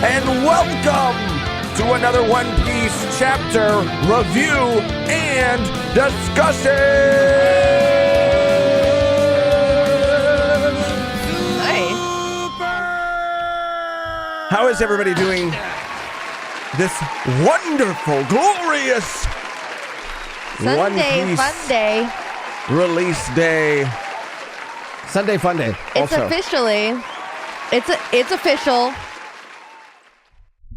and welcome to another One Piece chapter review and discussion. How is everybody doing this wonderful, glorious One Piece fun day. Release day? Sunday fun day. It's also. officially, it's official.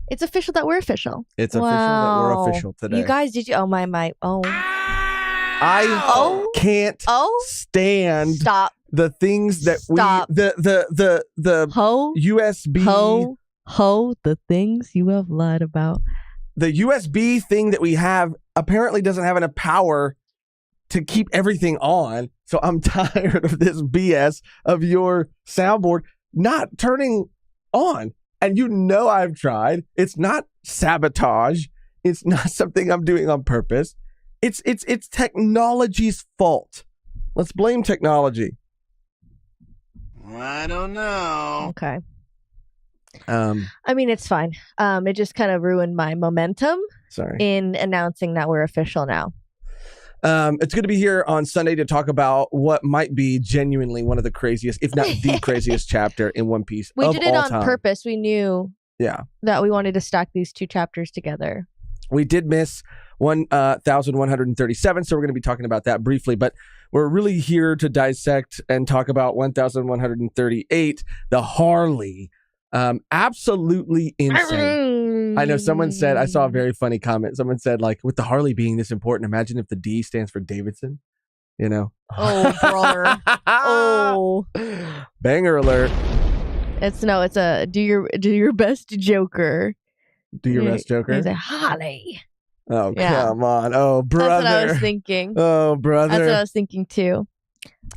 It's official that we're official. It's official that we're official today. You guys, did you? Oh my! Oh, I can't stand stop the things that Stop. the USB the things you have lied about. The USB thing that we have apparently doesn't have enough power to keep everything on. So I'm tired of this BS of your soundboard not turning on. And you know I've tried. It's not sabotage. It's not something I'm doing on purpose. It's technology's fault. Let's blame technology. I don't know. Okay. I mean, it's fine. It just kind of ruined my momentum in announcing that we're official now. It's good to be here on Sunday to talk about what might be genuinely one of the craziest, if not the craziest chapter in One Piece. We did it on time. purpose. We knew that we wanted to stack these two chapters together. We did miss 1137, so we're going to be talking about that briefly, but we're really here to dissect and talk about 1138, the Harley. Absolutely insane. I know someone said, I saw a very funny comment. Someone said, like, with the Harley being this important, imagine if the D stands for Davidson, you know? Oh, brother. Oh. Banger alert. It's a do your best Joker. Do your best Joker? He's a Harley. Oh, come on. Oh, brother. That's what I was thinking. Oh, brother. That's what I was thinking too.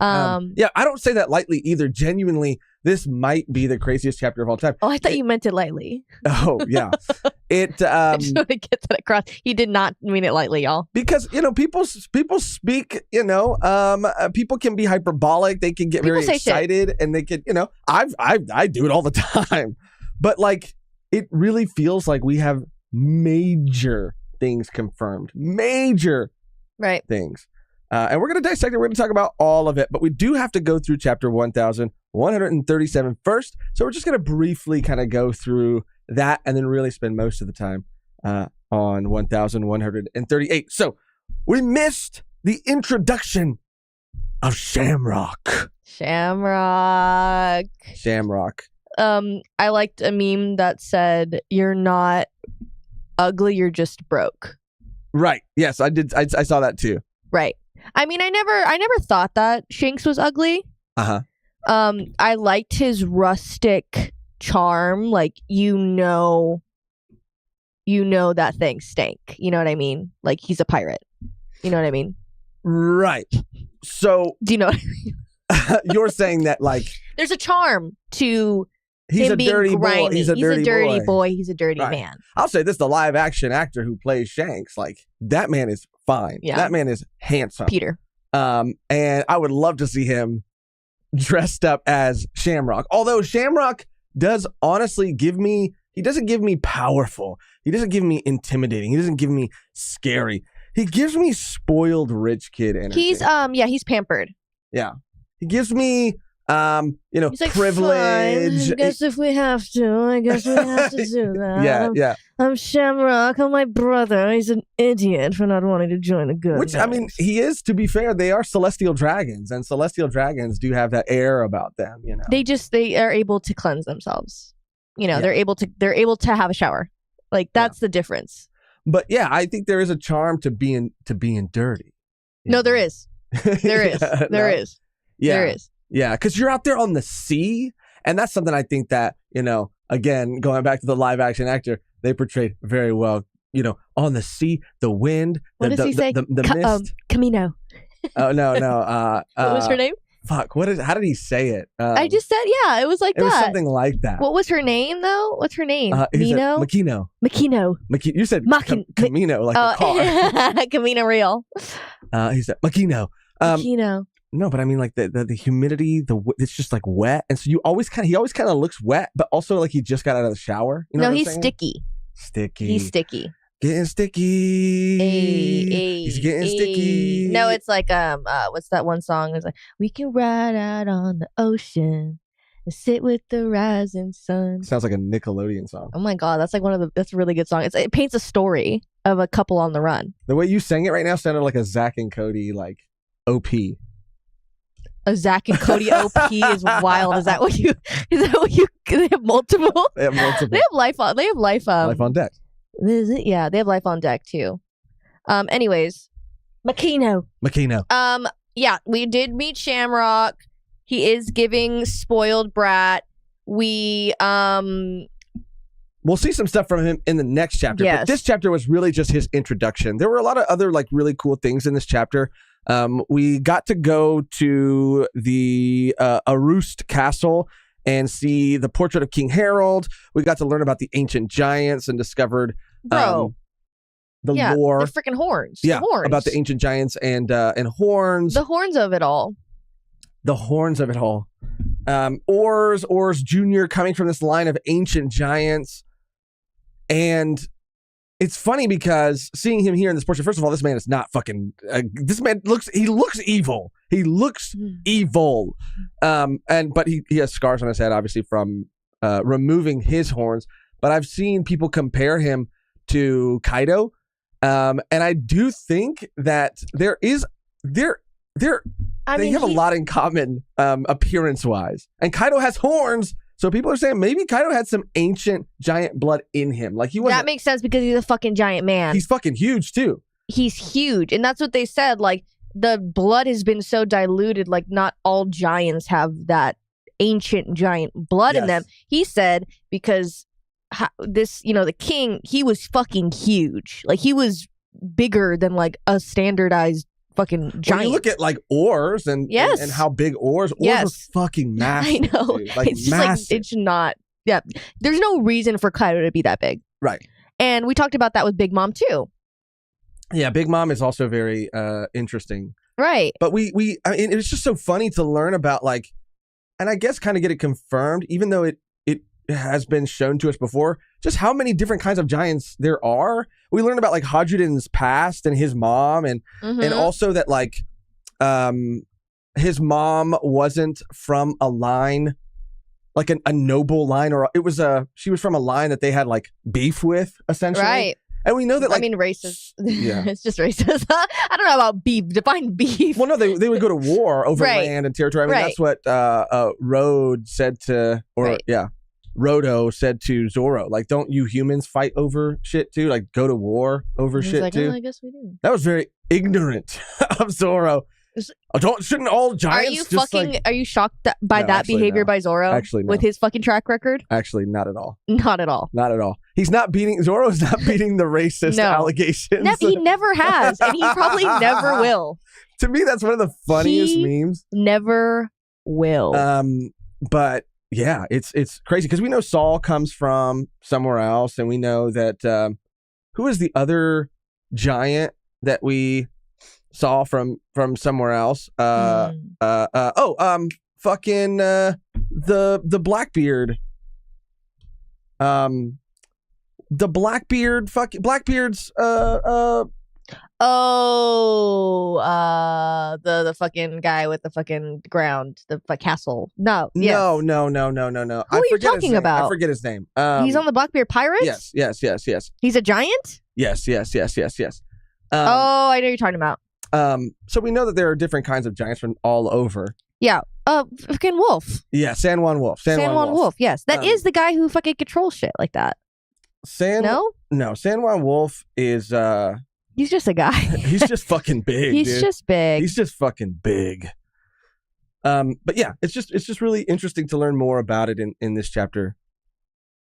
Yeah, I don't say that lightly either. Genuinely, this might be the craziest chapter of all time. Oh, I thought you meant it lightly. Oh, yeah. I just want to get that across. He did not mean it lightly, y'all. Because, people speak, people can be hyperbolic. They can get very excited and they can, I do it all the time. But like, it really feels like we have major things confirmed. Major things. And we're going to dissect it. We're going to talk about all of it. But we do have to go through chapter 1137 first. So we're just going to briefly kind of go through that and then really spend most of the time on 1138. So we missed the introduction of Shamrock. Shamrock. I liked a meme that said, "You're not ugly, you're just broke." Right. Yes, I did. I saw that too. Right. I mean, I never thought that Shanks was ugly. I liked his rustic charm. Like, you know that thing stank. You know what I mean? Like, he's a pirate. You know what I mean? Right. So, do you know what I mean? You're saying that, like, there's a charm to he's him a being dirty grimy. boy. He's a dirty boy. He's a dirty man. I'll say this: the live action actor who plays Shanks, like, that man is fine. Yeah. That man is handsome. Peter. And I would love to see him dressed up as Shamrock. Although Shamrock does honestly he doesn't give me powerful. He doesn't give me intimidating. He doesn't give me scary. He gives me spoiled rich kid energy. He's pampered. Yeah. He gives me he's like, privilege. Fine. I guess if we have to, I guess we have to do that. Yeah. I'm Shamrock. I'm my brother. He's an idiot for not wanting to join the good. Which, I mean, he is, to be fair, they are celestial dragons, and celestial dragons do have that air about them, They are able to cleanse themselves. They're able to have a shower. Like, that's the difference. But yeah, I think there is a charm to being dirty. No, there is. There is. There is. Yeah. There is. Yeah, because you're out there on the sea, and that's something I think that, again, going back to the live action actor, they portrayed very well, on the sea, the wind, what does he say? The mist. Camino. Oh, no. What was her name? Fuck, how did he say it? I just said, it was like that. It was something like that. What was her name, though? What's her name? Mino? Makino. You said Camino, like a car. Camino Real. He said Makino. Makino. No, but I mean like the humidity, it's just like wet, and so he always kind of looks wet, but also like he just got out of the shower. You know he's sticky. Sticky. He's sticky. Getting sticky. He's getting sticky. No, it's like what's that one song? It's like, we can ride out on the ocean and sit with the rising sun. Sounds like a Nickelodeon song. Oh my god, that's like that's a really good song. It paints a story of a couple on the run. The way you sang it right now sounded like a Zach and Cody like OP. A Zach and Cody OP is wild. Is that what you? They have multiple. They have multiple. They have life on. They have life. Life on deck. Yeah, they have life on deck too. Anyways, Makino. Yeah, we did meet Shamrock. He is giving spoiled brat. We'll see some stuff from him in the next chapter. Yes. But this chapter was really just his introduction. There were a lot of other like really cool things in this chapter. We got to go to the Aroost Castle and see the portrait of King Harold. We got to learn about the ancient giants and discovered the lore. The freaking horns. Yeah, the horns. About the ancient giants and horns. The horns of it all. The horns of it all. Ors Jr. coming from this line of ancient giants. And it's funny because seeing him here in this portrait, first of all, this man is not fucking... this man looks evil. He looks evil. But he has scars on his head, obviously, from removing his horns. But I've seen people compare him to Kaido. And I do think that they have a lot in common appearance-wise. And Kaido has horns, so people are saying maybe Kaido had some ancient giant blood in him. Like he wasn't... That makes sense because he's a fucking giant man. He's fucking huge, too. He's huge. And that's what they said. Like, the blood has been so diluted, like, not all giants have that ancient giant blood in them. He said because the king, he was fucking huge. Like, he was bigger than, like, a standardized fucking giant. When you look at like Ors and how big Ors are fucking massive. I know. Dude. Like it's massive. Like it's not. Yeah, there's no reason for Kaido to be that big. Right. And we talked about that with Big Mom too. Yeah, Big Mom is also very interesting. Right. But I mean, it was just so funny to learn about like, and I guess kind of get it confirmed, even though it has been shown to us before, just how many different kinds of giants there are. We learned about like Hadruden's past and his mom, and also that like his mom wasn't from a line, like a noble line, or she was from a line that they had like beef with, essentially. Right. And we know that, like, I mean, racist. Yeah. It's just racist. I don't know about beef. Define beef. Well, no, they would go to war over land and territory. I mean, that's what Rhodes said to, Rodo said to Zoro. Like, don't you humans fight over shit too? Like, go to war over shit too? I guess we do. That was very ignorant of Zoro. Shouldn't all giants Are you shocked by that behavior by Zoro? Actually, no. With his fucking track record? Actually, not at all. Not at all. Not at all. Zoro's not beating the racist allegations. He never has, and he probably never will. To me, that's one of the funniest memes. Never will. But yeah, it's crazy because we know Saul comes from somewhere else, and we know that who is the other giant that we saw from somewhere else? Fucking the Blackbeard. The Blackbeard. Blackbeard's. The fucking guy with the fucking ground, the castle. No. Who are you talking about? I forget his name. He's on the Blackbeard Pirates? Yes. He's a giant? Yes. I know you're talking about. So we know that there are different kinds of giants from all over. Yeah. Fucking wolf. Yeah, San Juan Wolf. San Juan Wolf, yes. That is the guy who fucking controls shit like that. No, San Juan Wolf is he's just a guy. He's just fucking big. He's just big. He's just fucking big. But yeah, it's just really interesting to learn more about it in this chapter.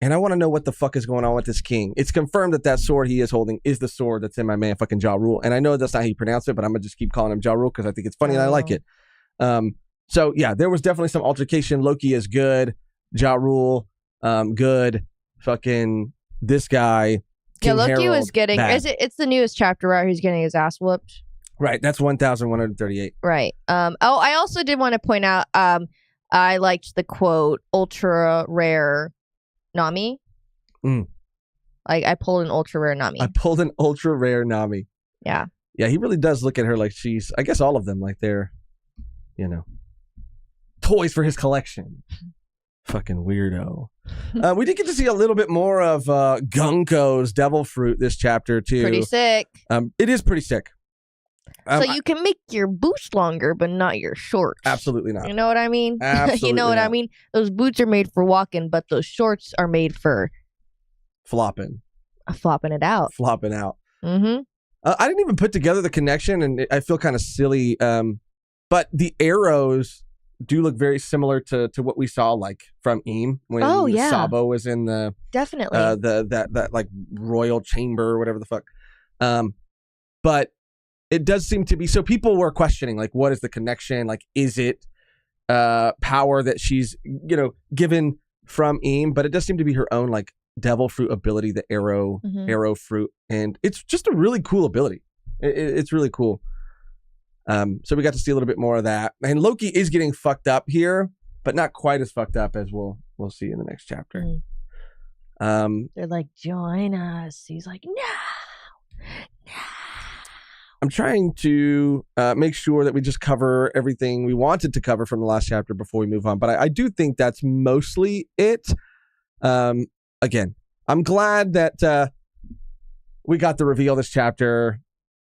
And I want to know what the fuck is going on with this king. It's confirmed that sword he is holding is the sword that's in my man fucking Ja Rule. And I know that's not how you pronounce it, but I'm going to just keep calling him Ja Rule because I think it's funny and I like it. So yeah, there was definitely some altercation. Loki is good. Ja Rule, good. Fucking this guy. King Loki Harold, was getting... bad. It's the newest chapter where he's getting his ass whooped. Right. That's 1,138. Right. I also did want to point out. I liked the quote "ultra rare Nami." I pulled an ultra rare Nami. I pulled an ultra rare Nami. Yeah. Yeah, he really does look at her like she's, I guess all of them, like they're, toys for his collection. Fucking weirdo. We did get to see a little bit more of Gunko's devil fruit this chapter, too. Pretty sick. It is pretty sick. So you can make your boots longer, but not your shorts. Absolutely not. You know what I mean? Absolutely You know what not. I mean? Those boots are made for walking, but those shorts are made for... Flopping it out. Mm-hmm. I didn't even put together the connection, and I feel kind of silly. But the arrows do look very similar to what we saw, like from Eam when Sabo was in the definitely that like royal chamber or whatever the fuck. But it does seem to be, so people were questioning, like, what is the connection? Like, is it power that she's given from Eam? But it does seem to be her own like devil fruit ability, the arrow fruit, and it's just a really cool ability. It's really cool. So we got to see a little bit more of that, and Loki is getting fucked up here, but not quite as fucked up as we'll see in the next chapter. They're like, join us. He's like, no. I'm trying to make sure that we just cover everything we wanted to cover from the last chapter before we move on, but I do think that's mostly it. Again, I'm glad that we got the reveal this chapter.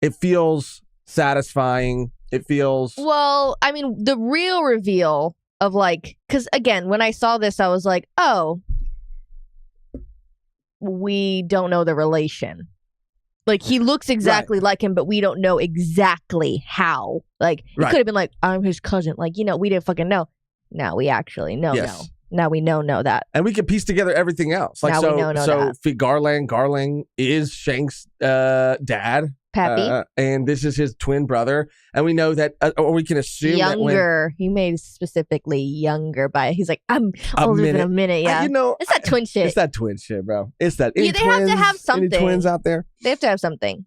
It feels satisfying. It feels... Well, I mean, the real reveal of like... Because again, when I saw this, I was like, oh, we don't know the relation. Like, he looks exactly like him, but we don't know exactly how. Like, it could have been like, I'm his cousin. Like, we didn't fucking know. Now we actually know. Yes. Now we know that. And we can piece together everything else. Like, now we know that. Figarland is Shanks' dad. Pappy. And this is his twin brother. And we know that, or we can assume younger. He made specifically younger by, he's like, I'm older than a minute. Yeah. It's that twin shit. It's that twin shit, bro. It's that. They have to have something. Any twins out there? They have to have something.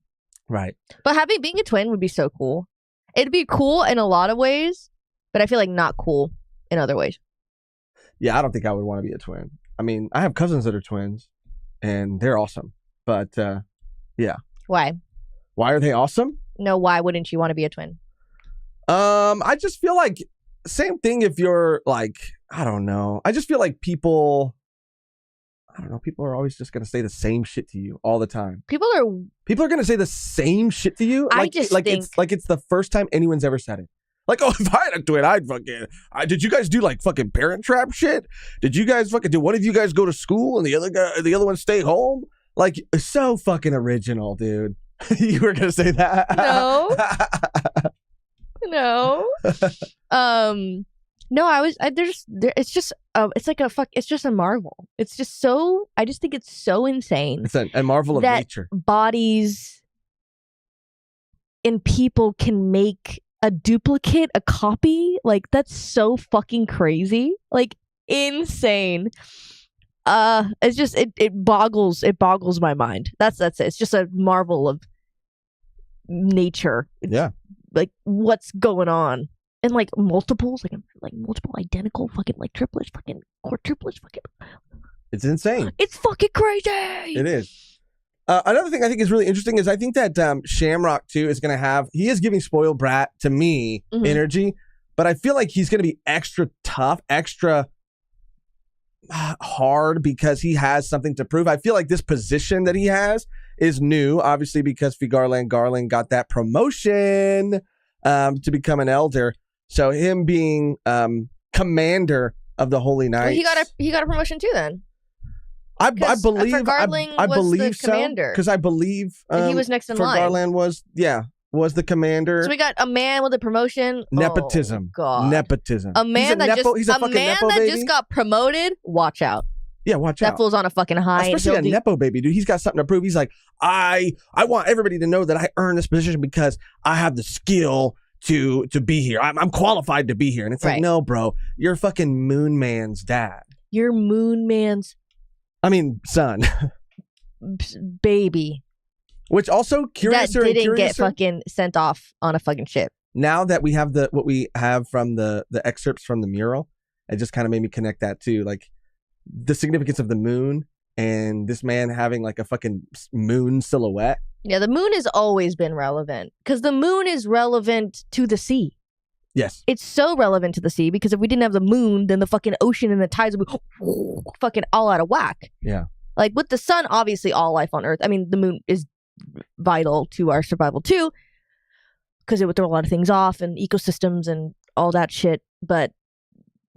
Right. But being a twin would be so cool. It'd be cool in a lot of ways, but I feel like not cool in other ways. Yeah, I don't think I would want to be a twin. I mean, I have cousins that are twins, and they're awesome. But, yeah. Why? Why are they awesome? No, why wouldn't you want to be a twin? I just feel like, same thing if you're, like, I don't know. I just feel like people are always just going to say the same shit to you all the time. People are going to say the same shit to you. It's the first time anyone's ever said it. Like, oh, if I had a twin, did you guys do like fucking Parent Trap shit? Did you guys did one of you guys go to school and the other one stay home? Like, so fucking original, dude. You were going to say that? No. No, it's just a marvel. It's just so, I just think it's so insane. It's a marvel of nature. Bodies and people can make a duplicate, a copy. Like, that's so fucking crazy. Like, insane. It's just, it boggles my mind. That's it. It's just a marvel of nature. Yeah. Like, what's going on? And like multiples, like multiple identical fucking like triplets, fucking quadruplets, fucking. It's insane. It's fucking crazy. It is. Another thing I think is really interesting is I think that Shamrock too is going to he is giving spoiled brat to me energy, but I feel like he's going to be extra tough, extra hard because he has something to prove. I feel like this position that he has is new, obviously because Garland got that promotion to become an elder. So him being commander of the Holy Knights, well, he got a promotion too. Then I believe so, because I believe he was next in line. Garland was the commander. So we got a man with a promotion. Nepotism. Oh, God. Nepotism. A man that just got promoted. Watch out. Yeah, watch out. That fool's on a fucking high. Especially a Nepo baby, dude. He's got something to prove. He's like, I want everybody to know that I earned this position because I have the skill to be here. I'm qualified to be here. And it's like, no, bro. You're fucking Moon Man's dad. You're Moon Man's... son. Baby. Which also curiouser that didn't and get curiouser. fucking sent off on a fucking ship. Now that we have what we have from the excerpts from the mural, it just kind of made me connect that too. Like the significance of the moon and this man having like a fucking moon silhouette. Yeah, the moon has always been relevant because the moon is relevant to the sea. Yes. It's so relevant to the sea because if we didn't have the moon, then the fucking ocean and the tides would be fucking all out of whack. Yeah. Like with the sun, obviously all life on Earth. I mean, the moon is vital to our survival too because it would throw a lot of things off and ecosystems and all that shit. But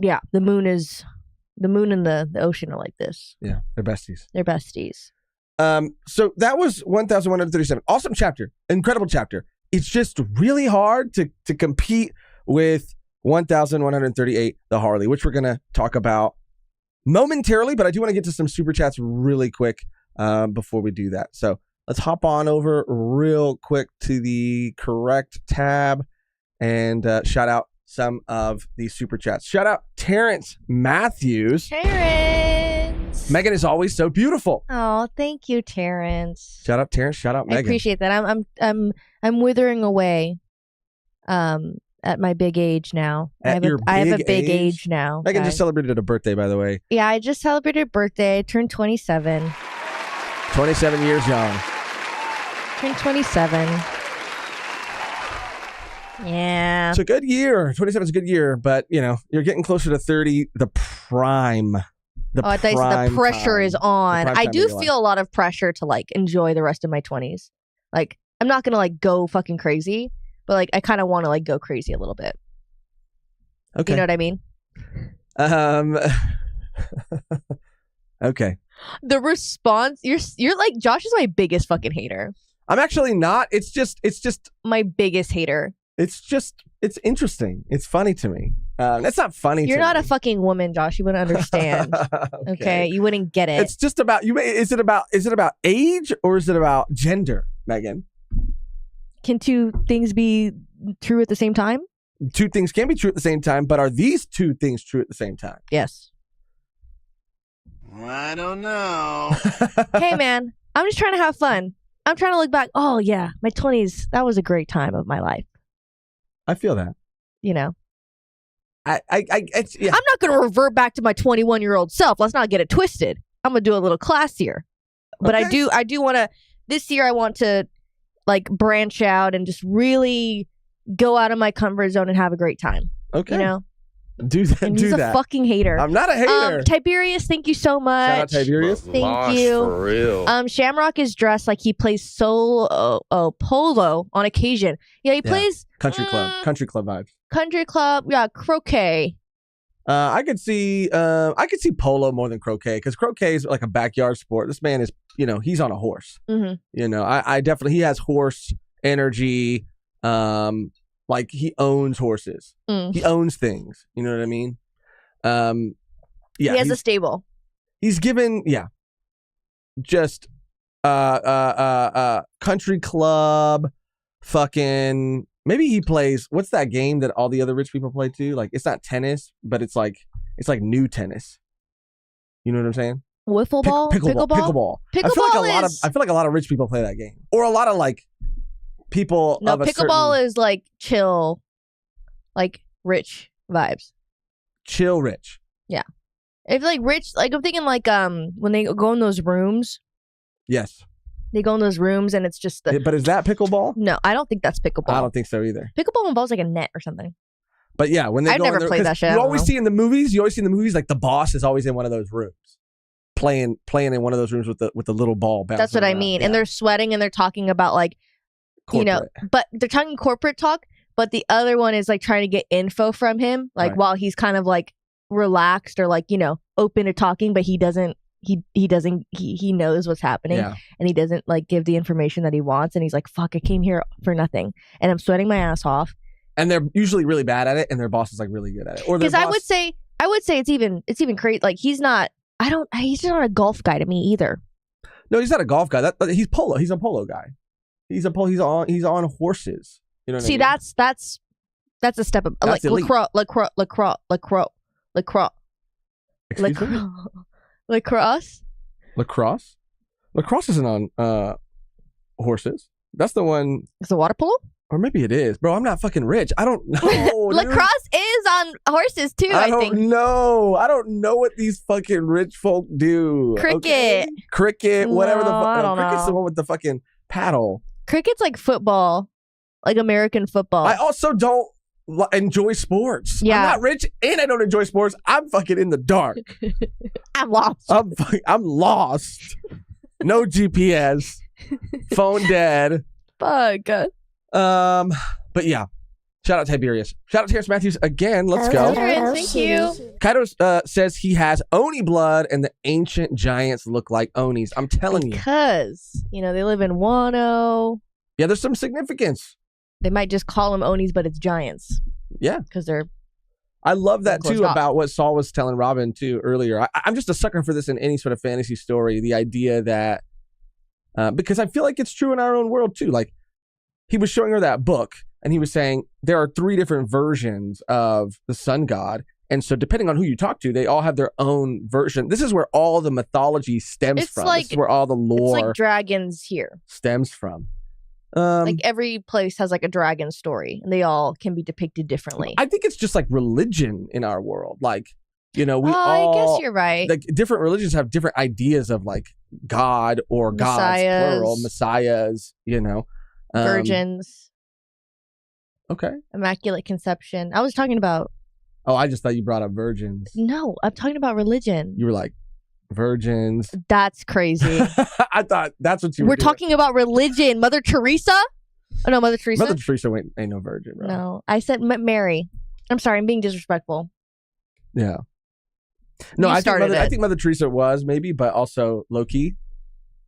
yeah, the moon and the ocean are like this. Yeah, they're besties. They're besties. So that was 1137. Awesome chapter. Incredible chapter. It's just really hard to compete with 1138, the Harley, which we're going to talk about momentarily, but I do want to get to some super chats really quick before we do that. So let's hop on over real quick to the correct tab and shout out some of these super chats. Shout out Terrence Matthews. Terrence. Megan is always so beautiful. Oh, thank you, Terrence. Shout out Terrence. Shout out Megan. I appreciate that. I'm withering away. At my big age now. I have a big age now. Megan just celebrated a birthday, by the way. Yeah, I just celebrated a birthday. I turned 27. 27 years young. Turned 27. Yeah. It's a good year. 27 is a good year, but you're getting closer to 30, the prime. I thought you said the pressure is on. I do feel a lot of pressure to like enjoy the rest of my 20s. Like I'm not going to like go fucking crazy, but like I kind of want to like go crazy a little bit. Okay. You know what I mean? Okay. The response, you're like, Josh is my biggest fucking hater. I'm actually not. It's just my biggest hater. It's interesting. It's funny to me. It's not funny. You're not a fucking woman, Josh. You wouldn't understand. Okay. You wouldn't get it. It's just about you. Is it about age or is it about gender, Megan? Can two things be true at the same time? Two things can be true at the same time, but are these two things true at the same time? Yes. I don't know. Hey, man, I'm just trying to have fun. I'm trying to look back. Oh, yeah, my 20s, that was a great time of my life. I feel that. You know? Yeah. I'm not going to revert back to my 21-year-old self. Let's not get it twisted. I'm going to do a little classier. But okay. I do want to, this year I want to like branch out and just really go out of my comfort zone and have a great time. Okay. You know? Do that. And he's a fucking hater. I'm not a hater. Tiberius, thank you so much. Shout out Tiberius. Thank you. For real. Shamrock is dressed like he plays polo on occasion. Yeah, he plays country club vibes. Country club, yeah, croquet. I could see polo more than croquet because croquet is like a backyard sport. This man is, he's on a horse. Mm-hmm. I definitely, he has horse energy. Like he owns horses. He owns things. You know what I mean? Yeah. He has a stable. He's given, just country club, fucking. Maybe he plays. What's that game that all the other rich people play too? Like it's not tennis, but it's like new tennis. You know what I'm saying? Wiffle ball, pickleball. I feel like a lot of rich people play that game, or a lot of like. People no, pickleball is like chill, like rich vibes. Chill rich. Yeah. If like rich, like I'm thinking like when they go in those rooms. Yes. They go in those rooms and it's just But is that pickleball? No, I don't think that's pickleball. I don't think so either. Pickleball involves like a net or something. But yeah, when they I've never played that shit. You always see in the movies like the boss is always in one of those rooms. Playing in one of those rooms with the little ball. That's what I mean. Yeah. And they're sweating and they're talking about like corporate. But they're talking corporate talk, but the other one is like trying to get info from him, like while he's kind of like relaxed or like, open to talking, but he knows what's happening and he doesn't like give the information that he wants. And he's like, fuck, I came here for nothing. And I'm sweating my ass off. And they're usually really bad at it and their boss is like really good at it. Because I would say it's even crazy. Like he's not a golf guy to me either. No, he's not a golf guy. He's polo. He's a polo guy. He's on horses. You know what I mean? That's a step up. Like lacrosse. Lacrosse? Lacrosse isn't on horses. That's the one. It's a water polo? Or maybe it is. Bro, I'm not fucking rich. I don't know. Lacrosse is on horses too, I think. I don't know. I don't know what these fucking rich folk do. Cricket. Okay? Cricket, whatever the fuck. I don't Cricket's know. the one with the fucking paddle. Cricket's like football. Like American football. I also don't enjoy sports. Yeah. I'm not rich and I don't enjoy sports. I'm fucking in the dark. I'm lost. I'm lost. No GPS. Phone dead. Fuck. But yeah. Shout out Tiberius. Shout out Terrence Matthews again. Let's go. Thank you. Kaido says he has Oni blood and the ancient giants look like Onis. I'm telling you. Because, they live in Wano. Yeah, there's some significance. They might just call them Onis, but it's giants. Yeah. Because they're... I love that too about what Saul was telling Robin too earlier. I'm just a sucker for this in any sort of fantasy story. The idea that, because I feel like it's true in our own world too. Like he was showing her that book and he was saying there are 3 different versions of the sun god. And so depending on who you talk to, they all have their own version. This is where all the mythology stems from. This is where all the lore it's like dragons here. stems from. Like every place has like a dragon story and they all can be depicted differently. I think it's just like religion in our world. Like, we all... I guess you're right. Like different religions have different ideas of like God or gods, plural, messiahs, Virgins. Okay. Immaculate conception. I was talking about... Oh, I just thought you brought up virgins. No, I'm talking about religion. You were like, virgins. That's crazy. I thought that's what you were We're talking about religion. Mother Teresa? Oh, no, Mother Teresa? Mother Teresa ain't no virgin, bro. No, I said Mary. I'm sorry, I'm being disrespectful. Yeah. No, I think Mother Teresa was maybe, but also Loki,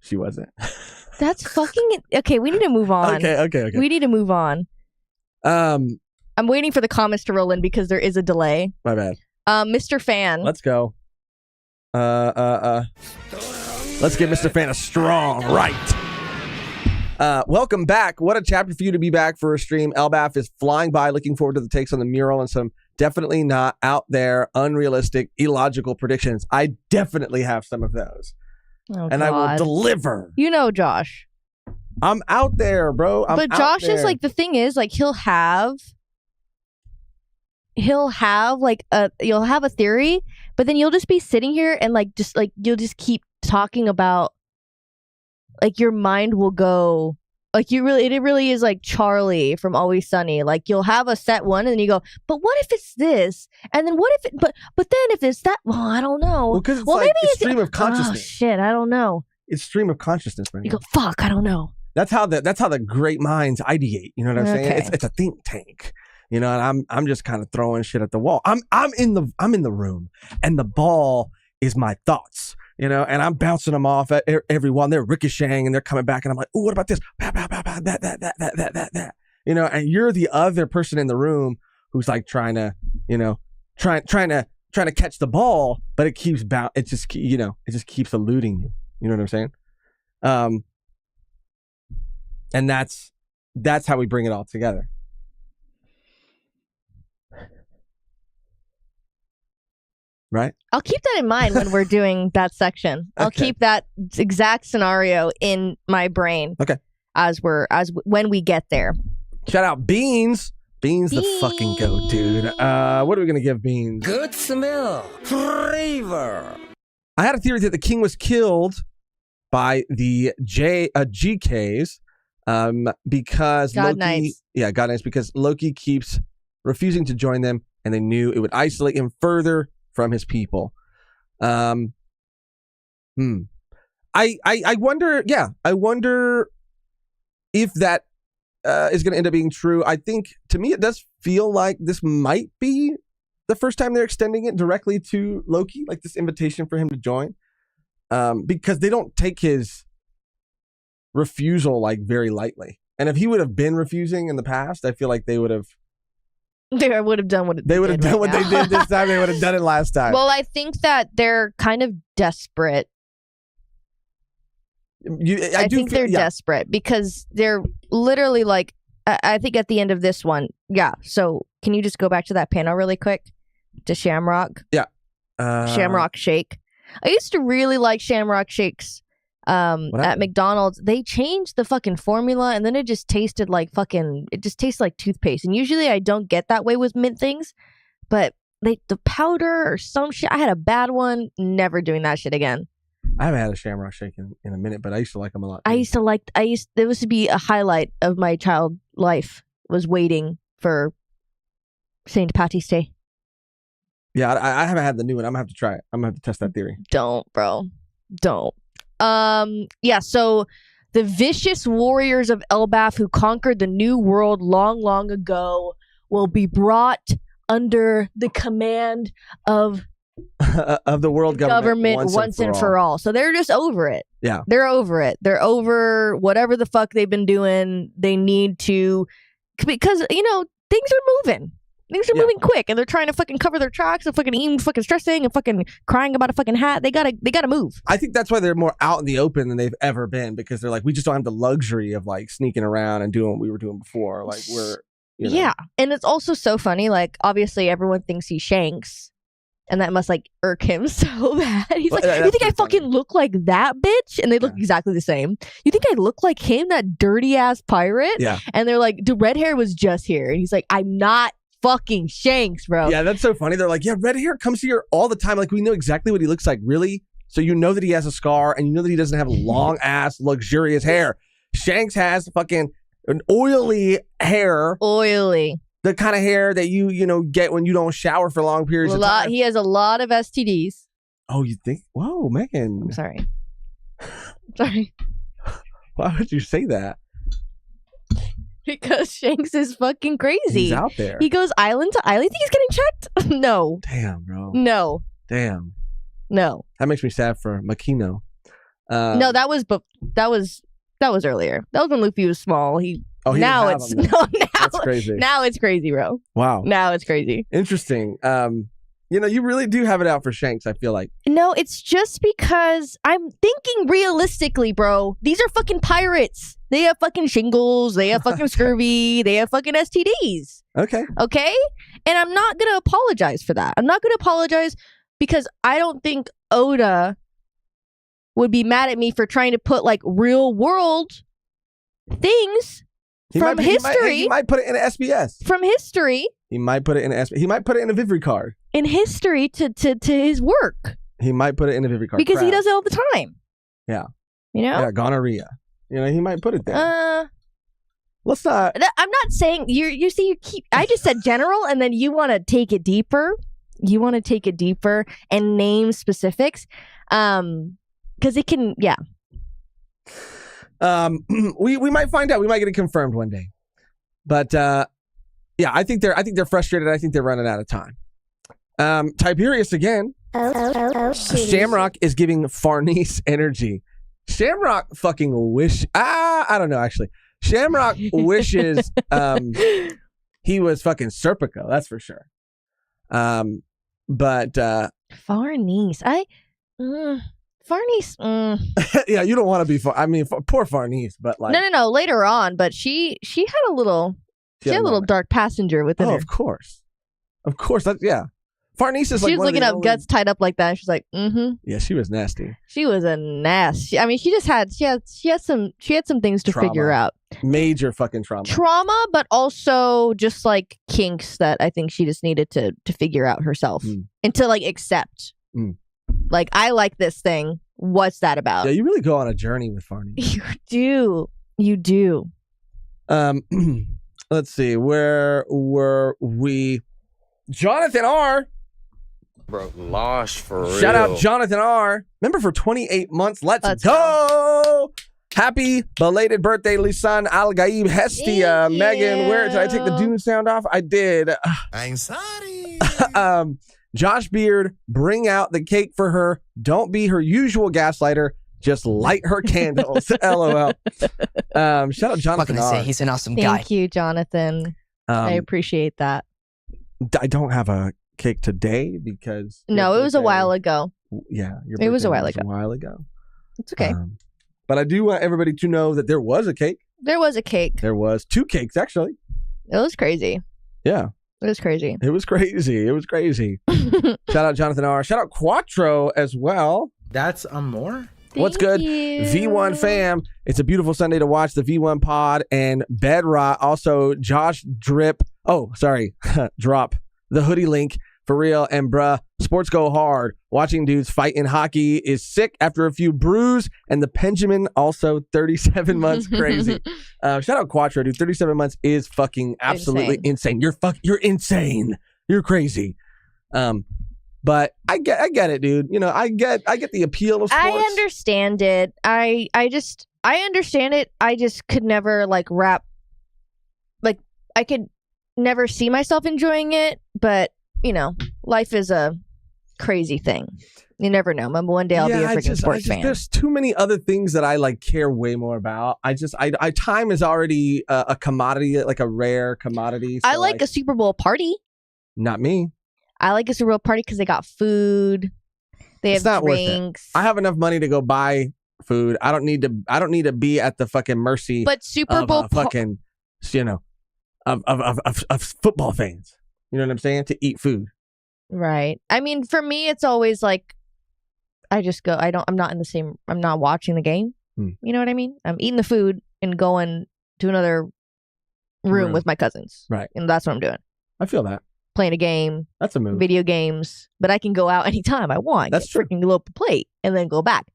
she wasn't. That's fucking... Okay, we need to move on. Okay. We need to move on. I'm waiting for the comments to roll in because there is a delay. My bad. Mr. Fan. Let's go. Let's give Mr. Fan a strong right. Welcome back. What a chapter for you to be back for a stream. Elbaf is flying by, looking forward to the takes on the mural and some definitely not out there, unrealistic, illogical predictions. I definitely have some of those. Oh, and God. I will deliver. Josh. I'm out there, bro. But Josh is like, the thing is, like, you'll have like you'll have a theory, but then you'll just be sitting here and like just like you'll just keep talking about, like, your mind will go like it really is like Charlie from Always Sunny. Like you'll have a set one and then you go, but what if it's this? And then what if it but then if it's that, well, I don't know. Well, because it's like it's stream of consciousness. Oh, shit, I don't know. It's stream of consciousness, man. You go, fuck, I don't know. That's how the great minds ideate. You know what I'm saying? It's a think tank. And I'm just kind of throwing shit at the wall. I'm in the room, and the ball is my thoughts. And I'm bouncing them off at everyone. They're ricocheting and they're coming back, and I'm like, oh, what about this? Bah, bah, bah, bah, that. And you're the other person in the room who's like trying to catch the ball, but it keeps it just keeps eluding you. You know what I'm saying? And that's how we bring it all together. Right? I'll keep that in mind when we're doing that section. I'll keep that exact scenario in my brain. Okay. When we get there. Shout out Beans. Beans the fucking goat, dude. What are we gonna give Beans? Good smell. Flavor. I had a theory that the king was killed by the GKs because God Loki. Knights. Yeah, God Knights, because Loki keeps refusing to join them, and they knew it would isolate him further from his people. I wonder. Yeah, I wonder if that is going to end up being true. I think, to me, it does feel like this might be the first time they're extending it directly to Loki, like this invitation for him to join, because they don't take his refusal like very lightly. And if he would have been refusing in the past, I feel like they would have done what they did this time. They would have done it last time. Well, I think that they're kind of desperate. I think they're desperate because they're literally like, I think at the end of this one. Yeah. So can you just go back to that panel really quick to Shamrock? Yeah. Shamrock Shake. I used to really like Shamrock Shake's at McDonald's, they changed the fucking formula, and then it just tasted like toothpaste. And usually I don't get that way with mint things, but the powder or some shit, I had a bad one. Never doing that shit again. I haven't had a Shamrock Shake in a minute, but I used to like them a lot. There used to be a highlight of my child life, was waiting for St. Patty's Day. Yeah, I haven't had the new one. I'm gonna have to try it. I'm gonna have to test that theory. Don't, bro. Don't. Yeah, so the vicious warriors of Elbaf who conquered the New World long, long ago will be brought under the command of the world government once and for all. So they're just over it. Yeah. They're over it. They're over whatever the fuck they've been doing. They need to, because, things are moving. Things are moving quick, and they're trying to fucking cover their tracks and fucking even fucking stressing and fucking crying about a fucking hat. They gotta move. I think that's why they're more out in the open than they've ever been, because they're like, we just don't have the luxury of like sneaking around and doing what we were doing before. Like Yeah, and it's also so funny. Like, obviously, everyone thinks he's Shanks, and that must like irk him so bad. He's like, you think I fucking look like that bitch? And they look exactly the same. You think I look like him, that dirty ass pirate? Yeah. And they're like, the red hair was just here, and he's like, I'm not fucking Shanks, bro. Yeah, that's so funny. They're like, yeah, red hair comes here all the time. Like, we know exactly what he looks like. Really? So you know that he has a scar, and you know that he doesn't have long ass luxurious hair. Shanks has fucking an oily hair. Oily. The kind of hair that you get when you don't shower for long periods of time. He has a lot of STDs. Oh, you think? Whoa, Megan. I'm sorry. Sorry. Why would you say that? Because Shanks is fucking crazy. He's out there. He goes island to island. You think he's getting checked? No. Damn, bro. No. Damn. No. That makes me sad for Makino. No, that was earlier. That was when Luffy was small. That's crazy. Now it's crazy, bro. Wow. Now it's crazy. Interesting. You really do have it out for Shanks, I feel like. No, it's just because I'm thinking realistically, bro. These are fucking pirates. They have fucking shingles. They have fucking scurvy. They have fucking STDs. Okay. Okay? And I'm not going to apologize for that. I'm not going to apologize because I don't think Oda would be mad at me for trying to put like real world things from history. He might put it in an SBS. From history. He might put it in an SBS. He might put it in a Vivri card. In history to his work. He might put it in a Vivri card. Because he does it all the time. Yeah. Yeah, gonorrhea. He might put it there. Let's not. I'm not saying I just said general, and then you want to take it deeper. You want to take it deeper and name specifics. Because it can, yeah. We might find out. We might get it confirmed one day. But yeah, I think they're frustrated. I think they're running out of time. Tiberius again. Shamrock is giving Farnese energy. Shamrock fucking I don't know, actually. Shamrock wishes he was fucking Serpico, that's for sure. But Farnese. Farnese. Yeah, you don't want to be poor Farnese, but like No, later on, but she had a little dark passenger within her. Of course. Yeah. Farnese is like, she was looking up guts tied up like that. She's like, Yeah, she was nasty. She was a nasty. I mean, she had some things to figure out. Major fucking trauma. Trauma, but also just like kinks that I think she just needed to figure out herself and to like accept. Like, I like this thing. What's that about? Yeah, you really go on a journey with Farnese. You do. Let's see. Where were we? Jonathan R. Bro, lost for real. Shout out Jonathan R. Member for 28 months. Let's go. Happy belated birthday, Lisan Al Gaib Hestia. Megan, where did I take the Dune sound off? I did. I'm sorry. Josh Beard, bring out the cake for her. Don't be her usual gaslighter. Just light her candles. LOL. Shout out Jonathan. What can I say? He's an awesome guy. Thank you, Jonathan. I appreciate that. I don't have a cake today because it was a while ago. Yeah, it was a while ago. It's okay. But I do want everybody to know that there was a cake. There was a cake. There was 2 cakes actually. It was crazy. Yeah. It was crazy. Shout out Jonathan R. Shout out Quattro as well. That's Amor? What's good? You. V1 fam. It's a beautiful Sunday to watch the V1 pod and Bedrock. Also, Josh Drip. Oh, sorry. Drop the hoodie link for real. And bruh, sports go hard. Watching dudes fight in hockey is sick after a few brews. And the Benjamin also 37 months crazy. Shout out Quattro, dude. 37 months is fucking absolutely insane. You're insane. You're crazy. But I get it, dude. You know, I get the appeal of sports. I understand it. I understand it. I just could never wrap. I could never see myself enjoying it. But you know, life is a crazy thing. You never know. Maybe one day I'll be a freaking sports fan. There's too many other things that I care way more about. Time is already a commodity, like a rare commodity. So I like a Super Bowl party. Not me. I like a Super Bowl party because they got food. They have drinks. I have enough money to go buy food. I don't need to be at the fucking mercy. But Super Bowl fucking, of football fans. You know what I'm saying? To eat food. Right. I mean, for me, it's always I just go. I'm not watching the game. You know what I mean? I'm eating the food and going to another room with my cousins. Right. And that's what I'm doing. I feel that. Playing a game. That's a move. Video games. But I can go out anytime I want. That's true. Freaking load up a plate and then go back.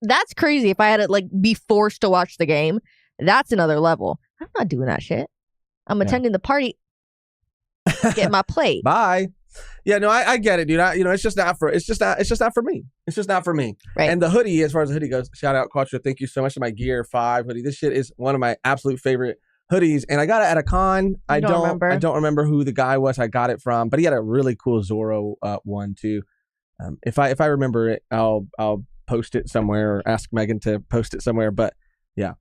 That's crazy. If I had to be forced to watch the game, that's another level. I'm not doing that shit. I'm attending the party. Get my plate. Bye. Yeah, no, I get it, dude. It's just not for me. It's just not for me. Right. And the hoodie, as far as the hoodie goes, shout out Quattro. Thank you so much for my Gear 5 hoodie. This shit is one of my absolute favorite hoodies, and I got it at a con. I don't remember who the guy was I got it from, but he had a really cool Zorro one too. If I remember it, I'll post it somewhere or ask Megan to post it somewhere. But yeah.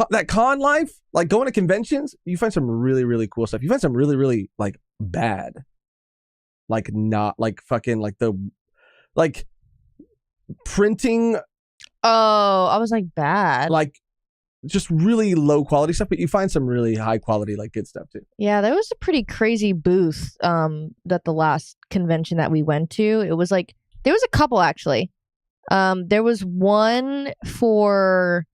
That con life, going to conventions, you find some really, really cool stuff. You find some really, really bad, not printing. Oh, I was bad. Just really low quality stuff, but you find some really high quality, good stuff too. Yeah, there was a pretty crazy booth that the last convention that we went to. It was there was a couple actually. There was one for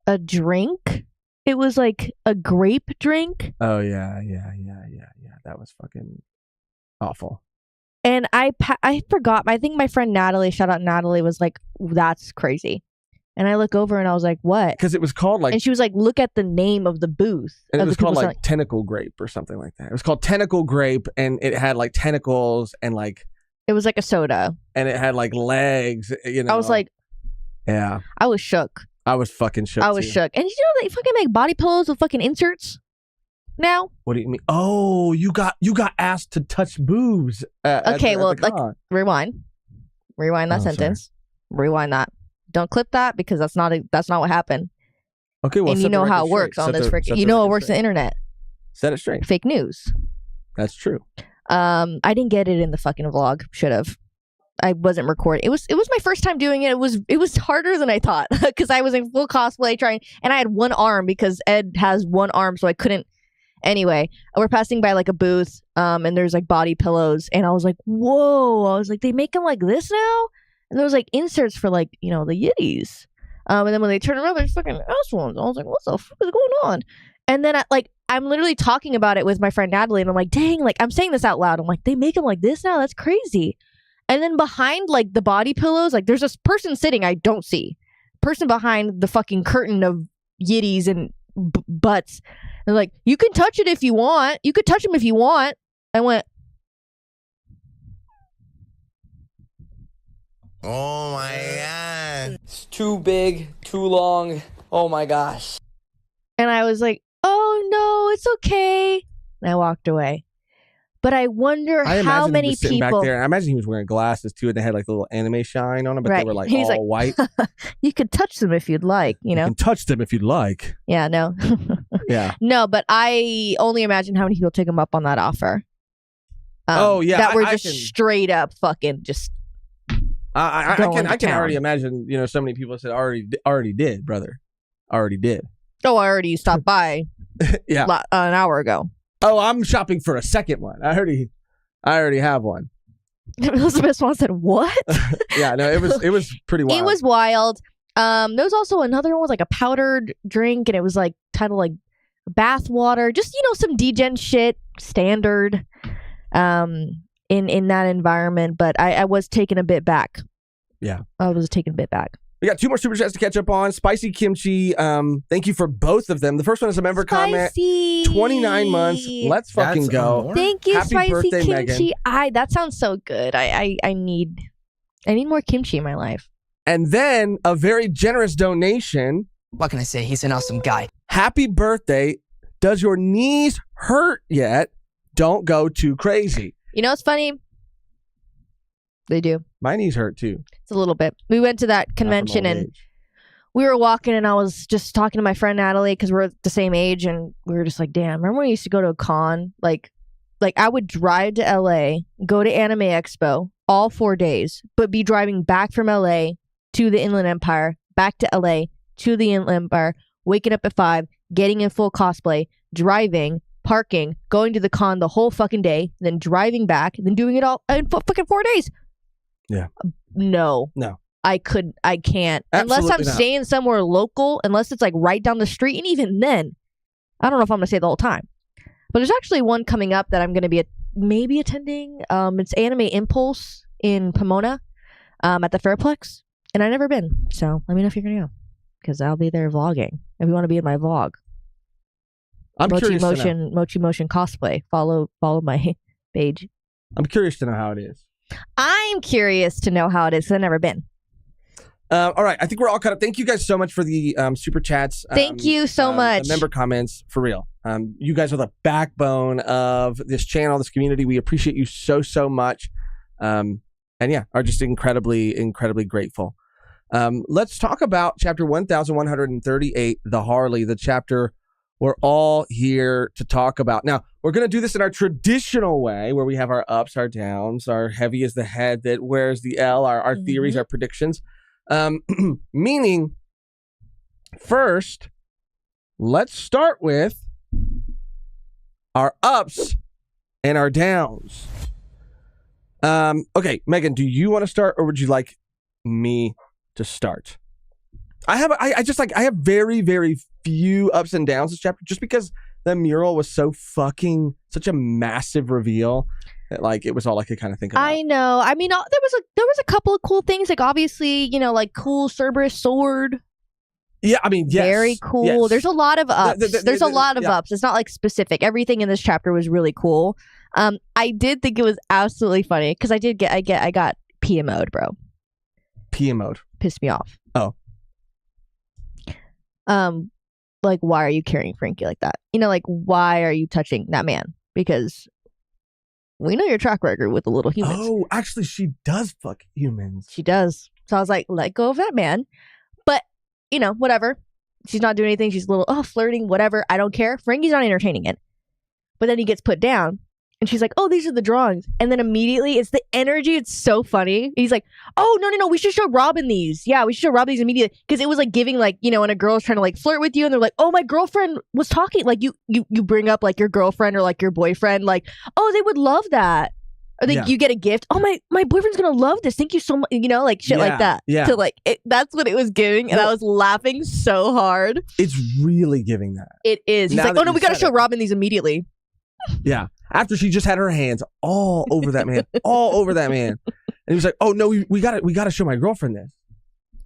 a drink. It was a grape drink. Oh yeah. That was fucking awful. And I forgot. I think my friend Natalie, shout out Natalie, was that's crazy. And I look over and I was like, what? Because it was called and she was like, look at the name of the booth. And it was called Tentacle Grape or something like that. It was called Tentacle Grape, and it had tentacles and it was a soda. And it had legs, I was yeah. I was shook. I was fucking shook. I was shook. And they fucking make body pillows with fucking inserts now? What do you mean? Oh, you got asked to touch boobs. Okay, rewind that sentence. Sorry. Rewind that. Don't clip that because that's not what happened. Okay, well, and you know how it works on this freaking. You know it works on the internet. Set it straight. Fake news. That's true. I didn't get it in the fucking vlog. Should have. I wasn't recording. It was my first time doing it. It was harder than I thought because I was in full cosplay trying, and I had one arm because Ed has one arm, so I couldn't. Anyway, we're passing by a booth, and there's body pillows, and I was like, whoa! I was like, they make them like this now, and there was inserts for the yitties, and then when they turn around, there's fucking ass ones. I was like, what the fuck is going on? And then I'm literally talking about it with my friend Natalie, and I'm like, dang, I'm saying this out loud. I'm like, they make them like this now? That's crazy. And then behind the body pillows, there's this person sitting I don't see. Person behind the fucking curtain of yitties and butts. And you can touch it if you want. You could touch them if you want. I went, oh my god. It's too big, too long. Oh my gosh. And I was like, oh no, it's okay. And I walked away. But I wonder how many people. Back there. I imagine he was wearing glasses too, and they had the little anime shine on them, but they were He's all white. You could touch them if you'd like, you know. You can touch them if you'd like. Yeah, no. Yeah. No, but I only imagine how many people took him up on that offer. Oh yeah, that were just straight up fucking just. I can already imagine. So many people said already did, brother, already did. Oh, I already stopped by. Yeah, an hour ago. Oh, I'm shopping for a second one. I already have one. Elizabeth Swann said, "What?" Yeah, no, it was pretty wild. It was wild. There was also another one with like a powdered drink, and it was like titled like bath water. Just some degen shit, standard. In that environment, but I was taken a bit back. Yeah, I was taken a bit back. We got 2 more super chats to catch up on. Spicy Kimchi. Thank you for both of them. The first one is a member comment. 29 months. Let's fucking go. Thank you, Happy Spicy birthday, Kimchi. Megan. That sounds so good. I need more kimchi in my life. And then a very generous donation. What can I say? He's an awesome guy. Happy birthday. Does your knees hurt yet? Don't go too crazy. You know what's funny? They do. My knees hurt too. It's a little bit. We went to that convention and we were walking, and I was just talking to my friend Natalie because we're the same age, and we were just like, damn, remember when we used to go to a con? Like I would drive to LA, go to Anime Expo all 4 days, but be driving back from LA to the Inland Empire, back to LA to the Inland Empire, waking up at 5, getting in full cosplay, driving, parking, going to the con the whole fucking day, then driving back, then doing it all in fucking 4 days. Yeah. No. I can't. Absolutely unless I'm not. staying somewhere local, unless it's like right down the street. And even then, I don't know if I'm going to stay the whole time. But there's actually one coming up that I'm going to be maybe attending. It's Anime Impulse in Pomona at the Fairplex. And I've never been. So let me know if you're going to go. Because I'll be there vlogging. If you want to be in my vlog. I'm curious Mochi Motion cosplay. Follow my page. I'm curious to know how it is. I'm curious to know how it is because I've never been. All right. I think we're all caught up. Thank you guys so much for the super chats. Thank you so much. The member comments, for real. You guys are the backbone of this channel, this community. We appreciate you so much. And yeah, are just incredibly grateful. Let's talk about chapter 1138, The Harley, the chapter we're all here to talk about. Now, we're going to do this in our traditional way where we have our ups, our downs, our heavy is the head that wears the L, our theories, our predictions. Meaning, first, let's start with our ups and our downs. Okay, Megan, do you want to start or would you like me to start? I have very, very few ups and downs this chapter just because the mural was such a massive reveal that like it was all I could kind of think about. I know. I mean, there was a couple of cool things, like obviously, like cool Cerberus sword. Yeah, I mean, yes. Very cool. Yes. There's a lot of ups. There's a lot of ups. It's not like specific. Everything in this chapter was really cool. I did think it was absolutely funny because I got PMO'd, bro. PMO'd. Pissed me off. Oh. Like, why are you carrying Frankie like that? Like, why are you touching that man? Because we know your track record with the little humans. Oh, actually, she does fuck humans. She does. So I was like, let go of that man. But, whatever. She's not doing anything. She's a little, flirting, whatever. I don't care. Frankie's not entertaining it. But then he gets put down. And she's like, oh, these are the drawings. And then immediately, it's the energy. It's so funny. He's like, oh, no. We should show Robin these. Yeah, we should show Robin these immediately. Because it was like giving like, when a girl's trying to like flirt with you and they're like, oh, my girlfriend was talking. Like you bring up like your girlfriend or like your boyfriend. Like, oh, they would love that. Or you get a gift. Oh, my boyfriend's going to love this. Thank you so much. Like shit like that. Yeah. So like, that's what it was giving. And I was laughing so hard. It's really giving that. It is. He's like, oh, no, we got to show Robin these immediately. Yeah. After she just had her hands all over that man. And he was like, oh, no, we got to show my girlfriend this.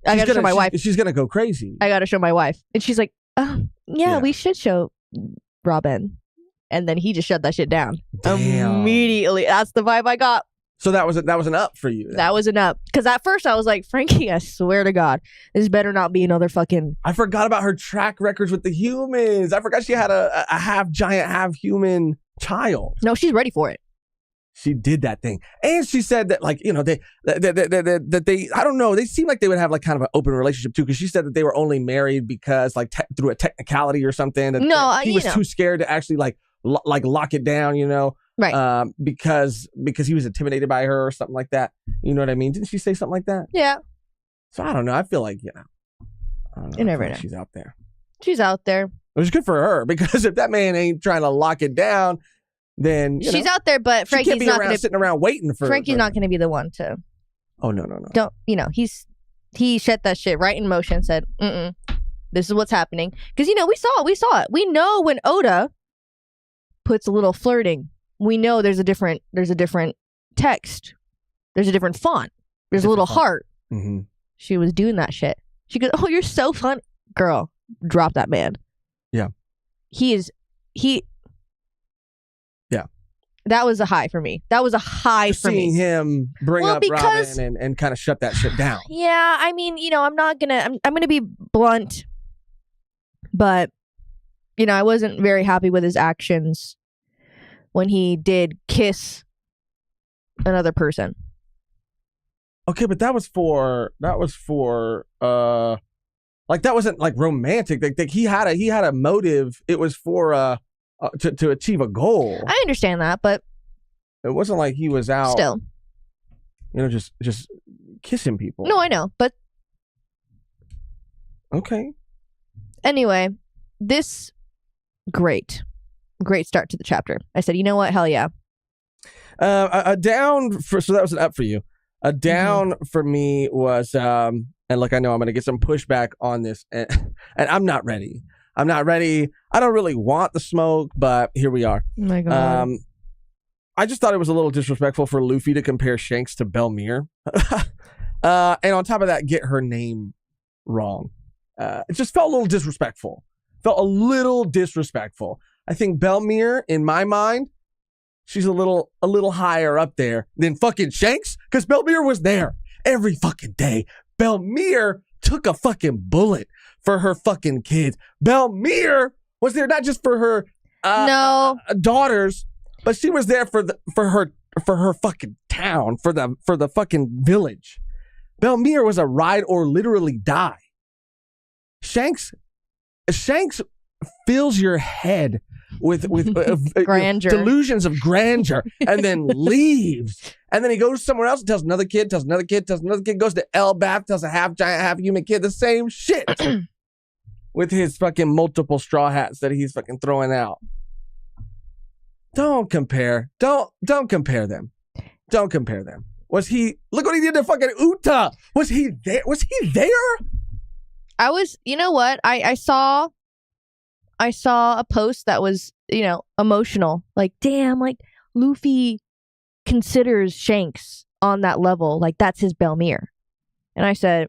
I got to show my wife. She's going to go crazy. I got to show my wife. And she's like, oh, yeah, we should show Robin. And then he just shut that shit down. Damn. Immediately. That's the vibe I got. So that was an up for you. Then. That was an up. Because at first I was like, Frankie, I swear to God, this better not be another fucking... I forgot about her track records with the humans. I forgot she had a half giant, half human child. No, she's ready for it. She did that thing. And she said that like, they I don't know, they seem like they would have like kind of an open relationship too, because she said that they were only married because like through a technicality or something. That he was too scared to actually like lock it down, right? Because he was intimidated by her or something like that. You know what I mean? Didn't she say something like that? Yeah. So I don't know. I feel like you never know. She's out there. She's out there. It was good for her because if that man ain't trying to lock it down, then she's out there, but Frankie's not going to sitting around waiting for. Frankie's not going to be the one to. Oh no. Don't he set that shit right in motion. Said, this is what's happening because we saw it. We know when Oda puts a little flirting. We know there's a different text. There's a different font. There's a little heart. Mm-hmm. She was doing that shit. She goes, "Oh, you're so fun, girl. Drop that man." Yeah. He. Yeah. That was a high for me. That was a high for me. Seeing him bring up Robin and kind of shut that shit down. Yeah, I mean, I'm gonna be blunt, but I wasn't very happy with his actions when he did kiss another person. Okay, but that was for like that wasn't like romantic. Like he had a motive. It was for to achieve a goal. I understand that, but it wasn't like he was out still, just kissing people. No, I know, but okay. Anyway, this great start to the chapter. I said, you know what? Hell yeah. A down so that was an up for you. A down for me was and look, I know I'm gonna get some pushback on this, and I'm not ready. I don't really want the smoke, but here we are. Oh my God. I just thought it was a little disrespectful for Luffy to compare Shanks to Belmere. And on top of that, get her name wrong. It just felt a little disrespectful. I think Belmere, in my mind, she's a little higher up there than fucking Shanks, because Belmere was there every fucking day. Belmere took a fucking bullet for her fucking kids. Belmere was there not just for her daughters, but she was there for her fucking town, for the fucking village. Belmere was a ride or literally die. Shanks fills your head with grandeur, delusions of grandeur, and then leaves. And then he goes somewhere else and tells another kid, goes to Elbaf, tells a half giant, half human kid the same shit with his fucking multiple straw hats that he's fucking throwing out. Don't compare them. Look what he did to fucking Uta. Was he there? I was, you know what? I saw a post that was, emotional. Like, damn, like Luffy considers Shanks on that level. Like, that's his Belmere. And I said,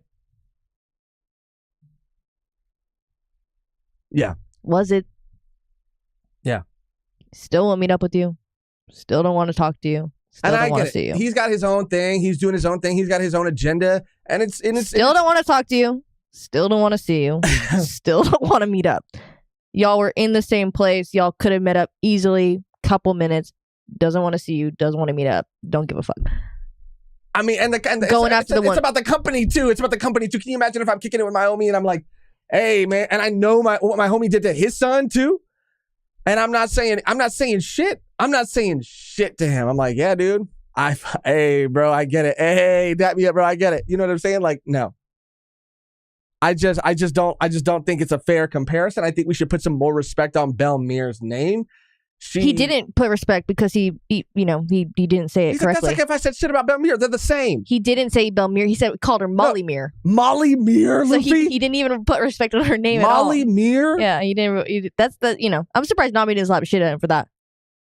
yeah. Was it? Yeah. Still won't meet up with you. Still don't want to talk to you. Still don't want to see you. He's got his own thing. He's doing his own thing. He's got his own agenda. And it's still don't want to talk to you. Still don't want to see you. Still don't want to meet up. Y'all were in the same place. Y'all could have met up easily. Couple minutes. Doesn't want to see you. Doesn't want to meet up. Don't give a fuck. I mean, and it's about the company too. It's about the company too. Can you imagine if I'm kicking it with my homie and I'm like, hey man, and I know what my homie did to his son too, and I'm not saying shit. I'm not saying shit to him. I'm like, yeah, dude. Hey, bro, I get it. Hey, dap me up, bro. I get it. You know what I'm saying? Like, no. I just don't think it's a fair comparison. I think we should put some more respect on Belmere's name. He didn't put respect because he didn't say it correctly. That's like if I said shit about Belmere, they're the same. He didn't say Belmere. He called her Molly Mere. Molly Mere, so he didn't even put respect on her name at all. Molly Mere? Yeah, he didn't. That's the, I'm surprised Nami didn't slap shit at him for that.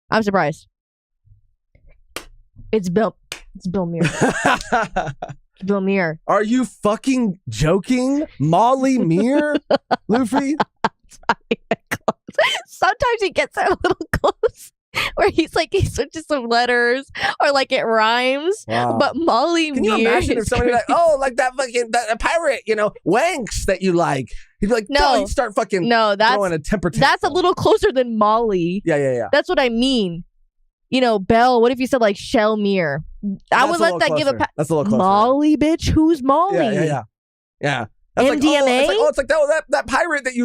I'm surprised. It's Belmere. Belmere. Are you fucking joking? Molly Mere? Luffy? Sometimes he gets a little close where he switches some letters or like it rhymes. Wow. But Molly Mere. Can you imagine if somebody like that pirate, Wanks that you like? He'd be like, no, he'd start fucking throwing a temper tantrum. That's a little closer than Molly. Yeah. That's what I mean. Belle, what if you said like Shellmere? I would let that give a That's a little closer. Molly, bitch? Who's Molly? Yeah. That's MDMA? It's like that pirate that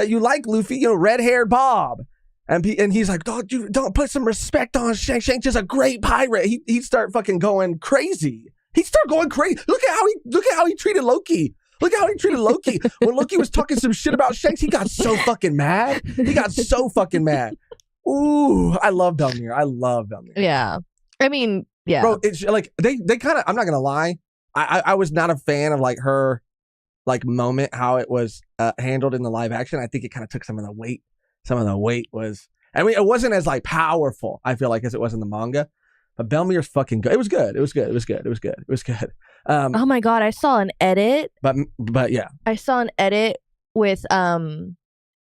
you like, Luffy, red-haired Bob. And he's like, don't put some respect on Shanks. Shanks is a great pirate. He'd start fucking going crazy. Look at how he treated Loki. When Loki was talking some shit about Shanks, he got so fucking mad. Ooh, I love Belmere. Yeah. I mean, yeah. Bro, it's like they kind of, I'm not gonna lie, I was not a fan of like her like moment, how it was handled in the live action. I think it kind of took some of the weight. Some of the weight was, I mean, it wasn't as like powerful, I feel like, as it was in the manga. But Belmere's fucking good. It was good. Oh my god, I saw an edit. But yeah. I saw an edit with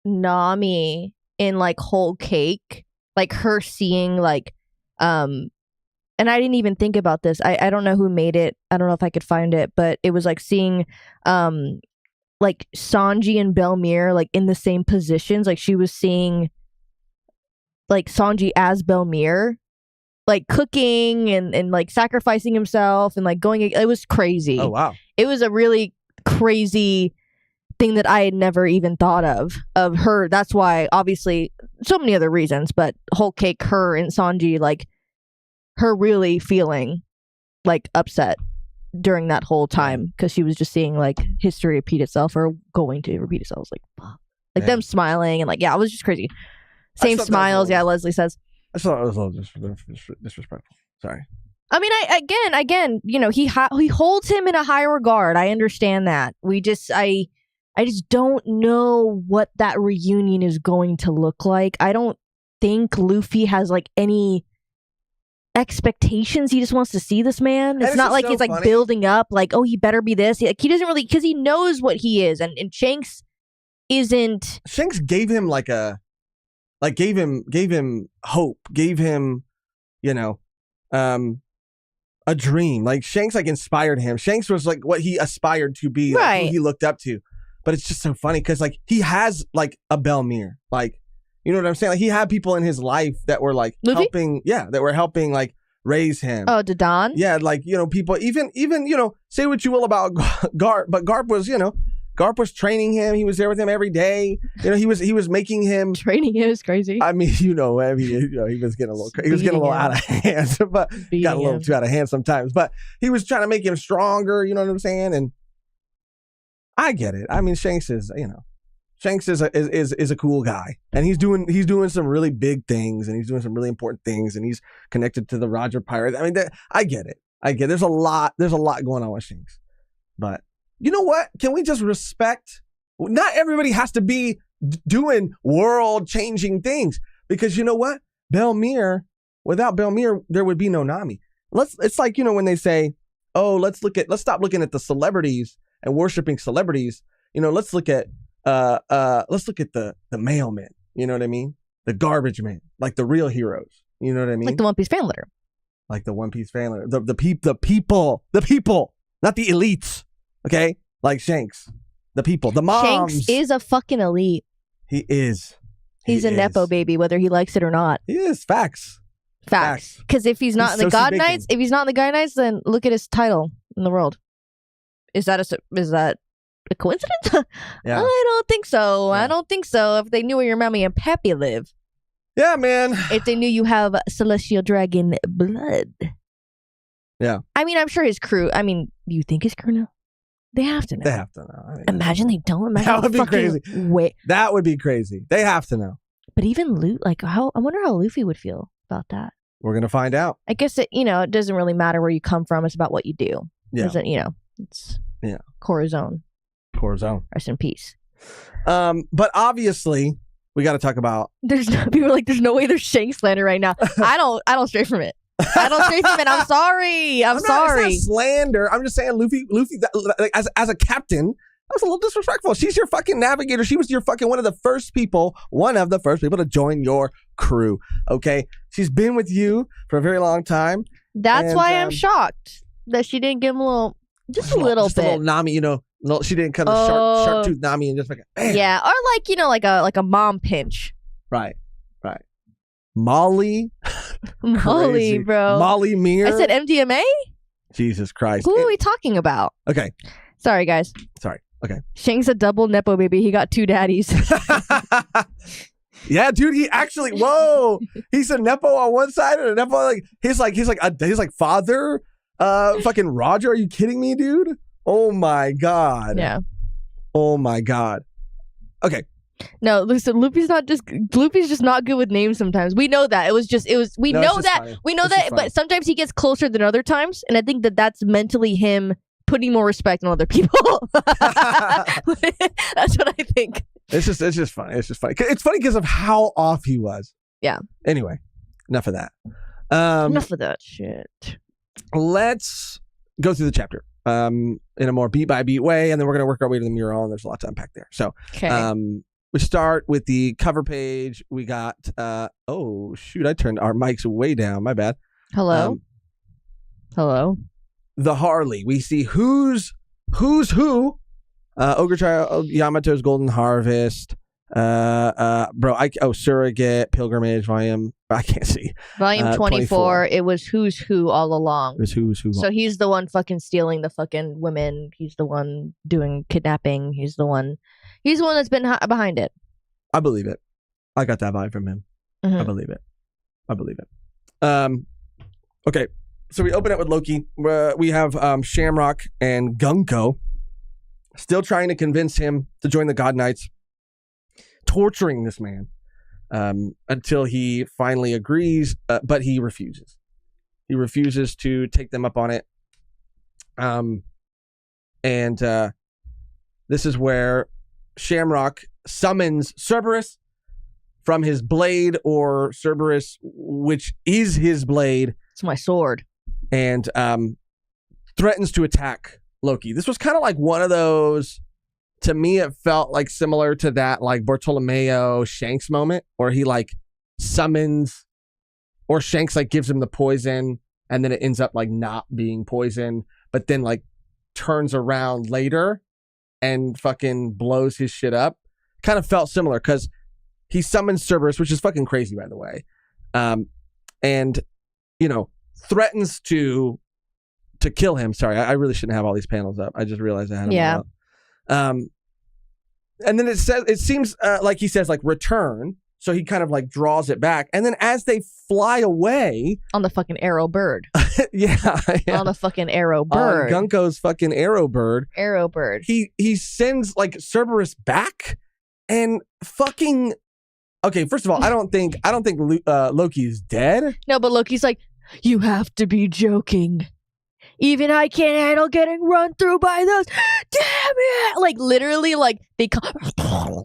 Nami in like whole cake. Like her seeing like and I didn't even think about this. I don't know who made it. I don't know if I could find it, but it was like seeing like Sanji and Belmere like in the same positions. Like she was seeing like Sanji as Belmere, like cooking and like sacrificing himself and like going. It was crazy. Oh wow! It was a really crazy thing that I had never even thought of her. That's why, obviously, so many other reasons, but whole cake, her and Sanji, like her really feeling like upset during that whole time because she was just seeing like history repeat itself or going to repeat itself. I was like, fuck. Like them smiling and like, yeah, it was just crazy. Same smiles. Yeah, Leslie says. I just thought it was a little disrespectful. Sorry. I mean, again, you know, he holds him in a high regard. I understand that. I just don't know what that reunion is going to look like. I don't think Luffy has like any expectations. He just wants to see this man. It's not like he's like building up like, oh, he better be this. Like, he doesn't really, because he knows what he is, and Shanks isn't. Shanks gave him like gave him hope, gave him, you know, a dream. Like Shanks like inspired him. Shanks was like what he aspired to be, like, right? Who he looked up to. But it's just so funny because like he has like a Belmere, like, you know what I'm saying? Like he had people in his life that were like Luffy? helping like raise him. Oh, Dadan? Yeah, like, you know, people even, you know, say what you will about Garp, but Garp was training him. He was there with him every day. You know, he was making him training him is crazy. I mean, he was getting a little out of hand, but got a little too out of hand sometimes. But he was trying to make him stronger. You know what I'm saying? And I get it. I mean, Shanks is a cool guy, and he's doing some really big things, and he's doing some really important things, and he's connected to the Roger Pirates. I mean, I get it. There's a lot going on with Shanks, but you know what? Can we just respect? Not everybody has to be doing world-changing things, because you know what? Without Belmere, there would be no Nami. It's like, you know, when they say, oh, let's stop looking at the celebrities and worshiping celebrities. You know, let's look at the mailmen. You know what I mean? The garbage men, like the real heroes. You know what I mean? Like the One Piece fan letter. The people, not the elites. Okay, like Shanks, the people, the moms. Shanks is a fucking elite. He is. He's a nepo baby, whether he likes it or not. He is. Facts. Because if he's not in the God Knights, then look at his title in the world. Is that a coincidence? Yeah. I don't think so. Yeah. I don't think so. If they knew where your mommy and pappy live. Yeah, man. If they knew you have celestial dragon blood. Yeah. I mean, I'm sure his crew. I mean, do you think his crew know? They have to know. I mean, imagine they don't. Imagine that would be crazy. Wait. That would be crazy. They have to know. But even I wonder how Luffy would feel about that. We're gonna find out. I guess it doesn't really matter where you come from. It's about what you do. Yeah. It's Corazon. Rest in peace. But obviously, we got to talk about. There's no way there's Shanks slander right now. I don't stray from it. I'm sorry. I'm sorry. It's not slander. I'm just saying, Luffy, as a captain, that was a little disrespectful. She's your fucking navigator. She was your fucking one of the first people to join your crew. Okay, she's been with you for a very long time. That's why I'm shocked that she didn't give him a little Nami, you know. No, she didn't cut a sharp tooth Nami and just like bam. Yeah, or like a mom pinch. Right. Molly, bro. Molly Mere. I said MDMA. Jesus Christ. Who are we talking about? Okay. Sorry, guys. Okay. Shanks a double nepo baby. He got two daddies. Yeah, dude. He actually. Whoa. He's a nepo on one side and a nepo he's like father. Fucking Roger. Are you kidding me, dude? Oh my God. Yeah. Oh my God. Okay. No, listen, Luffy's just not good with names sometimes. We know that. We know that, but sometimes he gets closer than other times, and I think that's mentally him putting more respect on other people. That's what I think. It's just funny. It's just funny. It's funny because of how off he was. Yeah. Anyway, enough of that. Enough of that shit. Let's go through the chapter in a more beat by beat way, and then we're going to work our way to the mural, and there's a lot to unpack there. So, we start with the cover page. We got, oh, shoot, I turned our mics way down. My bad. Hello? Hello? The Harley. We see who's who. Ogre Child, Yamato's Golden Harvest. Surrogate, Pilgrimage, Volume. I can't see. Volume 24. It was who's who all along. It was who's who. So he's the one fucking stealing the fucking women. He's the one doing kidnapping. He's the one that's been behind it. I believe it. I got that vibe from him. Mm-hmm. I believe it. Okay. So we open it with Loki. We have Shamrock and Gunko still trying to convince him to join the God Knights, torturing this man until he finally agrees, but he refuses. He refuses to take them up on it. And this is where Shamrock summons Cerberus from his blade, or Cerberus, which is his blade. It's my sword. And threatens to attack Loki. This was kind of like one of those, to me, it felt like similar to that like Bartolomeo Shanks moment where he like summons, or Shanks like gives him the poison and then it ends up like not being poison, but then like turns around later and fucking blows his shit up. Kind of felt similar because he summons Cerberus, which is fucking crazy, by the way. And, you know, threatens to kill him. Sorry, I really shouldn't have all these panels up. I just realized I had them all up. And then it seems like he says like return. So he kind of like draws it back. And then as they fly away. On the fucking arrow bird. Yeah. On the fucking arrow bird. Gunko's fucking arrow bird. Arrow bird. He sends like Cerberus back and fucking. Okay, first of all, I don't think Loki is dead. No, but Loki's like, you have to be joking. Even I can't handle getting run through by those. Damn it! Like literally, like they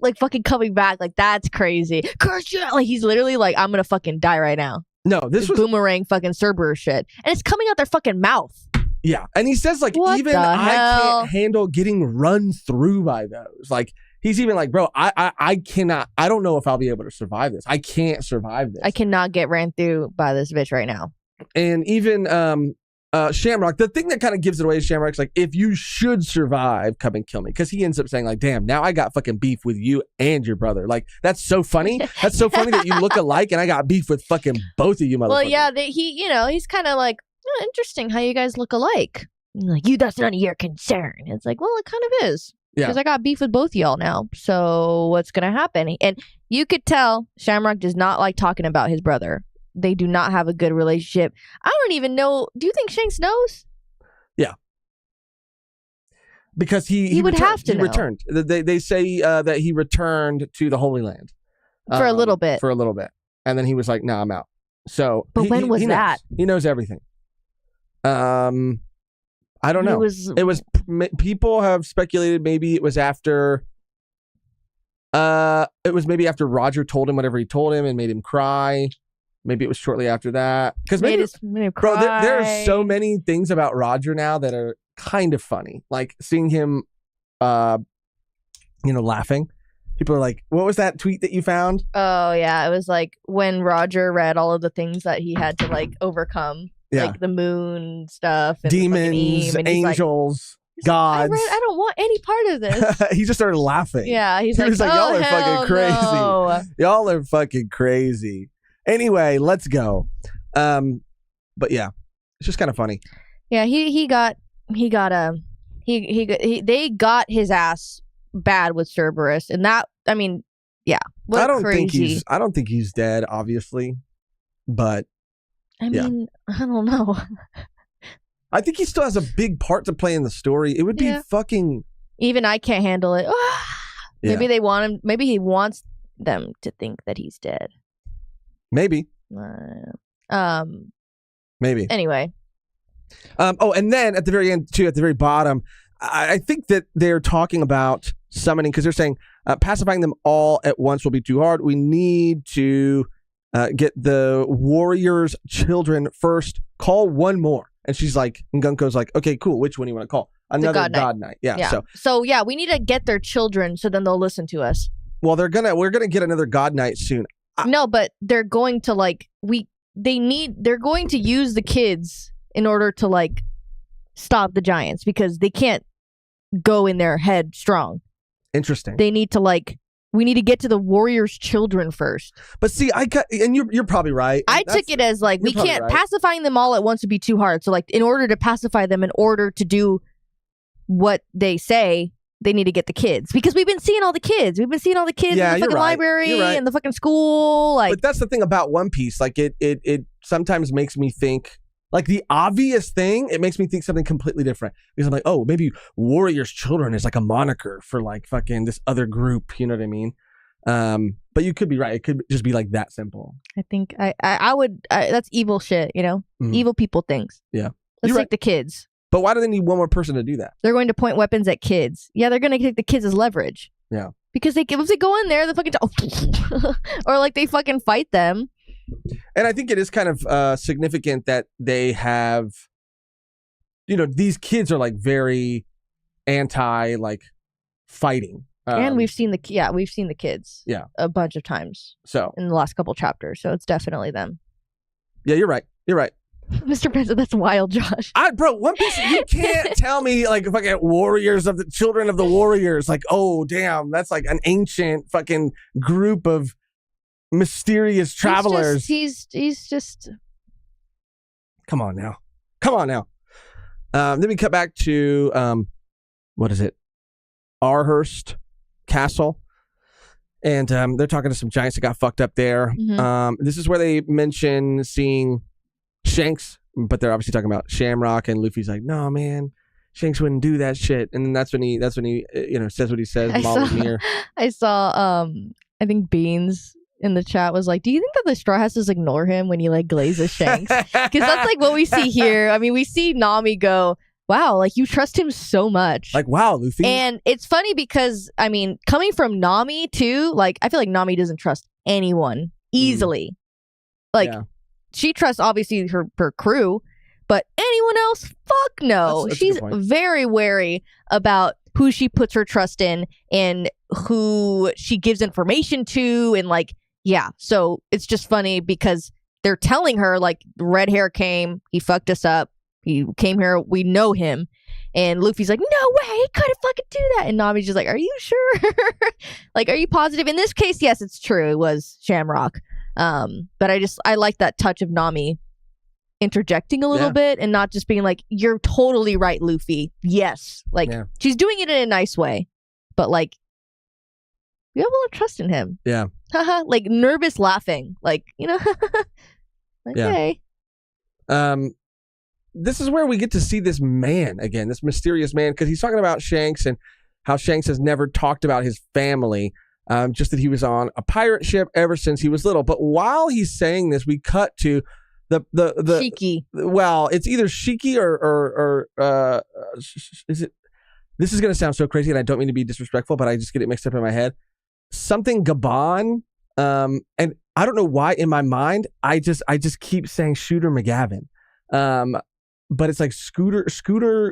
like fucking coming back. Like that's crazy. Curse you! Like he's literally like, I'm gonna fucking die right now. No, this was boomerang fucking Cerberus shit, and it's coming out their fucking mouth. Yeah, and he says like, even I can't handle getting run through by those. Like he's even like, bro, I cannot. I don't know if I'll be able to survive this. I can't survive this. I cannot get ran through by this bitch right now. And even Shamrock, the thing that kind of gives it away is Shamrock's like, if you should survive, come and kill me. Because he ends up saying like, damn, now I got fucking beef with you and your brother. Like, that's so funny. That's so funny that you look alike and I got beef with fucking both of you motherfuckers. Well, yeah, he's kind of like, oh, interesting how you guys look alike. Like, that's none of your concern. It's like, well, it kind of is. Yeah. Because I got beef with both of y'all now. So what's going to happen? And you could tell Shamrock does not like talking about his brother. They do not have a good relationship. I don't even know. Do you think Shanks knows? Yeah. Because he would have to know. Returned. They say that he returned to the Holy Land. For a little bit. For a little bit. And then he was like, nah, I'm out. So, but when was that? He knows everything. I don't know. It was people have speculated maybe it was after after Roger told him whatever he told him and made him cry. Maybe it was shortly after that. Because maybe, bro, there are so many things about Roger now that are kind of funny. Like seeing him, laughing. People are like, what was that tweet that you found? Oh, yeah. It was like when Roger read all of the things that he had to like overcome. Yeah. Like the moon stuff. And demons, angels, gods. I don't want any part of this. He just started laughing. Yeah. He was like, y'all are fucking crazy. No. Y'all are fucking crazy. Anyway, let's go. But yeah, it's just kind of funny. Yeah, they got his ass bad with Cerberus, and that, I mean, yeah, I don't think he's dead, obviously, but I mean, I don't know. I think he still has a big part to play in the story. It would be fucking. Even I can't handle it. Yeah. Maybe they want him. Maybe he wants them to think that he's dead. Maybe. Maybe. Anyway. And then at the very end, too, at the very bottom, I think that they're talking about summoning because they're saying pacifying them all at once will be too hard. We need to get the warriors' children first. Call one more. And she's like, and Gunko's like, okay, cool. Which one do you want to call? Another God Knight. Yeah. So yeah, we need to get their children so then they'll listen to us. Well, we're gonna get another God Knight soon. No, but they're going to they're going to use the kids in order to like stop the giants because they can't go in their head strong. Interesting. They need to we need to get to the warriors' children first. But see, you're probably right. I took it as we can't pacifying them all at once would be too hard. So in order to pacify them, in order to do what they say, they need to get the kids because we've been seeing all the kids. We've been seeing all the kids in the fucking library and the fucking school. But that's the thing about One Piece. It sometimes makes me think. The obvious thing, it makes me think something completely different. Because I'm like, oh, maybe Warriors' Children is like a moniker for fucking this other group. You know what I mean? But you could be right. It could just be that simple. I think I would. That's evil shit, you know? Mm-hmm. Evil people things. Yeah. Let's take the kids. But why do they need one more person to do that? They're going to point weapons at kids. Yeah, they're going to take the kids as leverage. Yeah. Because if they go in there, they fucking... or they fucking fight them. And I think it is kind of significant that they have, these kids are very anti fighting. And we've seen the kids a bunch of times. So in the last couple chapters, so it's definitely them. Yeah, you're right. Mr. President, that's wild, Josh. Bro, One Piece, you can't tell me fucking warriors of the children of the warriors. Oh damn, that's an ancient fucking group of mysterious travelers. He's just come on now. Then we cut back to what is it, Arhurst Castle, and they're talking to some giants that got fucked up there. Mm-hmm. This is where they mention seeing Shanks, but they're obviously talking about Shamrock, and Luffy's like, no man, Shanks wouldn't do that shit. And then that's when he says what he says. I saw I think Beans in the chat was like, do you think that the Straw Hats just ignore him when he glazes Shanks? Because that's what we see here. I mean, we see Nami go, wow, you trust him so much. Wow, Luffy. And it's funny because, I mean, coming from Nami too, I feel like Nami doesn't trust anyone easily. She trusts obviously her crew, but anyone else, fuck no. That's She's very wary about who she puts her trust in and who she gives information to, and so it's just funny because they're telling her red hair came, he fucked us up, he came here, we know him, and Luffy's like, no way, he couldn't fucking do that, and Nami's just like, are you sure? Are you positive? In this case, yes, it's true, it was Shamrock, but I like that touch of Nami interjecting a little bit and not just being like, you're totally right, Luffy, yes, she's doing it in a nice way, but we have a lot of trust in him. Yeah. Nervous laughing. Okay. Yeah. This is where we get to see this man again, this mysterious man, because he's talking about Shanks and how Shanks has never talked about his family, just that he was on a pirate ship ever since he was little. But while he's saying this, we cut to the Shiki. Well, it's either Shiki or is it? This is going to sound so crazy, and I don't mean to be disrespectful, but I just get it mixed up in my head. Something Gabon, and I don't know why in my mind I just keep saying Shooter McGavin, but it's Scooter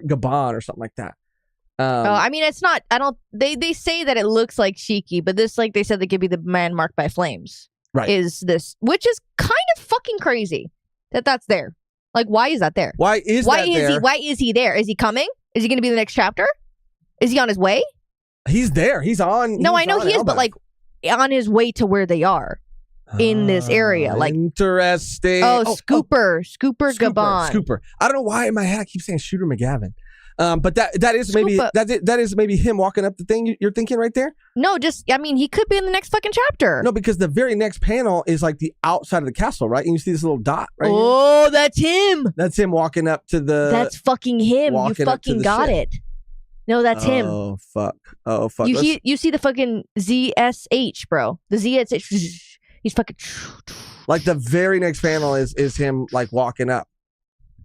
Gabon or something like that. I mean, it's not. I don't. They say that it looks like Shiki, but this, they said, that could be the man marked by flames. Right? Is this, which is kind of fucking crazy that's there. Why is that there? Why is he there? Is he coming? Is he going to be the next chapter? Is he on his way? He's there. He's on. No, I know he is, Elbaf. But on his way to where they are in this area. Interesting. Scooper Gabon. Scooper. I don't know why in my head I keep saying Shooter McGavin. But that is maybe that is maybe him walking up the thing you're thinking right there. No, he could be in the next fucking chapter. No, because the very next panel is the outside of the castle, right? And you see this little dot right here. That's him. That's him walking up to the. That's fucking him. You fucking got it. No, that's him. Oh, fuck. You see the fucking ZSH, bro. The ZSH. He's fucking... Like the very next panel is him like walking up.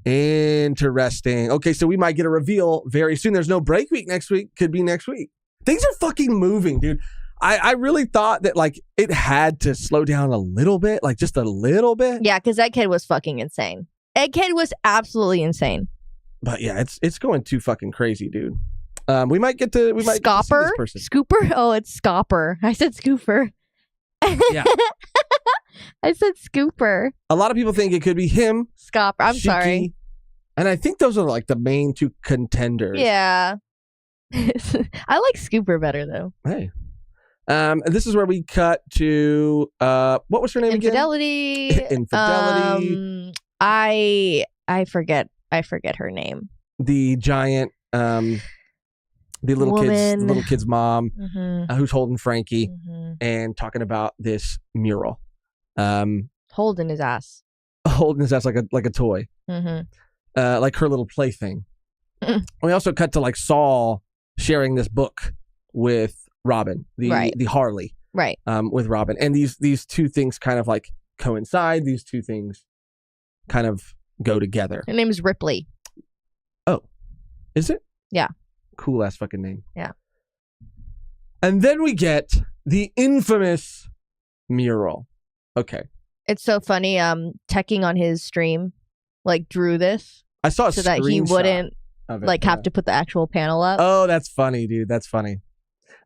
Interesting. Okay, so we might get a reveal very soon. There's no break week next week. Could be next week. Things are fucking moving, dude. I really thought that like it had to slow down a little bit, like just a little bit. Yeah, because Egghead was fucking insane. Egghead was absolutely insane. But yeah, it's going too fucking crazy, dude. We might get to see this person. Scooper? Oh, it's Scopper. I said Scooper. Yeah. I said Scooper. A lot of people think it could be him. Scopper. I'm Shiki, sorry. And I think those are like the main two contenders. Yeah. I like Scooper better though. Hey. And this is where we cut to what was her name Infidelity. again? Infidelity. I forget her name. The giant the little kid's mom, who's holding Frankie and talking about this mural. Holding his ass like a toy. Like her little plaything. We also cut to like Saul sharing this book with Robin, the Harley, right? With Robin, and these two things kind of like coincide. These two things kind of go together. Her name is Ripley. Oh, is it? Yeah. Cool ass fucking name. Yeah. And then we get the infamous mural. Okay. It's so funny. Teching on his stream, like drew this. I saw a so that he wouldn't like have to put the actual panel up. Oh, that's funny, dude. That's funny.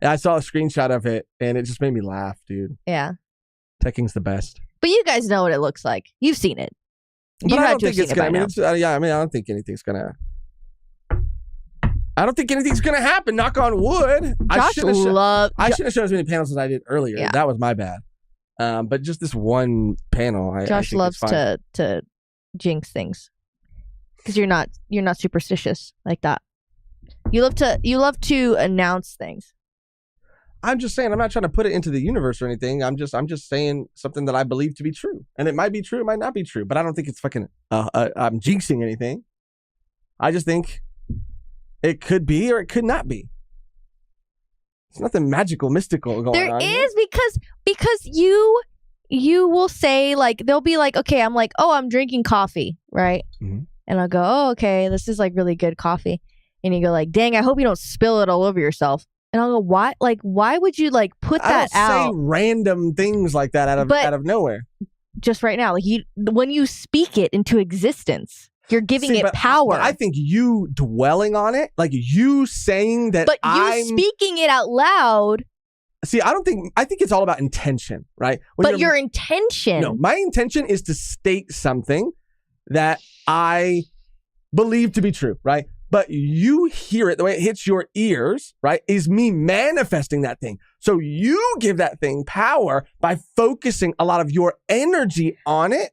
I saw a screenshot of it, and it just made me laugh, dude. Yeah. Teching's the best. But you guys know what it looks like. You've seen it. But I don't think it's gonna. I don't think anything's gonna. I don't think anything's gonna happen. Knock on wood. I shouldn't have shown as many panels as I did earlier. Yeah. That was my bad. But just this one panel. Josh loves to jinx things because you're not superstitious like that. You love to announce things. I'm just saying, I'm not trying to put it into the universe or anything. I'm just saying something that I believe to be true. And it might be true, it might not be true, but I don't think it's fucking, I'm jinxing anything. I just think it could be or it could not be. It's nothing magical, mystical going on. There is because you will say like, they'll be like, okay, I'm like, oh, I'm drinking coffee, right? Mm-hmm. And I'll go, oh, okay, this is like really good coffee. And you go like, dang, I hope you don't spill it all over yourself. And I'll go, why? Like, why would you like put that out? I don't say random things like that out of nowhere. Just right now, like when you speak it into existence, you're giving it power. But I think you dwelling on it, like you saying that, speaking it out loud. See, I think it's all about intention, right? But your intention. No, my intention is to state something that I believe to be true, right? But you hear it, the way it hits your ears, right, is me manifesting that thing. So you give that thing power by focusing a lot of your energy on it.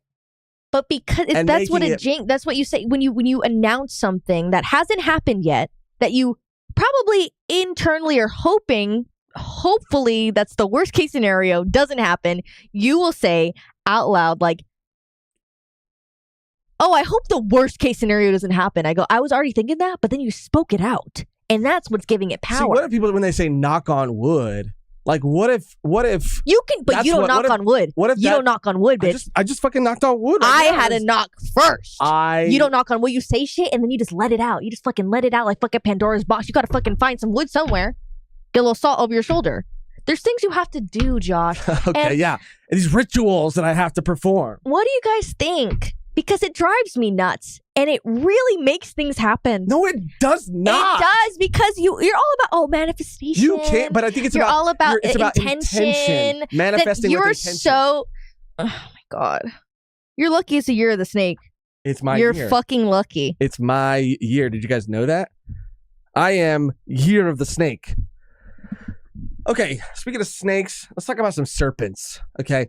But because that's what you say when you announce something that hasn't happened yet, that you probably internally are hopefully that's the worst case scenario, doesn't happen. You will say out loud like, oh, I hope the worst case scenario doesn't happen. I go, I was already thinking that, but then you spoke it out. And that's what's giving it power. See, what if people, when they say knock on wood, like what if you can, but you don't knock on wood. What if you don't knock on wood, bitch? I just fucking knocked on wood. I had to knock first. You don't knock on wood. You say shit and then you just let it out. You just fucking let it out like fucking Pandora's box. You got to fucking find some wood somewhere. Get a little salt over your shoulder. There's things you have to do, Josh. Okay, yeah. And these rituals that I have to perform. What do you guys think? Because it drives me nuts and it really makes things happen. No, it does not. It does because you're all about manifestation. You can't, but I think it's all about intention. Manifesting with intention. Oh my God. You're lucky it's a year of the snake. It's my year. You're fucking lucky. It's my year. Did you guys know that? I am year of the snake. Okay, speaking of snakes, let's talk about some serpents, okay?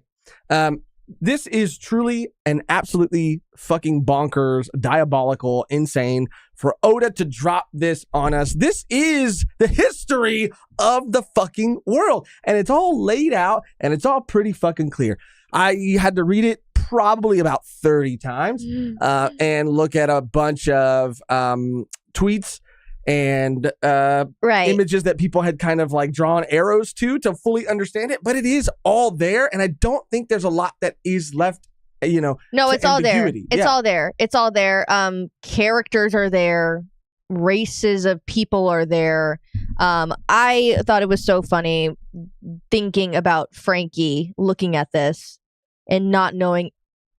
This is truly and absolutely fucking bonkers, diabolical, insane for Oda to drop this on us. This is the history of the fucking world. And it's all laid out and it's all pretty fucking clear. I had to read it probably about 30 times and look at a bunch of tweets and images that people had kind of like drawn arrows to fully understand it. But it is all there, and I don't think there's a lot that is left. No, it's all there. It's all there. It's all there. Characters are there. Races of people are there. I thought it was so funny thinking about Frankie looking at this and not knowing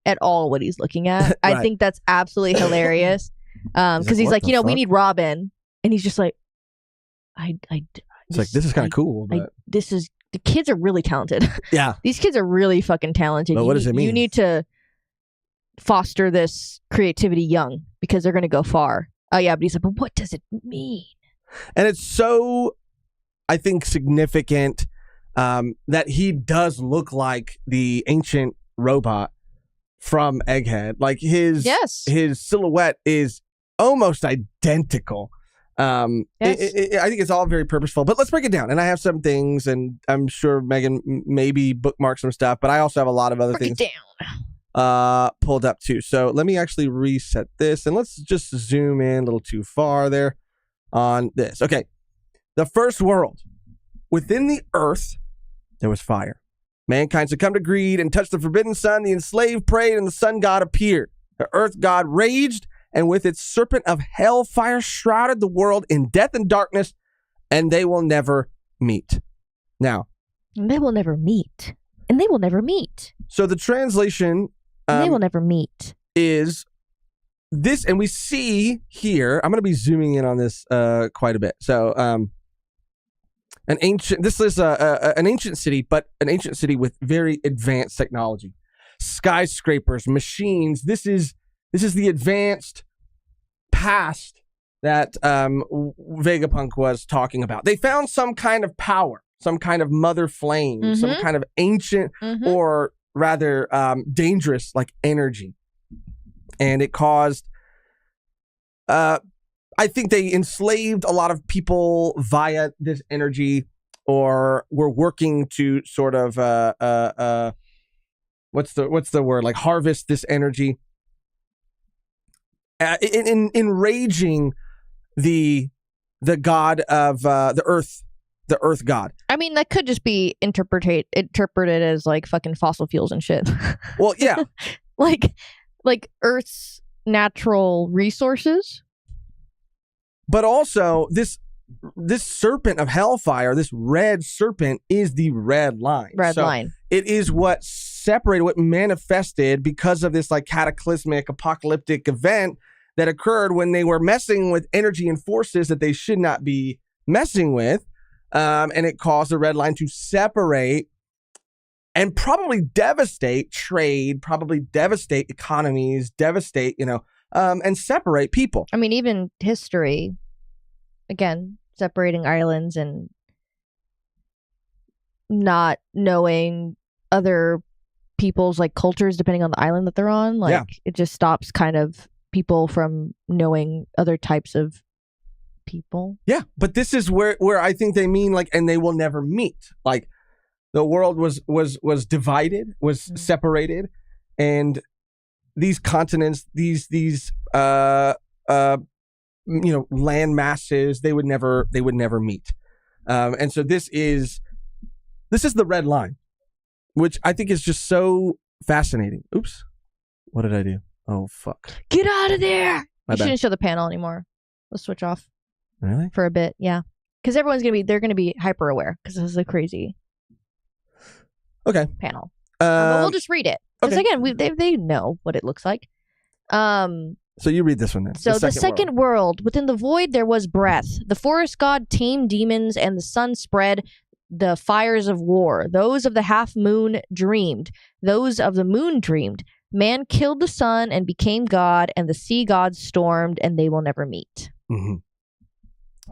at all what he's looking at. Right. I think that's absolutely hilarious. Because he's like, we need Robin, and he's just like, this is kind of cool. But... the kids are really talented. Yeah, these kids are really fucking talented. But what does it mean? You need to foster this creativity young because they're going to go far. Oh, yeah, but he's like, but what does it mean? And it's so, I think, significant that he does look like the ancient robot from Egghead. Like his silhouette is almost identical. I think it's all very purposeful. But let's break it down. And I have some things, and I'm sure Megan maybe bookmarked some stuff, but I also have a lot of other things. Break it down. Pulled up too. So let me actually reset this, and let's just zoom in a little too far there on this. Okay. The first world. Within the earth, there was fire. Mankind succumbed to greed and touched the forbidden sun. The enslaved prayed, and the sun god appeared. The earth god raged, and with its serpent of hellfire shrouded the world in death and darkness, and they will never meet. Now. They will never meet. And they will never meet. So the translation... they will never meet. Is this, and we see here, I'm going to be zooming in on this quite a bit. So, this is an ancient city, but an ancient city with very advanced technology. Skyscrapers, machines. This is the advanced past that Vegapunk was talking about. They found some kind of power, some kind of mother flame, some kind of ancient or rather dangerous like energy, and it caused I think they enslaved a lot of people via this energy, or were working to sort of what's the word, like harvest this energy, in enraging the god of the earth. The earth god. I mean, that could just be interpreted as like fucking fossil fuels and shit. Well, yeah. like Earth's natural resources. But also this serpent of hellfire, this red serpent, is the red line. Line. It is what separated, what manifested because of this like cataclysmic apocalyptic event that occurred when they were messing with energy and forces that they should not be messing with. And it caused the red line to separate and probably devastate trade, probably devastate economies, devastate, and separate people. I mean, even history, again, separating islands and not knowing other people's like cultures depending on the island that they're on. Like it just stops kind of people from knowing other types of people. Yeah, but this is where I think they mean like, and they will never meet. Like the world was divided, was separated, and these continents, these land masses, they would never meet. And so this is the red line, which I think is just so fascinating. Oops, what did I do? Oh fuck! Get out of there! You shouldn't show the panel anymore. Let's switch off. Really? For a bit, yeah. Because they're gonna be hyper aware because this is a crazy panel. But we'll just read it. Because again, they know what it looks like. So you read this one then. So the second world. Within the void there was breath. The forest god tamed demons, and the sun spread the fires of war. Those of the half moon dreamed. Those of the moon dreamed. Man killed the sun and became god, and the sea gods stormed, and they will never meet. Mm-hmm.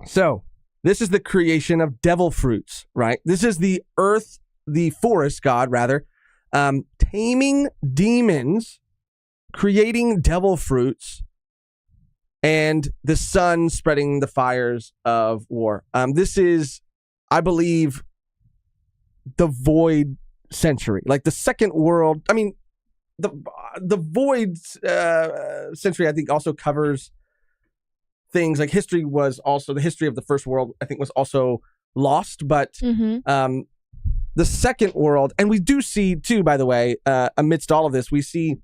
So, this is the creation of devil fruits, right? This is the earth, the forest god, rather, taming demons, creating devil fruits, and the sun spreading the fires of war. This is, I believe, the void century. Like the second world, I mean, the void century, I think, also covers things. Like history was also the history of the first world, I think, was also lost. But the second world, and we do see too, by the way, amidst all of this, we see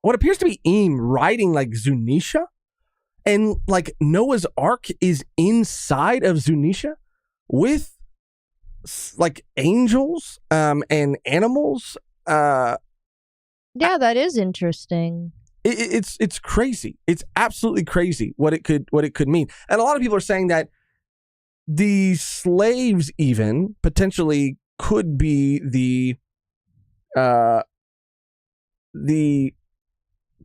what appears to be Eam riding like Zunisha, and like Noah's Ark is inside of Zunisha with like angels and animals. Yeah, that is interesting. It's crazy. It's absolutely crazy what it could mean. And a lot of people are saying that the slaves even potentially could be the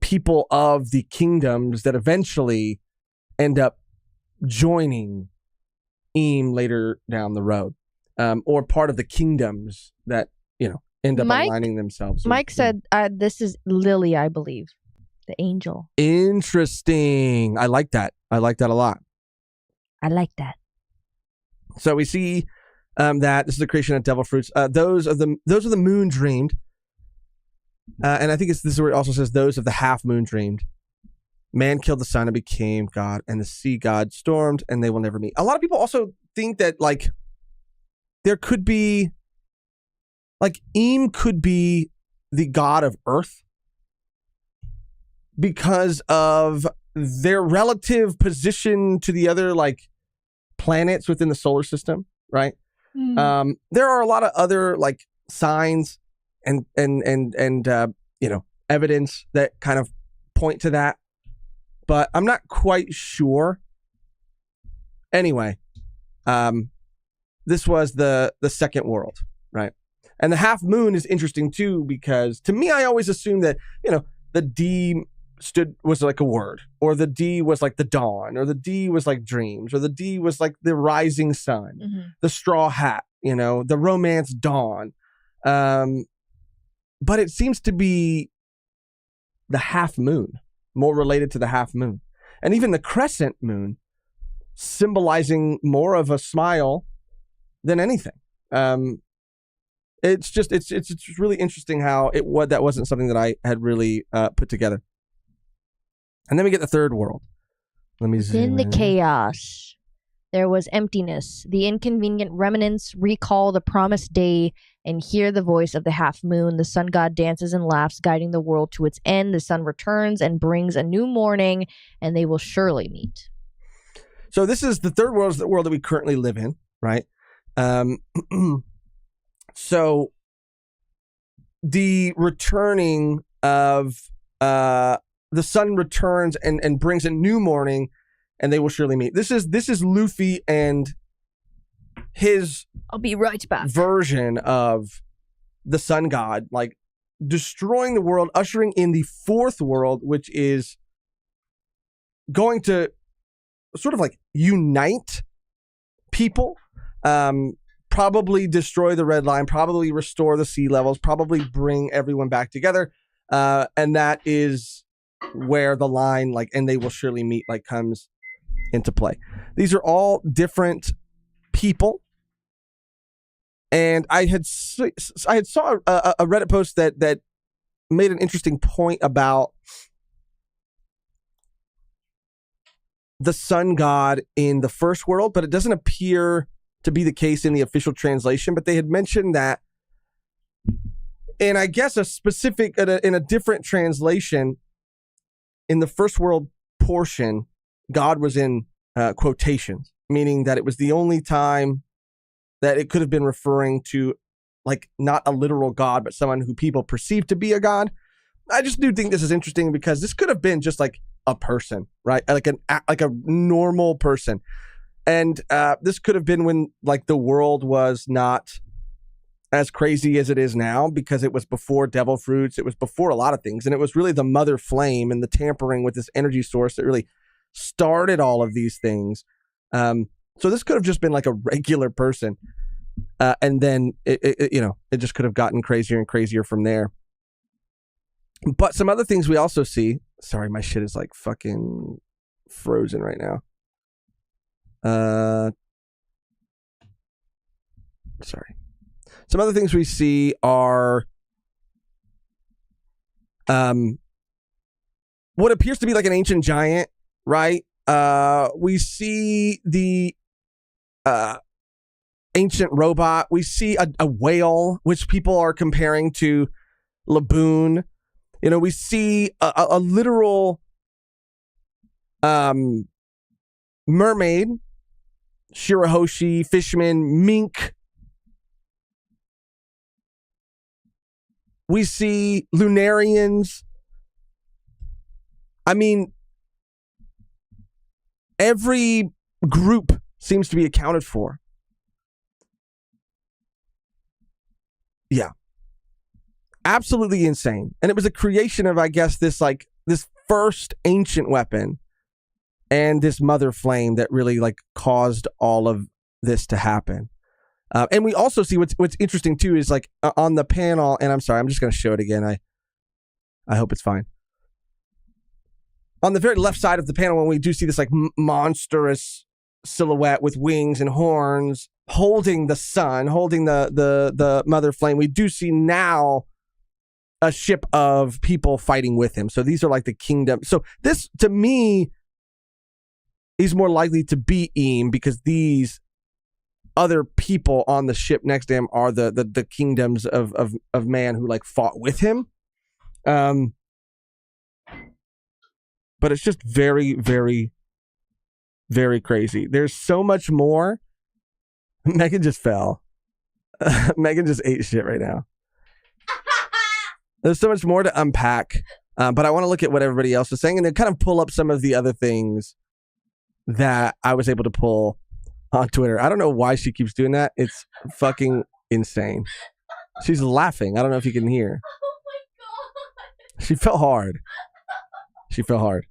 people of the kingdoms that eventually end up joining Eam later down the road, or part of the kingdoms that end up aligning themselves. Mike said this is Lily, I believe, the angel. Interesting. I like that. I like that a lot. I like that. So we see that this is the creation of devil fruits. Those are the moon dreamed. And I think this is where it also says those of the half moon dreamed. Man killed the sun and became God, and the sea god stormed, and they will never meet. A lot of people also think that like there could be like Eam could be the god of Earth because of their relative position to the other like planets within the solar system, right? There are a lot of other like signs and evidence that kind of point to that, but I'm not quite sure. Anyway, this was the second world, right? And the half moon is interesting too, because to me, I always assumed that the D was like a word, or the D was like the dawn, or the D was like dreams, or the D was like the rising sun, the straw hat, the romance dawn. But it seems to be the half moon, more related to the half moon. And even the crescent moon symbolizing more of a smile than anything. It's really interesting how that wasn't something that I had really put together. And then we get the third world. Let me zoom in. The in. Chaos, there was emptiness. The inconvenient remnants recall the promised day and hear the voice of the half moon. The sun god dances and laughs, guiding the world to its end. The sun returns and brings a new morning, and they will surely meet. So this is the third world, is the world that we currently live in, right? So the returning of the sun returns and brings a new morning, and they will surely meet. This is Luffy and his I'll be right back version of the sun god, like destroying the world, ushering in the fourth world, which is going to sort of like unite people, probably destroy the red line, probably restore the sea levels, probably bring everyone back together. And that is where the line, like, and they will surely meet, like, comes into play. These are all different people. And I had saw a Reddit post that made an interesting point about the sun god in the first world, but it doesn't appear to be the case in the official translation. But they had mentioned that, and I guess a specific in a different translation, in the first world portion, God was in quotations, meaning that it was the only time that it could have been referring to, like, not a literal god, but someone who people perceive to be a god. I just do think this is interesting because this could have been just like a person, right? Like a normal person. And this could have been when, like, the world was not as crazy as it is now, because it was before devil fruits. It was before a lot of things. And it was really the mother flame and the tampering with this energy source that really started all of these things. So this could have just been like a regular person. And then, it just could have gotten crazier and crazier from there. But some other things we also see. Sorry, my shit is like fucking frozen right now. Sorry. Some other things we see are what appears to be like an ancient giant, right? We see the ancient robot. We see a whale, which people are comparing to Laboon. You know, we see a literal mermaid, Shirahoshi, fishman, mink. We see Lunarians. I mean, every group seems to be accounted for. Yeah. Absolutely insane. And it was a creation of, I guess, this first ancient weapon and this mother flame that really caused all of this to happen. And we also see what's interesting too is on the panel, and I'm sorry, I'm just going to show it again. I hope it's fine. On the very left side of the panel, when we do see this monstrous silhouette with wings and horns holding the sun, holding the mother flame, we do see now a ship of people fighting with him. So these are the kingdom. So this, to me, is more likely to be Eam, because these other people on the ship next to him are the kingdoms of man who fought with him. But it's just very, very, very crazy. There's so much more. Megan just fell. Megan just ate shit right now. There's so much more to unpack. But I want to look at what everybody else is saying and then kind of pull up some of the other things that I was able to pull on Twitter. I don't know why she keeps doing that. It's fucking insane. She's laughing. I don't know if you can hear. Oh my god. She fell hard. She fell hard.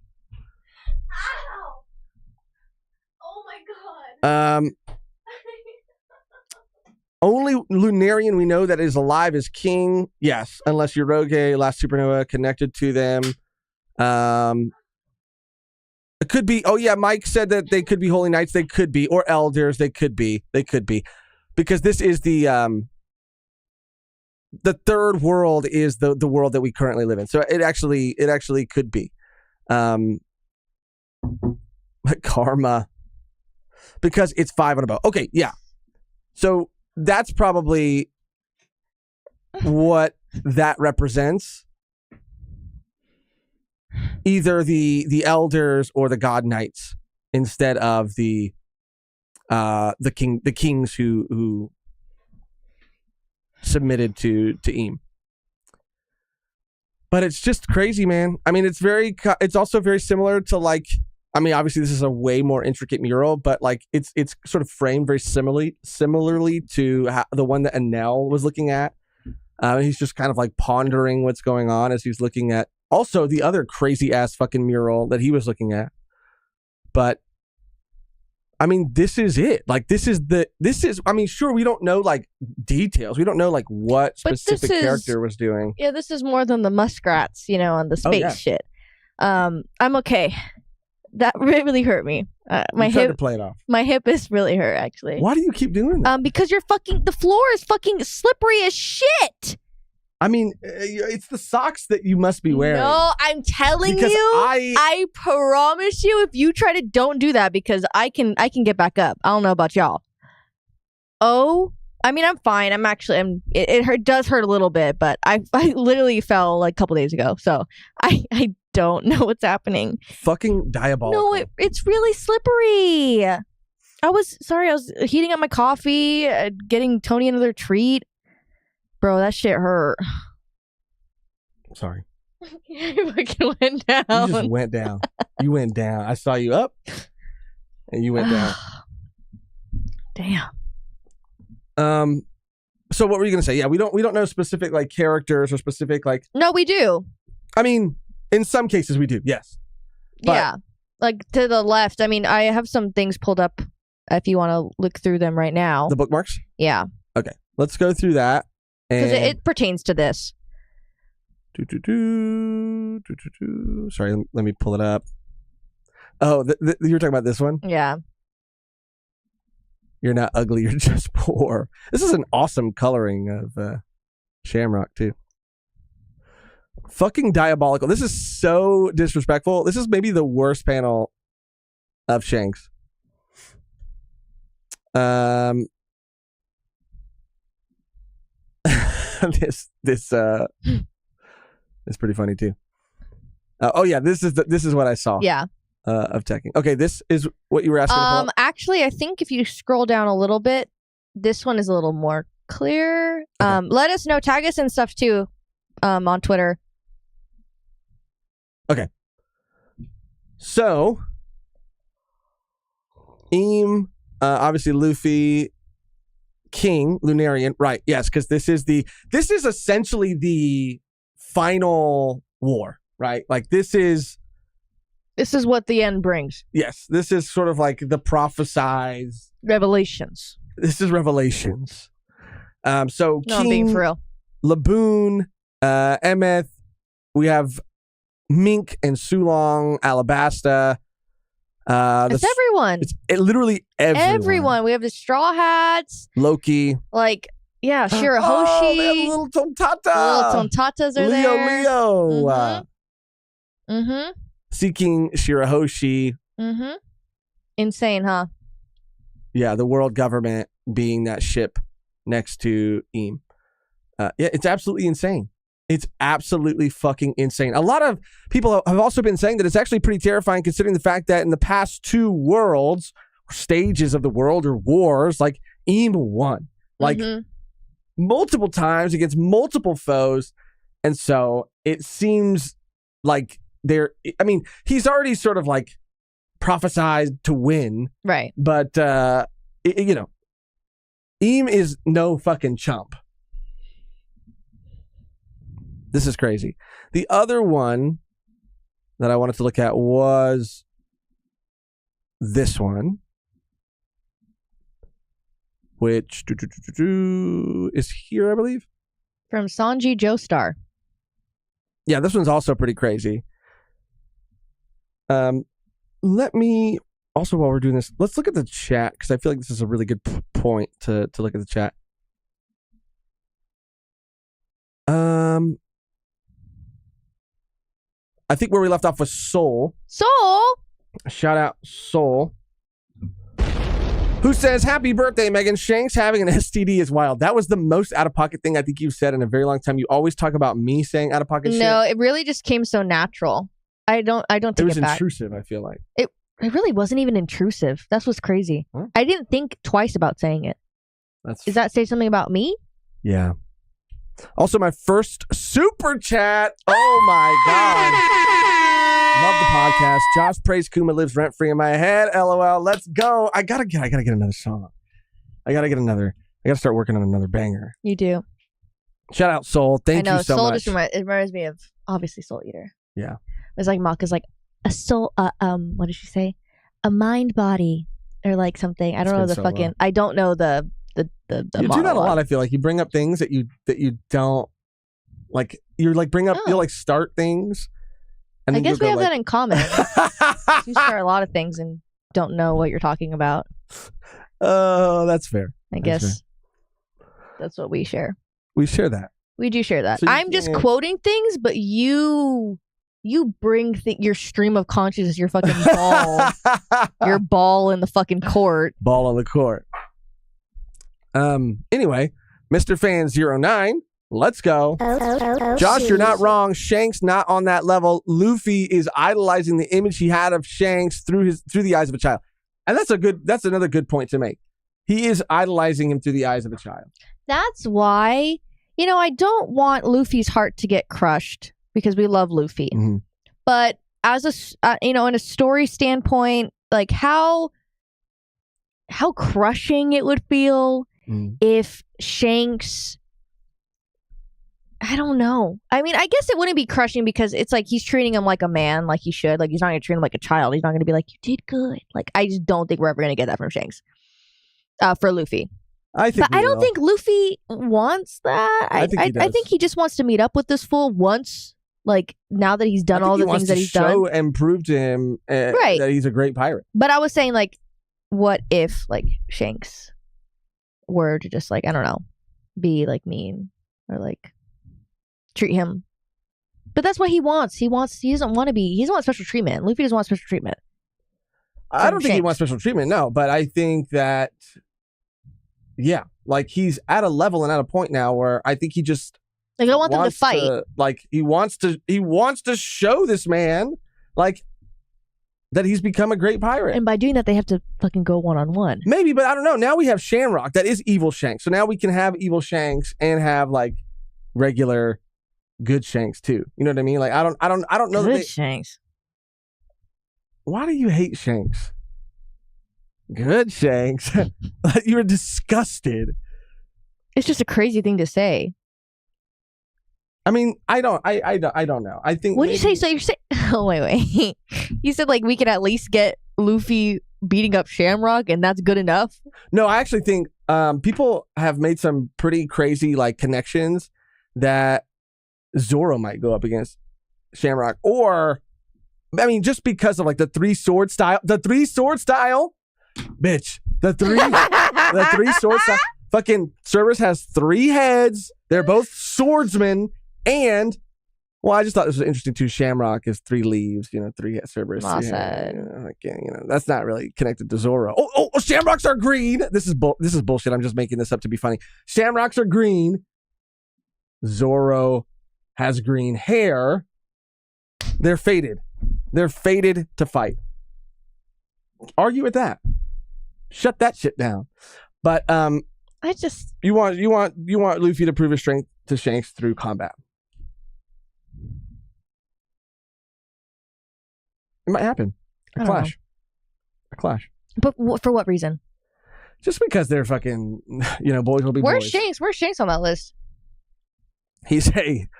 Ow. Oh my god. Only Lunarian we know that is alive is King. Yes, unless you're Rogue, last supernova connected to them. It could be. Oh yeah, Mike said that they could be Holy Knights. They could be, or Elders. They could be. They could be, because this is the third world is the world that we currently live in. So it actually could be. Karma, because it's 5 and above. Okay, yeah. So that's probably what that represents. Either the elders or the god knights instead of the kings who submitted to Eam. But it's just crazy, man. I mean, it's also very similar to obviously this is a way more intricate mural, but it's sort of framed very similarly to the one that Anel was looking at. He's just kind of pondering what's going on as he's looking at also the other crazy ass fucking mural that he was looking at. But I mean, this is it. I mean, sure, we don't know details. We don't know what specific character was doing. Yeah, this is more than the muskrats, on the space shit. I'm okay. That really hurt me. My hip. To play it off. My hip is really hurt, actually. Why do you keep doing that? Because the floor is fucking slippery as shit. I mean, it's the socks that you must be wearing. No, I'm telling you. I promise you, if you try to, don't do that, because I can get back up. I don't know about y'all. Oh, I mean, I'm fine. It does hurt a little bit, but I literally fell a couple days ago, so I don't know what's happening. Fucking diabolical. No, it's really slippery. I was heating up my coffee, getting Tony another treat. Bro, that shit hurt. Sorry. You fucking went down. You just went down. You went down. I saw you up, and you went down. Damn. So what were you gonna say? Yeah, we don't know specific characters or specific No, we do. I mean, in some cases we do. Yes. But, yeah. To the left. I mean, I have some things pulled up if you want to look through them right now. The bookmarks? Yeah. Okay. Let's go through that. Because it pertains to this. Sorry, let me pull it up. Oh, you were talking about this one? Yeah. You're not ugly, you're just poor. This is an awesome coloring of Shamrock, too. Fucking diabolical. This is so disrespectful. This is maybe the worst panel of Shanks. This is pretty funny too. Oh yeah, this is what I saw. Yeah. Of teching. Okay, this is what you were asking. Actually, I think if you scroll down a little bit, this one is a little more clear. Okay. Let us know. Tag us and stuff too. On Twitter. Okay. So, obviously Luffy, King, Lunarian, right? Yes, because this is essentially the final war, right? Like this is what the end brings. Yes, this is sort of like the prophesized revelations. This is revelations. So no, King, I'm being for real. Laboon, Emeth, we have Mink and Sulong, Alabasta. It's everyone. It's literally everyone. We have the Straw Hats. Loki. Like, yeah, Shirahoshi. Oh, little Tontata. The little Tontatas are there. Leo. Mm-hmm. Seeking Shirahoshi. Mm-hmm. Insane, huh? Yeah, the world government being that ship next to Eam. Yeah, it's absolutely insane. It's absolutely fucking insane. A lot of people have also been saying that it's actually pretty terrifying considering the fact that in the past two worlds, or stages of the world, or wars, like Eam won. Like multiple times against multiple foes. And so it seems like he's already sort of like prophesied to win. Right. But, Eam is no fucking chump. This is crazy. The other one that I wanted to look at was this one, which is here, I believe. From Sanji Joestar. Yeah, this one's also pretty crazy. Let me also, while we're doing this, let's look at the chat because I feel like this is a really good point to look at the chat. I think where we left off was Soul. Shout out Soul. Who says, happy birthday, Megan. Shanks having an STD is wild. That was the most out-of-pocket thing I think you've said in a very long time. You always talk about me saying out-of-pocket shit. No, it really just came so natural. I don't take it back. It was intrusive, I feel like. It really wasn't even intrusive. That's what's crazy. Huh? I didn't think twice about saying it. Does that say something about me? Yeah. Also, my first super chat. Oh my God. Love the podcast. Josh Praise Kuma lives rent free in my head. LOL. Let's go. I gotta get another song. I gotta start working on another banger. You do. Shout out Soul. Thank you so Soul much. It reminds me of obviously Soul Eater. Yeah. It was like Maka's like a soul. What did she say? A mind body or like something. I don't know the so fucking. Well. I don't know the you monologue. Do that a lot. I feel like you bring up things that you don't like. You're like you'll like start things. And I guess we have that in common. You start a lot of things and don't know what you're talking about. Oh, that's fair. I guess that's what we share. We share that. We do share that. So I'm just quoting things, but you bring your stream of consciousness, your fucking ball, your ball in the fucking court. Ball on the court. Anyway, Mr. Fan 09, let's go. Josh, you're not wrong. Shanks not on that level. Luffy is idolizing the image he had of Shanks through the eyes of a child. And that's another good point to make. He is idolizing him through the eyes of a child. That's why, I don't want Luffy's heart to get crushed because we love Luffy. Mm-hmm. But as in a story standpoint, like how crushing it would feel if Shanks, I don't know. I mean, I guess it wouldn't be crushing because it's like he's treating him like a man, like he should. Like he's not going to treat him like a child. He's not going to be like, you did good. Like I just don't think we're ever going to get that from Shanks for Luffy. I don't think Luffy wants that. I think he just wants to meet up with this fool once. Like now that he's done all the things that he's done, show and prove to him that he's a great pirate. But I was saying, like, what if like Shanks were to just like, I don't know, be like mean or like treat him? But that's what he wants. He doesn't want special treatment. Luffy doesn't want special treatment. I don't think he wants special treatment, no. But I think that, yeah, like he's at a level and at a point now where I think he just like I want them to fight. He wants to show this man like that he's become a great pirate. And by doing that, they have to fucking go one-on-one. Maybe, but I don't know. Now we have Shamrock that is evil Shanks, so now we can have evil Shanks and have like regular good Shanks too. You know what I mean? Like I don't know good Shanks. Why do you hate Shanks? Good Shanks. You were disgusted. It's just a crazy thing to say. I mean, I don't know. I think. What did you say? So you're saying? Oh wait. You said like we could at least get Luffy beating up Shamrock, and that's good enough. No, I actually think people have made some pretty crazy like connections that Zoro might go up against Shamrock, or I mean, just because of like the three sword style, bitch. The three sword style. Fucking Cerberus has 3 heads. They're both swordsmen. And, well, I just thought this was interesting too. Shamrock is 3 leaves, 3 Cerberus. That's not really connected to Zoro. Oh, Shamrocks are green. This is bullshit. I'm just making this up to be funny. Shamrocks are green. Zoro has green hair. They're fated. They're fated to fight. Argue with that. Shut that shit down. But you want Luffy to prove his strength to Shanks through combat. It might happen. A clash. But for what reason? Just because they're fucking, boys will be Where's boys. Shanks? Where's Shanks on that list? He's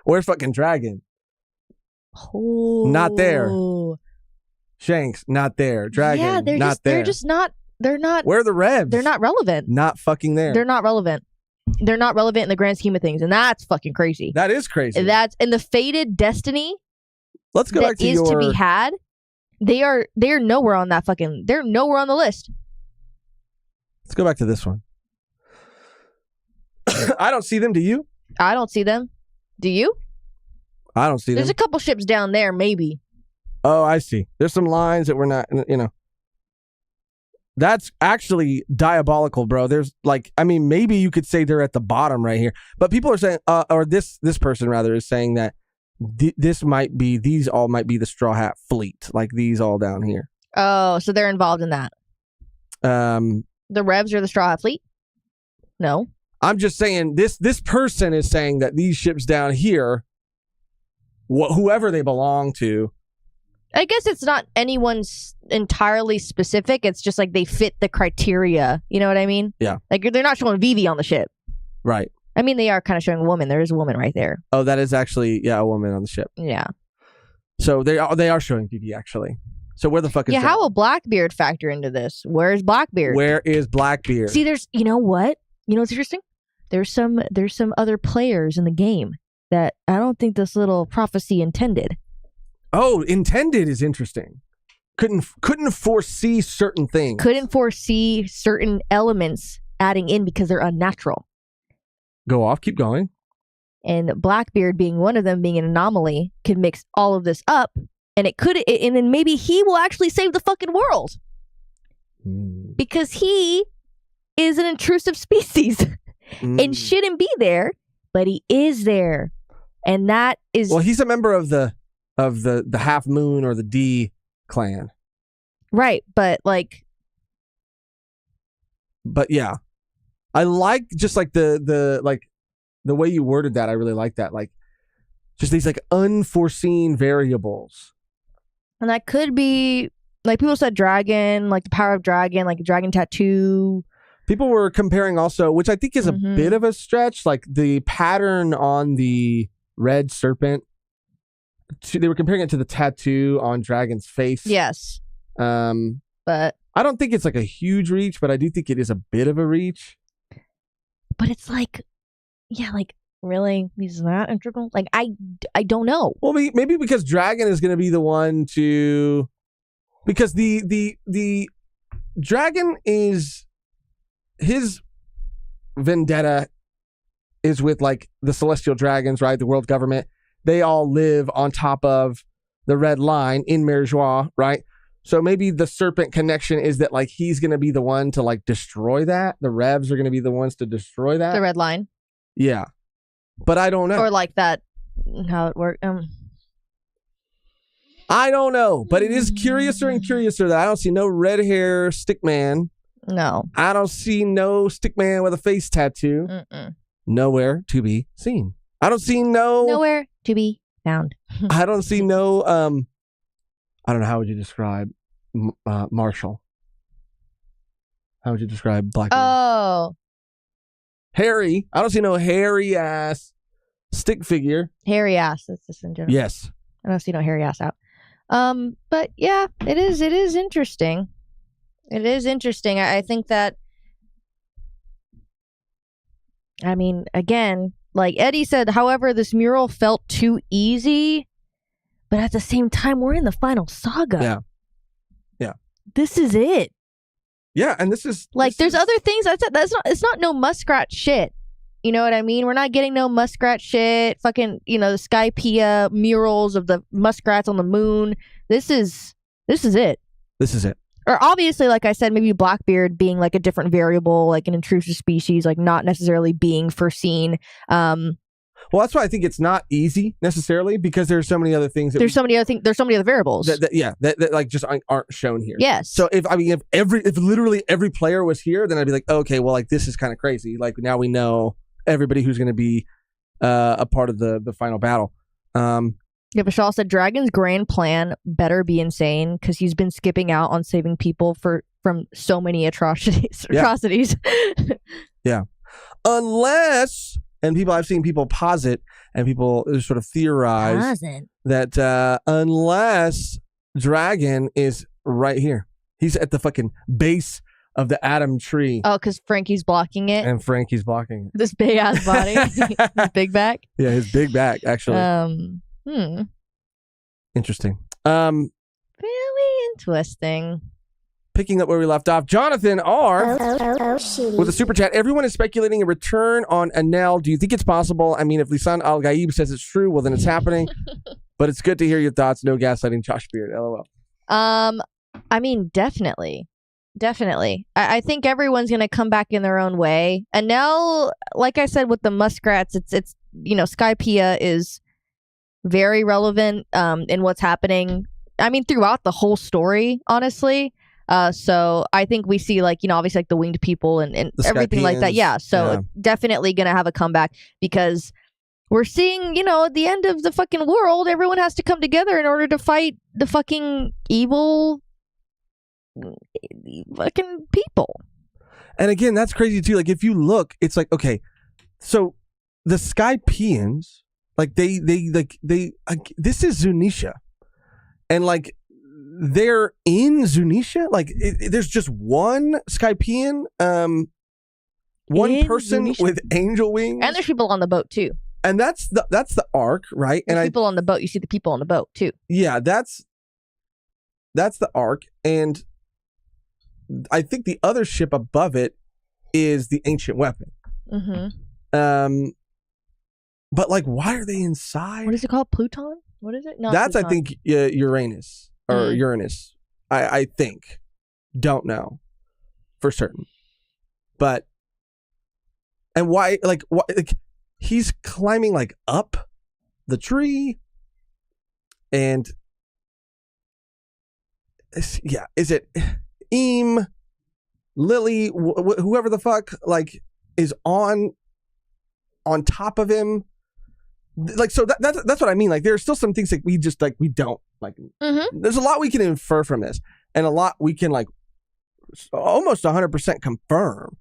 where's fucking Dragon? Oh. Not there. Shanks, not there. Dragon, not there. They're just not. They're not. Where are the Revs? They're not relevant. Not fucking there. They're not relevant. They're not relevant in the grand scheme of things, and that's fucking crazy. That is crazy. That's in the fated destiny. Let's go back to is to be had. They are nowhere on that fucking. They're nowhere on the list. Let's go back to this one. I don't see them. Do you? I don't see them. Do you? I don't see them. There's a couple ships down there, maybe. Oh, I see. There's some lines that we're not. That's actually diabolical, bro. There's maybe you could say they're at the bottom right here, but people are saying, or this person rather is saying that these all might be the Straw Hat Fleet, like these all down here. Oh, so they're involved in that. The Revs are the Straw Hat Fleet? No. I'm just saying this person is saying that these ships down here, whoever they belong to. I guess it's not anyone's entirely specific. It's just like they fit the criteria. You know what I mean? Yeah. Like they're not showing Vivi on the ship. Right. I mean, they are kind of showing a woman. There is a woman right there. Oh, that is actually, a woman on the ship. Yeah. So they are showing Vivi actually. So where the fuck is that? How will Blackbeard factor into this? Where is Blackbeard? Where is Blackbeard? See, you know what? You know what's interesting? There's some other players in the game that I don't think this little prophecy intended. Oh, intended is interesting. Couldn't foresee certain things. Couldn't foresee certain elements adding in because they're unnatural. Go off. Keep going. And Blackbeard being one of them, being an anomaly, could mix all of this up, and and then maybe he will actually save the fucking world because he is an intrusive species and shouldn't be there, but he is there, and that is he's a member of the Half Moon or the D clan, right? But yeah, I like just like the way you worded that. I really like that. Like just these like unforeseen variables, and that could be like people said dragon, like the power of dragon, like a dragon tattoo. People were comparing also, which I think is a bit of a stretch, like the pattern on the red serpent. They were comparing it to the tattoo on Dragon's face. Yes. But I don't think it's like a huge reach, but I do think it is a bit of a reach. But it's like, really? He's not integral? Like, I don't know. Well, maybe because Dragon is going to be the one to... Because the Dragon is... His vendetta is with, like, the Celestial Dragons, right? The world government. They all live on top of the Red Line in Merijois, right? So maybe the serpent connection is that like he's going to be the one to like destroy that. The Revs are going to be the ones to destroy that. The red line. Yeah. But I don't know. Or like that, how it worked. I don't know. But it is curiouser and curiouser that I don't see no red hair stick man. No. I don't see no stick man with a face tattoo. Nowhere to be seen. I don't see nowhere to be found. I don't see no I don't know, how would you describe Marshall? How would you describe Blackbeard? Oh. Hairy. I don't see no hairy ass stick figure. Hairy ass. That's just in general. Yes. I don't see no hairy ass out. But yeah, it is interesting. It is interesting. I think that, I mean, again, like Eddie said, however, this mural felt too easy, but at the same time, we're in the final saga. Yeah. Yeah. This is it. Yeah, and this is... Like, there's other things. It's not no muskrat shit. You know what I mean? We're not getting no muskrat shit. Fucking, the Skypea murals of the muskrats on the moon. This is it. This is it. Or obviously, like I said, maybe Blackbeard being like a different variable, like an intrusive species, like not necessarily being foreseen. Well, that's why I think it's not easy necessarily, because there's so many other things. There's so many other variables. That like just aren't shown here. Yes. So if literally every player was here, then I'd be like, okay, well, like this is kind of crazy. Like now we know everybody who's going to be a part of the final battle. Yeah, Vishal said Dragon's grand plan better be insane because he's been skipping out on saving people from so many atrocities. Yeah. Unless, and I've seen people posit and people sort of theorize that unless Dragon is right here, he's at the fucking base of the Atom tree. Oh, because Frankie's blocking it. And Frankie's blocking it. This big ass body, his big back. Yeah, his big back actually. Interesting. Very interesting. Picking up where we left off, Jonathan R. with a super chat. Everyone is speculating a return on Anel. Do you think it's possible? I mean, if Lisan Al Gaib says it's true, well, then it's happening. But it's good to hear your thoughts. No gaslighting, Josh Beard. LOL. I mean, definitely. I think everyone's going to come back in their own way. Anel, like I said, with the muskrats, it's Skypea is very relevant in what's happening. I mean, throughout the whole story, honestly. So I think we see obviously like the winged people and everything like that. Yeah. So definitely going to have a comeback because we're seeing, at the end of the fucking world, everyone has to come together in order to fight the fucking evil fucking people. And again, that's crazy too. Like if you look, it's like, okay, so the Skypeans, like they this is Zunisha, and like they're in Zunisha. Like there's just one Skypean, one in person Zunisha with angel wings, and there's people on the boat too. And that's the arc, right? There's people on the boat. You see the people on the boat too. Yeah, that's the arc, and I think the other ship above it is the ancient weapon. Mm-hmm. But like, why are they inside? What is it called? Pluton? What is it? No, that's Pluton. I think Uranus or Uranus. I think. Don't know for certain. But and why? Like he's climbing like up the tree, and is it Lily, whoever the fuck like is on top of him? Like, so that's what I mean. Like, there are still some things that we just like we don't like. Mm-hmm. There's a lot we can infer from this, and a lot we can like almost 100% confirm.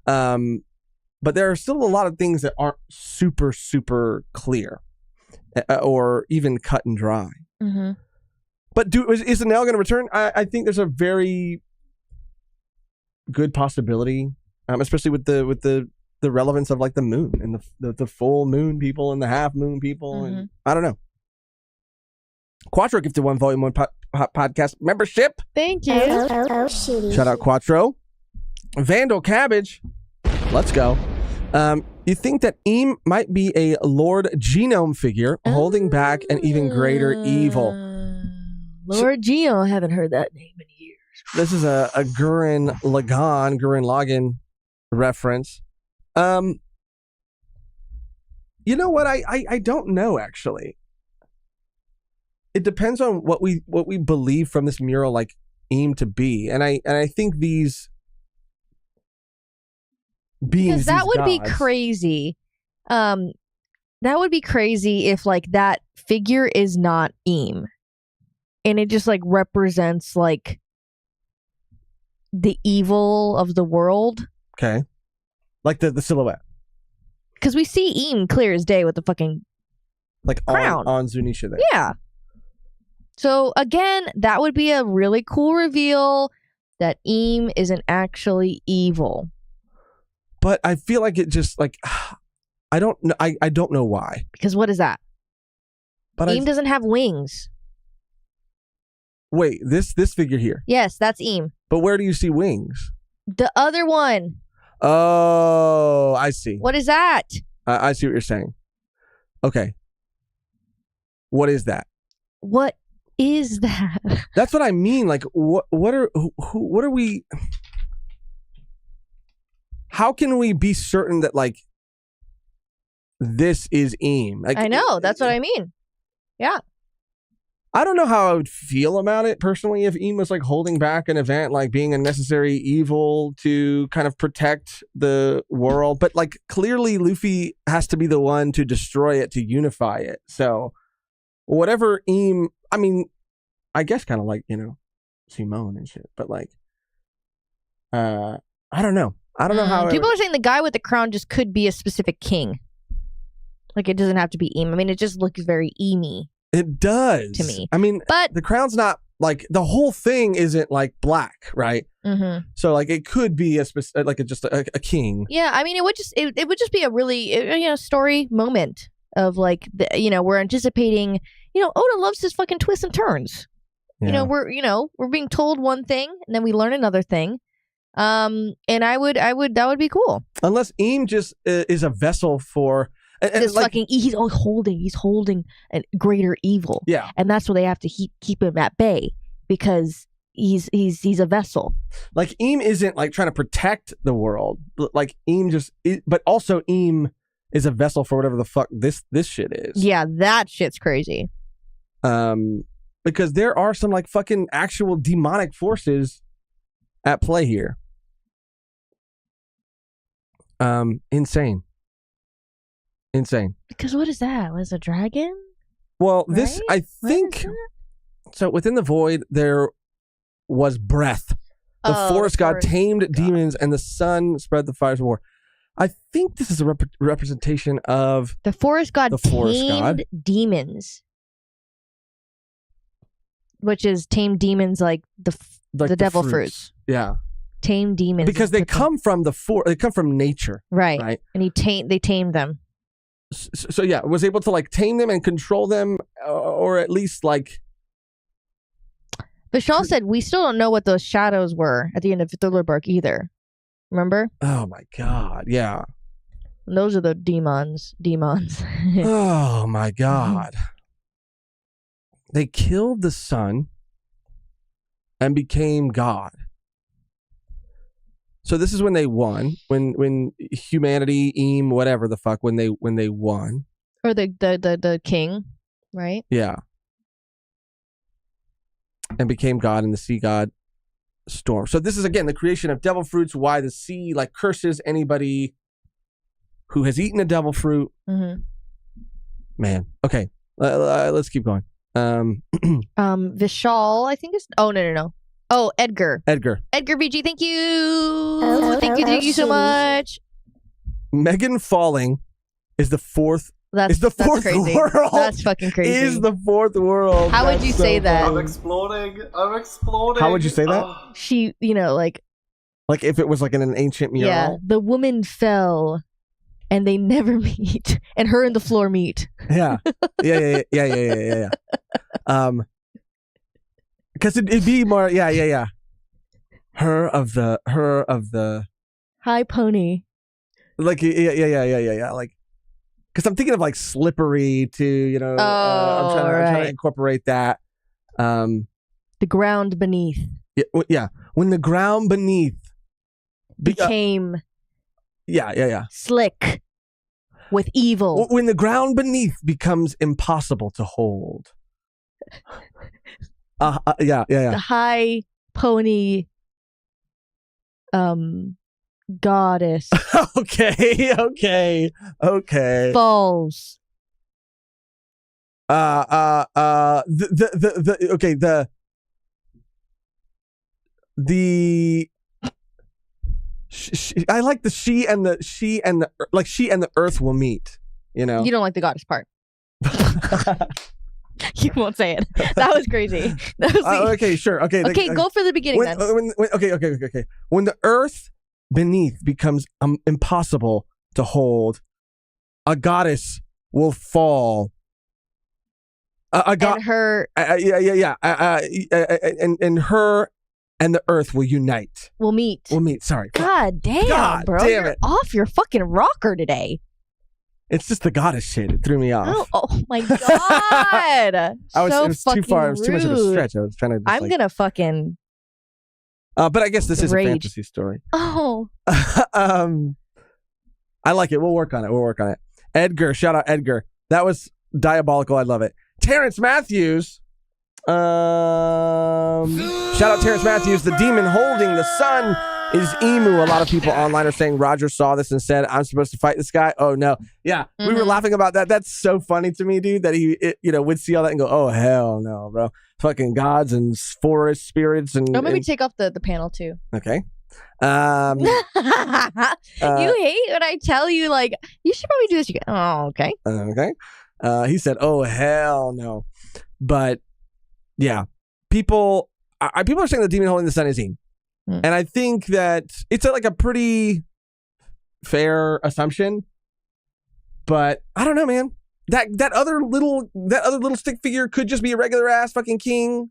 But there are still a lot of things that aren't super clear, or even cut and dry. Mm-hmm. But is Anel going to return? I think there's a very good possibility, especially with the relevance of like the moon and the full moon people and the half moon people. Mm-hmm. And I don't know. Quattro gifted 1 Volume 1 podcast membership. Thank you. Shout out Quattro. Vandal Cabbage. Let's go. You think that Eam might be a Lord Genome figure holding back an even greater evil? Lord Geo, I haven't heard that name in years. This is a Gurren Lagann reference. You know what? I don't know, actually. It depends on what we believe from this mural, like Eam to be, and I think these beings, because that would gods, be crazy. That would be crazy if like that figure is not Eam, and it just like represents like the evil of the world. Okay, like the silhouette. Because we see Eam clear as day with the fucking like crown on Zunisha there. Yeah. So again, that would be a really cool reveal that Eam isn't actually evil. But I feel like it just like I don't know. I don't know why. Because what is that? But Eam doesn't have wings. Wait, this figure here. Yes, that's Eam. But where do you see wings? The other one. Oh, I see. What is that? I see what you're saying. Okay. What is that? What is that? That's what I mean. Like, what are we? How can we be certain that like this is Eam? Like, I know. That's what I mean. Yeah. I don't know how I would feel about it personally if Eam was like holding back an event, like being a necessary evil to kind of protect the world. But like clearly Luffy has to be the one to destroy it, to unify it. So whatever Eam, I mean, I guess kind of like, Simone and shit. But like, I don't know. I don't know how people are saying the guy with the crown just could be a specific king. Like it doesn't have to be Eam. I mean, it just looks very Eamy. It does to me. I mean, but the crown's not like the whole thing isn't like black, right? Mm-hmm. So like it could be just a king. Yeah, I mean, it would just be a really story moment of like we're anticipating. Oda loves his fucking twists and turns. Yeah. We're being told one thing and then we learn another thing. And that would be cool. Unless Eam just is a vessel for. This like, he's holding a greater evil. Yeah, and that's why they have to keep him at bay because he's a vessel. Like Eam isn't like trying to protect the world. Like Eam but also Eam is a vessel for whatever the fuck this shit is. Yeah, that shit's crazy. Because there are some like fucking actual demonic forces at play here. Insane. Because what is that? Was a dragon? Well, right? this I think. So within the void there was breath. The forest god tamed demons, and the sun spread the fires of war. I think this is a representation of the forest god. Tamed demons, which is tamed demons like the devil fruits. Yeah. Tame demons because they come from they come from nature, right? And they tamed them. So yeah, was able to like tame them and control them, or at least like. Vishal said we still don't know what those shadows were at the end of Thriller Bark either. Remember? Oh my god! Yeah. And those are the demons. Oh my god! They killed the sun and became God. So this is when they won, when humanity, Eam, whatever the fuck, when they won, or the king, right? Yeah, and became God, and the sea god Storm. So this is again the creation of devil fruits. Why the sea like curses anybody who has eaten a devil fruit. Mm-hmm. Man, okay, let's keep going. Vishal, I think is. Oh no. Oh, Edgar BG, thank you. Thank you so much. Megan falling is the fourth. That's fourth crazy. World. That's fucking crazy. Is the fourth world. How would you say that? I'm exploding. How would you say that? She, like if it was like in an ancient mural. Yeah, the woman fell, and they never meet, and her and the floor meet. Yeah. Because it'd be more, yeah. Her of the high pony. Like, yeah. Like, because I'm thinking of like slippery to, I'm trying to incorporate that. The ground beneath. Yeah. When the ground beneath became slick with evil. When the ground beneath becomes impossible to hold. The high pony goddess okay falls. I like the she and the earth will meet, you know. You don't like the goddess part. You won't say it. That was crazy. That was okay, sure. Okay, go for the beginning then. Okay. When the earth beneath becomes impossible to hold, a goddess will fall. And her and the earth will unite. We'll meet. Sorry. God damn, bro. Damn You're off your fucking rocker today. It's just the goddess shit. It threw me off. Oh my god. It was too far. It was too much of a stretch. I was trying to. I'm gonna fucking. But I guess this is a fantasy story. Oh. I like it. We'll work on it. Edgar, shout out Edgar. That was diabolical. I love it. Terrence Matthews. Shout out Terrence Matthews. The demon holding the sun is Emu. A lot of people online are saying Roger saw this and said, I'm supposed to fight this guy. Oh, no. Yeah, we were laughing about that. That's so funny to me, dude, that he would see all that and go, oh, hell no, bro. Fucking gods and forest spirits. And maybe take off the panel, too. Okay. You hate when I tell you, like, you should probably do this. You go, oh, okay. Okay. He said, oh, hell no. But, yeah, people are saying the demon holding the sun is Emu. And I think that it's like a pretty fair assumption, but I don't know, man. That other little stick figure could just be a regular ass fucking king,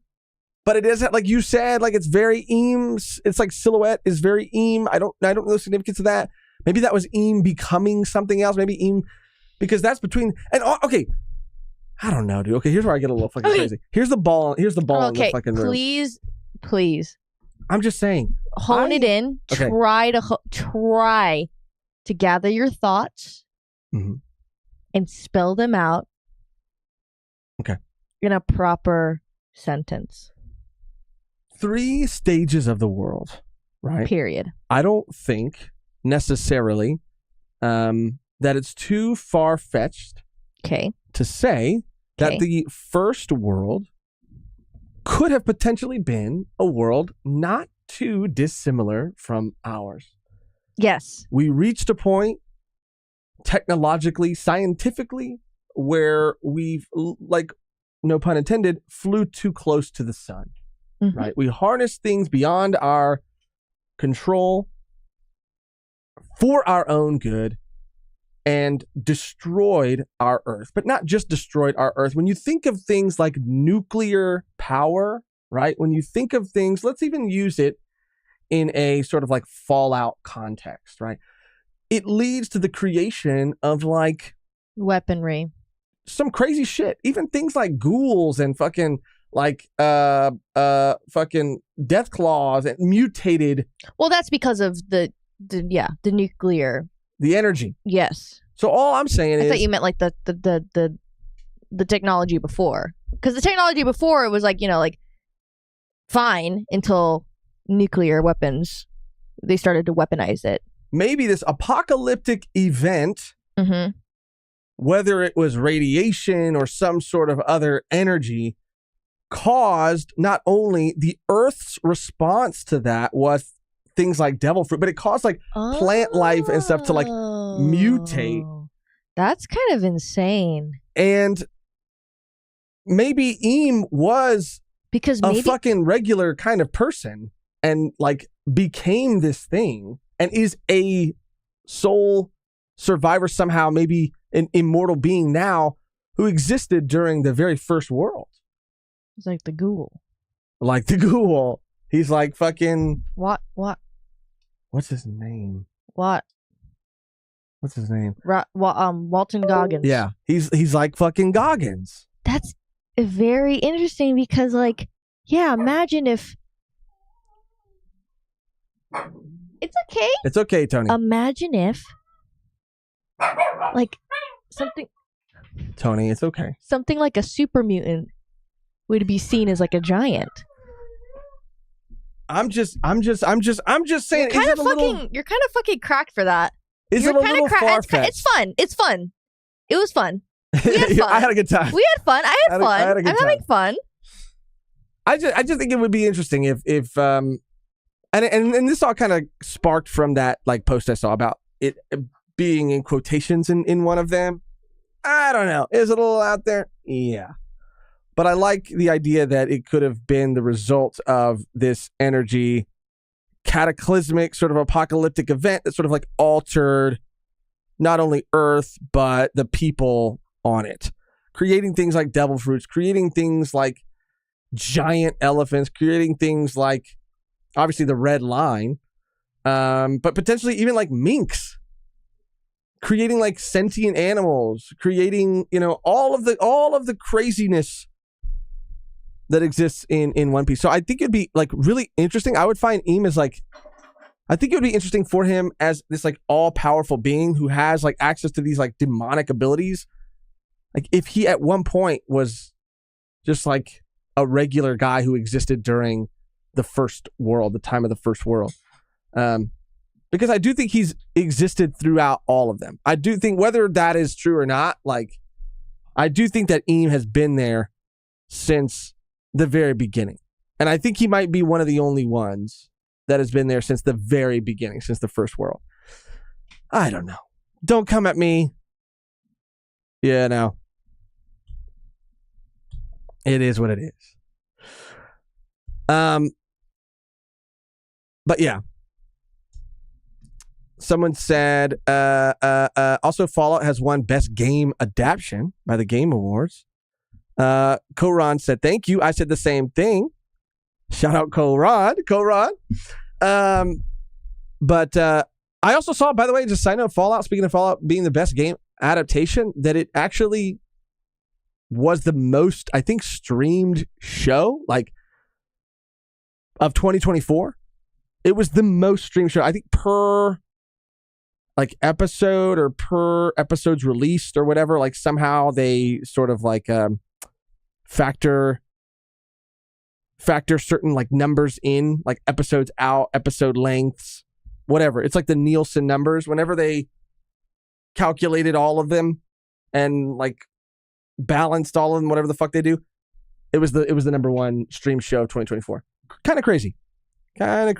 but it is like you said, like it's very Eames. It's like silhouette is very Eam. I don't know the significance of that. Maybe that was Eam becoming something else. Maybe Eam because that's between and okay. I don't know, dude. Okay, here's where I get a little fucking crazy. Here's the ball. Here's the ball in the fucking room. Please. I'm just saying. Hone it in. Okay. Try to gather your thoughts and spell them out. Okay. In a proper sentence. 3 stages of the world, right? Period. I don't think necessarily that it's too far-fetched to say that the first world could have potentially been a world not too dissimilar from ours. Yes. We reached a point technologically, scientifically, where we've, like, no pun intended, flew too close to the sun, right? We harnessed things beyond our control for our own good and destroyed our Earth. But not just destroyed our Earth. When you think of things like nuclear power, right? When you think of things, let's even use it in a sort of like Fallout context, right? It leads to the creation of like weaponry, some crazy shit. Even things like ghouls and fucking like fucking death claws and mutated. Well, that's because of the nuclear. The energy. Yes. So all I'm saying is, I thought you meant like the technology before, because the technology before it was like like fine until nuclear weapons, they started to weaponize it. Maybe this apocalyptic event, whether it was radiation or some sort of other energy, caused not only the Earth's response to that was things like devil fruit, but it caused like plant life and stuff to like mutate. That's kind of insane. And maybe Eam was because a fucking regular kind of person and like became this thing and is a soul survivor somehow, maybe an immortal being now who existed during the very first world. It's like the ghoul. Like the ghoul. He's like fucking... What? What's his name? What's his name? Walton Goggins. Yeah. He's like fucking Goggins. That's very interesting because like, Yeah, imagine if... It's okay. It's okay, Tony. Imagine if, like, something... Tony, it's okay. Something like a super mutant would be seen as like a giant. I'm just saying. You're kind of fucking cracked for that. Is it a little far-fetched? It's fun. It's fun. It was fun. We had fun. I had a good time. We had fun. I had fun. I'm having fun. I just think it would be interesting if and this all kind of sparked from that like post I saw about it being in quotations in one of them. I don't know. Is it a little out there? Yeah. But I like the idea that it could have been the result of this energy cataclysmic sort of apocalyptic event that sort of like altered not only Earth, but the people on it, creating things like devil fruits, creating things like giant elephants, creating things like obviously the red line, but potentially even like minks, creating like sentient animals, creating, all of the craziness that exists in One Piece. So I think it'd be like really interesting. I would find Eam as like, I think it would be interesting for him as this like all-powerful being who has like access to these like demonic abilities. Like if he at one point was just like a regular guy who existed during the first world, the time of the first world. Because I do think he's existed throughout all of them. I do think whether that is true or not, like I do think that Eam has been there since the very beginning. And I think he might be one of the only ones that has been there since the very beginning, since the first world. I don't know. Don't come at me. Yeah, no. It is what it is. But yeah. Someone said, also Fallout has won Best Game Adaptation by the Game Awards. Koran said, thank you. I said the same thing. Shout out Koran. But I also saw, by the way, just side note, Fallout, speaking of Fallout being the best game adaptation, that it actually was the most, I think, streamed show, like, of 2024. It was the most streamed show, I think, per, like, episode or per episodes released or whatever. Like, somehow they sort of, like, factor certain, like, numbers in, like, episodes out, episode lengths, whatever. It's like the Nielsen numbers. Whenever they calculated all of them and, like, balanced all of them, whatever the fuck they do, it was the number one stream show of 2024. Kind of crazy. Yeah.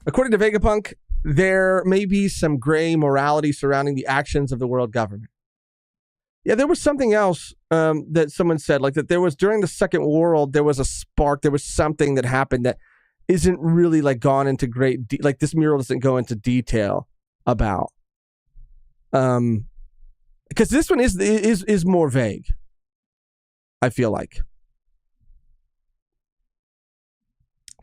According to Vegapunk, there may be some gray morality surrounding the actions of the world government. Yeah, there was something else that someone said, like that there was during the Second World, there was a spark, there was something that happened that isn't really like gone into great, like this mural doesn't go into detail about. Because this one is more vague, I feel like.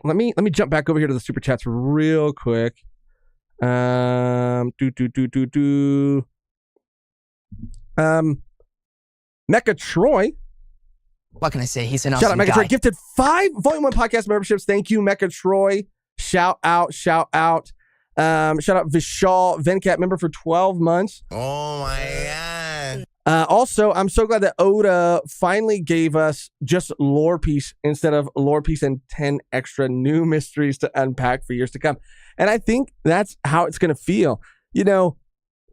Let me jump back over here to the super chats real quick. Mecha Troy. What can I say? He's an awesome awesome guy. Shout out Mecha guy. Troy. Gifted 5 Volume 1 podcast memberships. Thank you, Mecha Troy. Shout out. Shout out Vishal Venkat, member for 12 months. Oh my God. Also, I'm so glad that Oda finally gave us just Lore Piece instead of Lore Piece and 10 extra new mysteries to unpack for years to come. And I think that's how it's going to feel. You know,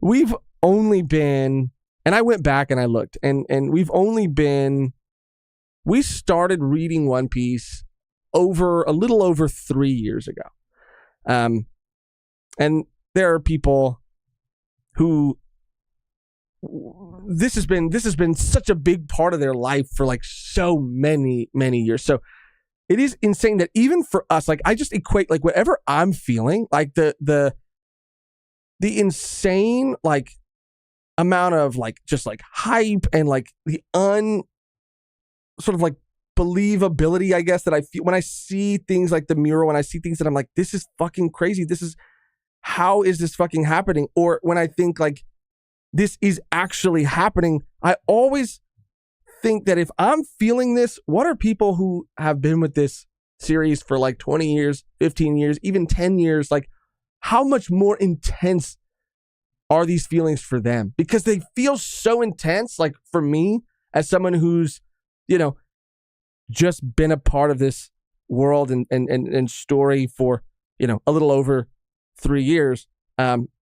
we've only been, and I went back and I looked, and we started reading One Piece a little over 3 years ago. And there are people who this has been such a big part of their life for like so many years. So it is insane that even for us, like I just equate like whatever I'm feeling, like the insane like amount of like just like hype and like the sort of like believability, I guess, that I feel when I see things like the mural, when I see things that I'm like, this is fucking crazy. How is this fucking happening? Or when I think like this is actually happening. I always think that if I'm feeling this, what are people who have been with this series for like 20 years, 15 years, even 10 years, like how much more intense are these feelings for them? Because they feel so intense. Like for me, as someone who's, just been a part of this world and story for, a little over 3 years,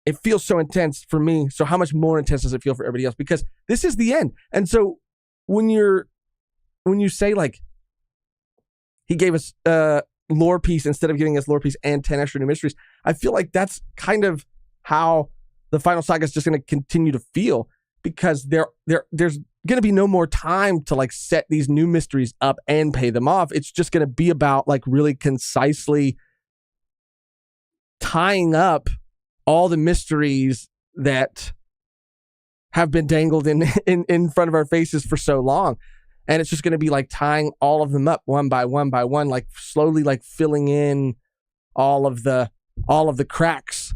it feels so intense for me. So how much more intense does it feel for everybody else? Because this is the end. And so when you say like he gave us lore piece instead of giving us lore piece and 10 extra new mysteries, I feel like that's kind of how the final saga is just going to continue to feel, because there's going to be no more time to like set these new mysteries up and pay them off. It's just going to be about like really concisely tying up all the mysteries that have been dangled in front of our faces for so long. And it's just going to be like tying all of them up one by one, like slowly like filling in all of the cracks,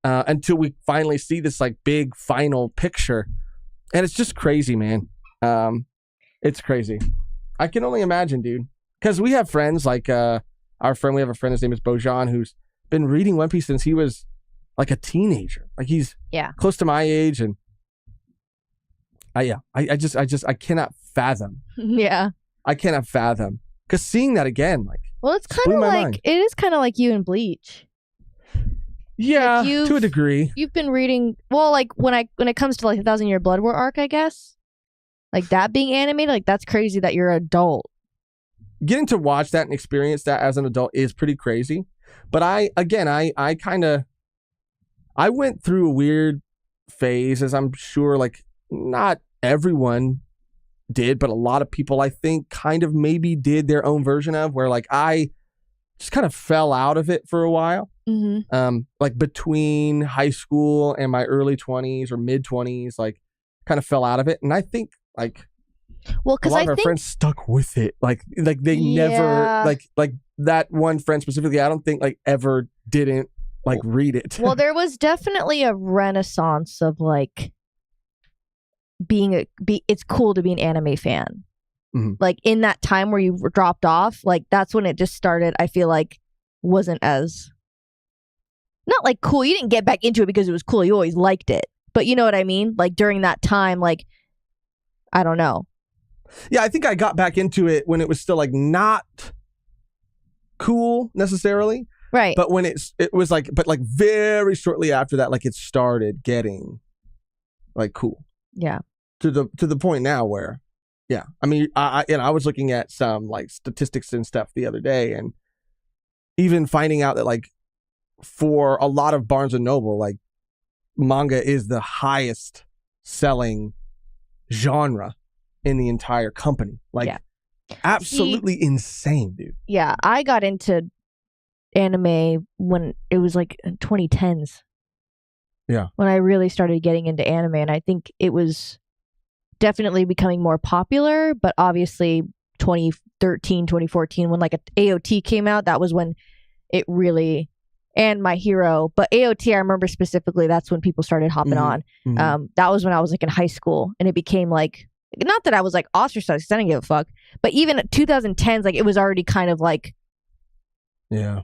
until we finally see this like big final picture. And it's just crazy, man. It's crazy. I can only imagine, dude. Because we have friends like we have a friend, his name is Bojan, who's been reading One Piece since he was like a teenager. Like he's close to my age, and I cannot fathom. Yeah. I cannot fathom. Because seeing that again, like, well, it's kind of like, it is kind of like you in Bleach. Yeah, like to a degree. You've been reading, well, like when it comes to like the 1,000 Year Blood War arc, I guess, like that being animated, like that's crazy that you're an adult. Getting to watch that and experience that as an adult is pretty crazy. But I went through a weird phase, as I'm sure like not everyone did, but a lot of people I think kind of maybe did their own version of, where like I just kind of fell out of it for a while. Mm-hmm. Like between high school and my early 20s or mid 20s, like kind of fell out of it. And I think like, well, because a lot of our friends stuck with it. Like they never like that one friend specifically, I don't think like ever didn't like read it. Well, there was definitely a renaissance of like it's cool to be an anime fan. Mm-hmm. Like in that time where you dropped off, like that's when it just started. I feel like wasn't as not like cool. You didn't get back into it because it was cool. You always liked it, but you know what I mean? Like during that time, like I don't know. Yeah, I think I got back into it when it was still like not cool necessarily. Right. But when it was like, but like very shortly after that, like it started getting like cool. Yeah. To the point now where, yeah, I mean, I was looking at some like statistics and stuff the other day, and even finding out that like for a lot of Barnes and Noble, like manga is the highest selling genre in the entire company. Like absolutely insane, dude. Yeah, I got into anime when it was like 2010s. Yeah. When I really started getting into anime, and I think it was definitely becoming more popular, but obviously 2013, 2014, when like AOT came out, that was when it really, and My Hero, but AOT, I remember specifically, that's when people started hopping on. Mm-hmm. That was when I was like in high school, and it became like, not that I was like ostracized, because I didn't give a fuck, but even at 2010s, like it was already kind of like, yeah,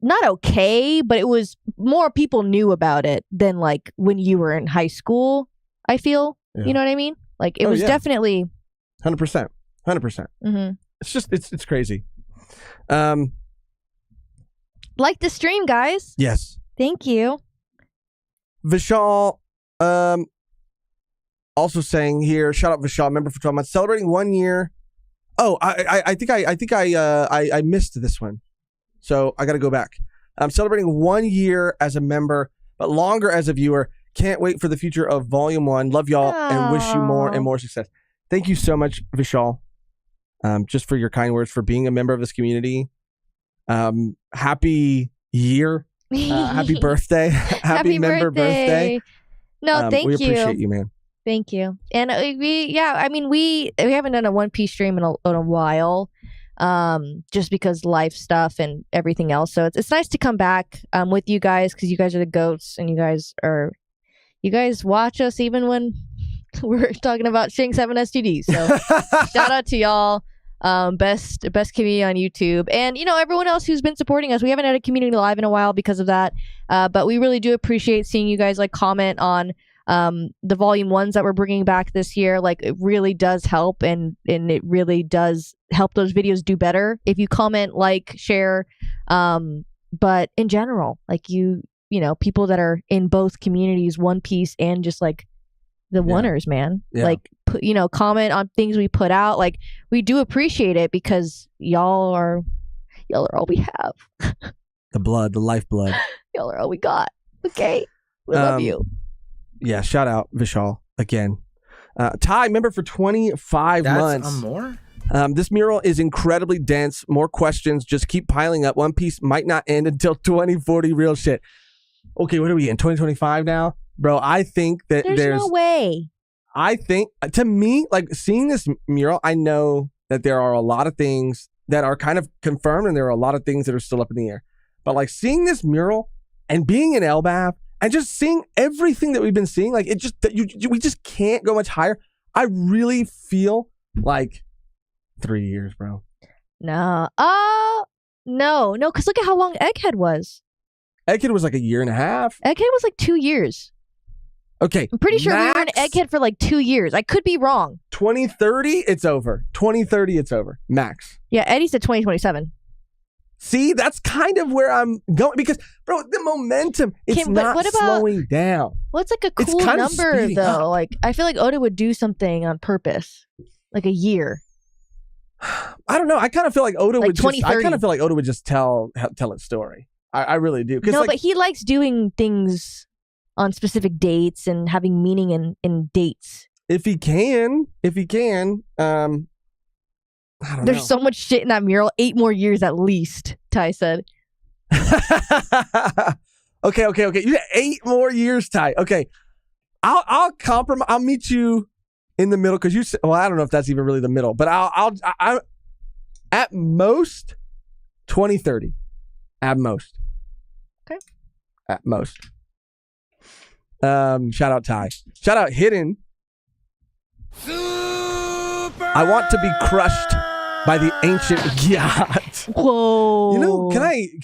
not okay, but it was more people knew about it than like when you were in high school, I feel. Yeah. You know what I mean? Like it was definitely 100%. Mm-hmm. It's just it's crazy. Like the stream, guys. Yes. Thank you. Vishal also saying here, shout out Vishal, member for 12 months, celebrating 1 year. Oh, I think I missed this one. So I got to go back. I'm celebrating 1 year as a member, but longer as a viewer. Can't wait for the future of Volume 1. Love y'all and wish you more and more success. Thank you so much, Vishal, just for your kind words, for being a member of this community. Happy year. Happy birthday. Happy member birthday. No, thank you. We appreciate you, man. Thank you. And we haven't done a One Piece stream in a while. Just because life stuff and everything else. So it's nice to come back with you guys, because you guys are the goats, and you guys are, you guys watch us even when we're talking about Shanks having STDs. So shout out to y'all. Best community on YouTube, and everyone else who's been supporting us. We haven't had a community live in a while because of that, but we really do appreciate seeing you guys comment on the volume 1s that we're bringing back this year. It really does help, and it really does help those videos do better if you comment, share, but in general, people that are in both communities, One Piece and just the oneers, man. Yeah. Comment on things we put out. We do appreciate it because y'all are all we have. The blood, the lifeblood. Y'all are all we got. Okay. We love you. Yeah, shout out Vishal again. Ty, member for 25 months. That's more? This mural is incredibly dense. More questions just keep piling up. One Piece might not end until 2040. Real shit. Okay, what are we in? 2025 now? Bro, I think that there's no way. I think, to me, seeing this mural, I know that there are a lot of things that are kind of confirmed and there are a lot of things that are still up in the air. But seeing this mural and being in Elbaf and just seeing everything that we've been seeing, we just can't go much higher. I really feel 3 years, bro. No. No, because look at how long Egghead was. Egghead was a year and a half. Egghead was 2 years. Okay. I'm pretty sure we were in Egghead for 2 years. I could be wrong. 2030, it's over. 2030, it's over. Max. Yeah, Eddie said 2027. See, that's kind of where I'm going because, bro, the momentum, it's not slowing down. What's a cool number, though? Up. I feel like Oda would do something on purpose. A year. I don't know. I kind of feel like Oda would just tell its story. I really do. No, but he likes doing things on specific dates and having meaning in dates. If he can, I don't know. There's so much shit in that mural. 8 more years at least, Ty said. Okay. You got 8 more years, Ty. Okay. I'll compromise. I'll meet you in the middle because you said, well, I don't know if that's even really the middle, but I'll at most 2030. At most. Okay. At most. Shout out Ty. Shout out Hidden. I want to be crushed by the ancient yacht. Whoa. Can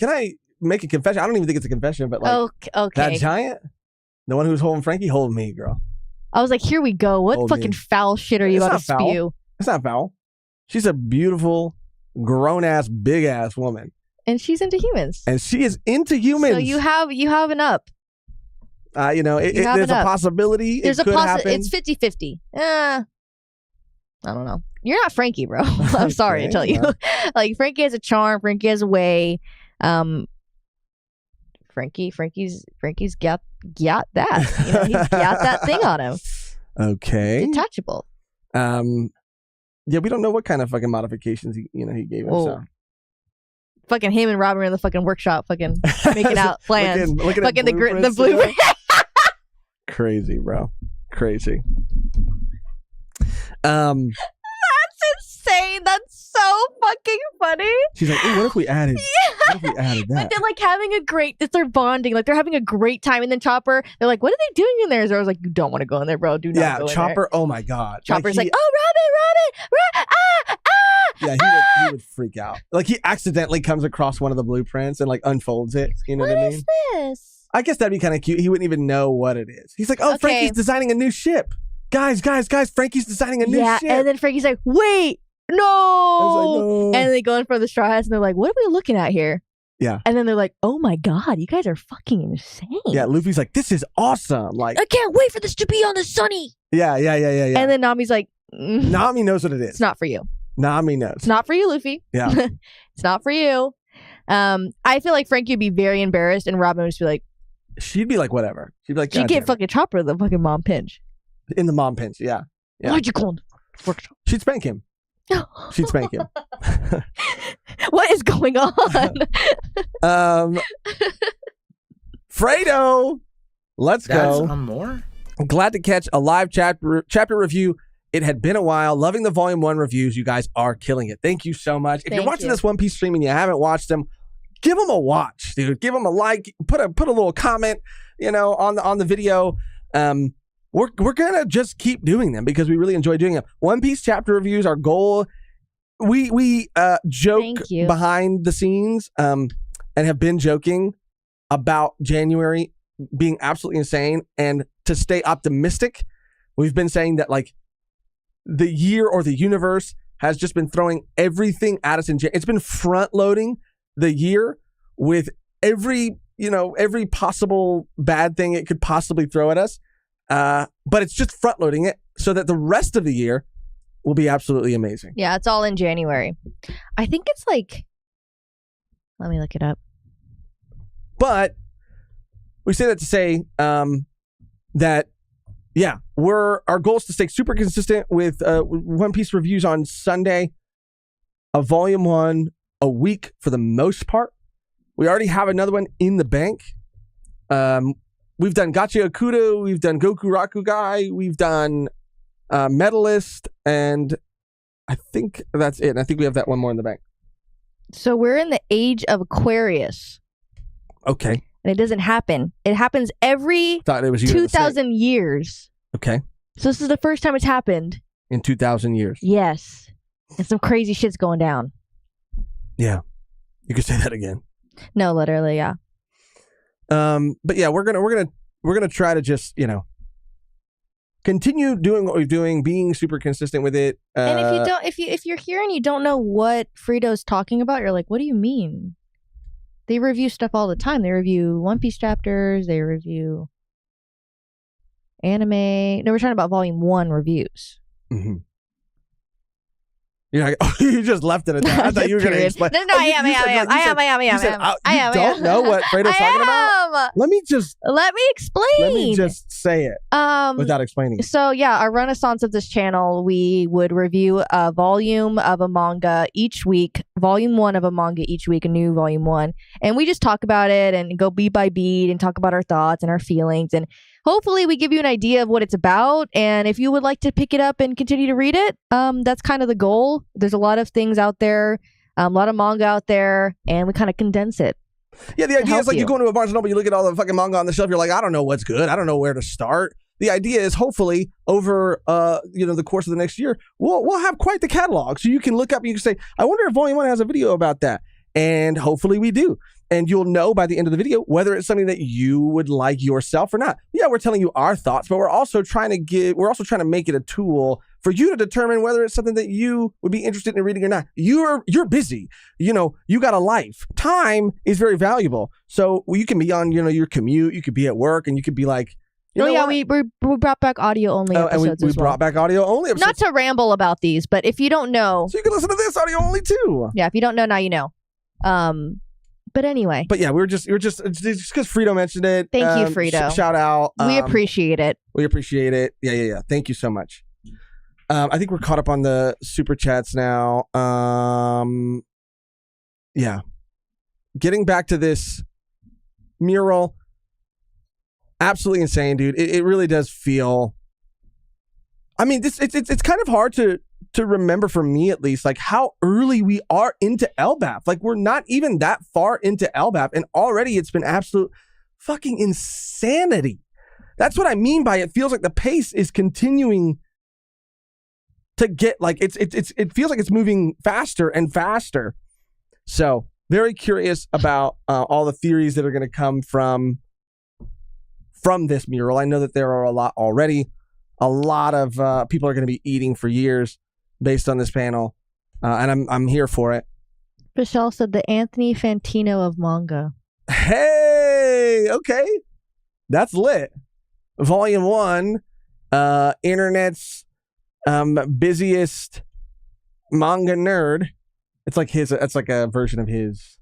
I make a confession? I don't even think it's a confession, but okay. That giant, the one who's holding Frankie, hold me, girl. I was like, here we go. What fucking foul shit are you about to spew? It's not foul. She's a beautiful, grown-ass, big-ass woman. And she's into humans. And she is into humans. So you have an up. There's a possibility. There's it could happen. It's 50-50. I don't know. You're not Frankie, bro. I'm sorry to tell you. Frankie has a charm. Frankie has a way. Frankie's got that. He's got that thing on him. Okay. Detachable. Yeah, we don't know what kind of fucking modifications he gave him. So. Fucking him and Robin are in the fucking workshop, fucking making out plans. looking fucking at the blueprint. Crazy, bro. Crazy. That's insane. That's so fucking funny. She's like, what if we added? Yeah. What if we added that? They're having they're bonding. They're having a great time. And then Chopper, they're like, what are they doing in there? So I was like, you don't want to go in there, bro. Do not go in Chopper. there. Oh my god. Chopper's Robin. Yeah, he would freak out. He accidentally comes across one of the blueprints and unfolds it. You know what I mean? What is this? I guess that'd be kind of cute. He wouldn't even know what it is. He's like, oh, okay. Frankie's designing a new ship. Guys, Frankie's designing a new ship. Yeah, and then Frankie's like, wait, no. No. And then they go in for the Straw Hats and they're like, what are we looking at here? Yeah. And then they're like, oh my God, you guys are fucking insane. Yeah, Luffy's like, this is awesome. I can't wait for this to be on the Sunny. Yeah. And then Nami's like, Nami knows what it is. It's not for you. Nami knows. It's not for you, Luffy. Yeah. It's not for you. I feel like Frankie would be very embarrassed and Robin would just be like, she'd be like, whatever. She'd be like, she'd get fucking Chopper the fucking mom pinch. In the mom pinch, yeah. Why'd you call him workshop? She'd spank him. She'd spank him. What is going on? Fredo, let's go. That's more? I'm glad to catch a live chapter review. It had been a while. Loving the Volume 1 reviews. You guys are killing it. Thank you so much. If you're watching this One Piece stream and you haven't watched them, give them a watch, dude. Give them a like. Put a little comment, on the video. We're gonna just keep doing them because we really enjoy doing them. One Piece chapter reviews, our goal. We joke behind the scenes and have been joking about January being absolutely insane, and to stay optimistic, we've been saying that like the year or the universe has just been throwing everything at us it's been front loading the year with every possible bad thing it could possibly throw at us. But it's just front loading it so that the rest of the year will be absolutely amazing. Yeah, it's all in January. I think it's like, let me look it up. But we say that to say that, yeah, our goal is to stay super consistent with One Piece reviews on Sunday, a volume 1 a week for the most part. We already have another one in the bank. We've done Gacha Okudo, we've done Goku Rakugai, we've done Medalist, and I think that's it. And I think we have that one more in the bank. So we're in the age of Aquarius. Okay. And it doesn't happen. It happens every 2,000 years. Okay. So this is the first time it's happened. In 2,000 years. Yes. And some crazy shit's going down. Yeah. You could say that again. No, literally, yeah. But yeah, we're gonna try to just, continue doing what we're doing, being super consistent with it. And if you're here and you don't know what Frito's talking about, you're like, what do you mean? They review stuff all the time. They review One Piece chapters. They review anime. No, we're talking about Volume 1 reviews. Mm-hmm. You're like, you just left it at that. I thought you were going to explain. No, I am. You don't know what Fredo's talking about? Let me explain. Let me just say it without explaining it. So yeah, our renaissance of this channel, we would review a volume of a manga each week, volume 1 of a manga each week, a new volume 1. And we just talk about it and go beat by beat and talk about our thoughts and our feelings. And hopefully we give you an idea of what it's about. And if you would like to pick it up and continue to read it, that's kind of the goal. There's a lot of things out there, a lot of manga out there, and we kind of condense it. Yeah, the idea is like you go into a Barnes & Noble, you look at all the fucking manga on the shelf, you're like, I don't know what's good. I don't know where to start. The idea is hopefully over the course of the next year, we'll have quite the catalog. So you can look up and you can say, I wonder if Volume 1 has a video about that. And hopefully we do. And you'll know by the end of the video whether it's something that you would like yourself or not. Yeah, we're telling you our thoughts, but we're also trying to make it a tool for you to determine whether it's something that you would be interested in reading or not. You're busy. You got a life. Time is very valuable. So you can be on, your commute, you could be at work, and you could be like, we brought back audio only episodes. And we brought back audio only episodes. Not to ramble about these, but if you don't know, so you can listen to this audio only too. Yeah, if you don't know, now you know. But anyway. But yeah, just because Frito mentioned it. Thank you, Frito. Shout out. We appreciate it. We appreciate it. Yeah. Thank you so much. I think we're caught up on the super chats now. Yeah. Getting back to this mural. Absolutely insane, dude. It really does feel. I mean, it's kind of hard to remember, for me at least, like how early we are into Elbaf. Like we're not even that far into Elbaf, and already it's been absolute fucking insanity. That's what I mean by it feels like the pace is continuing to get like it feels like it's moving faster and faster. So very curious about all the theories that are going to come from this mural. I know that there are a lot already. A lot of people are going to be eating for years based on this panel, and I'm here for it. Michelle said the Anthony Fantino of manga. Hey, okay, that's lit. Volume 1, internet's busiest manga nerd. It's like it's like a version of his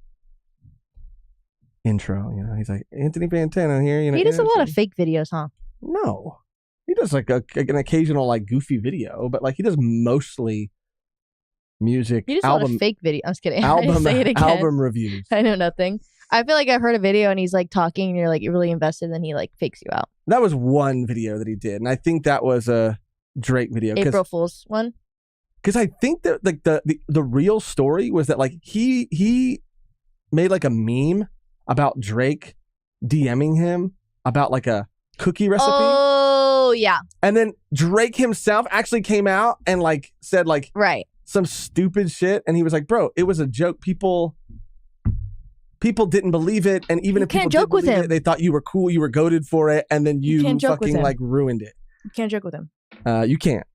intro. He's like Anthony Fantino here. He does a lot of fake videos, huh? No. He does like an occasional like goofy video, but like he does mostly music. He does a lot of fake video. I'm just kidding. Album reviews. I know nothing. I feel like I've heard a video and he's like talking and you're like really invested, and then he like fakes you out. That was one video that he did, and I think that was a Drake video. April Fool's one. Because I think that like the real story was that like he made like a meme about Drake DMing him about like a cookie recipe. Oh, yeah. And then Drake himself actually came out and like said like some stupid shit. And he was like, bro, it was a joke. People didn't believe it. And even if people did believe it, they thought you were cool. You were goated for it. And then you fucking like ruined it. You can't joke with him. You can't.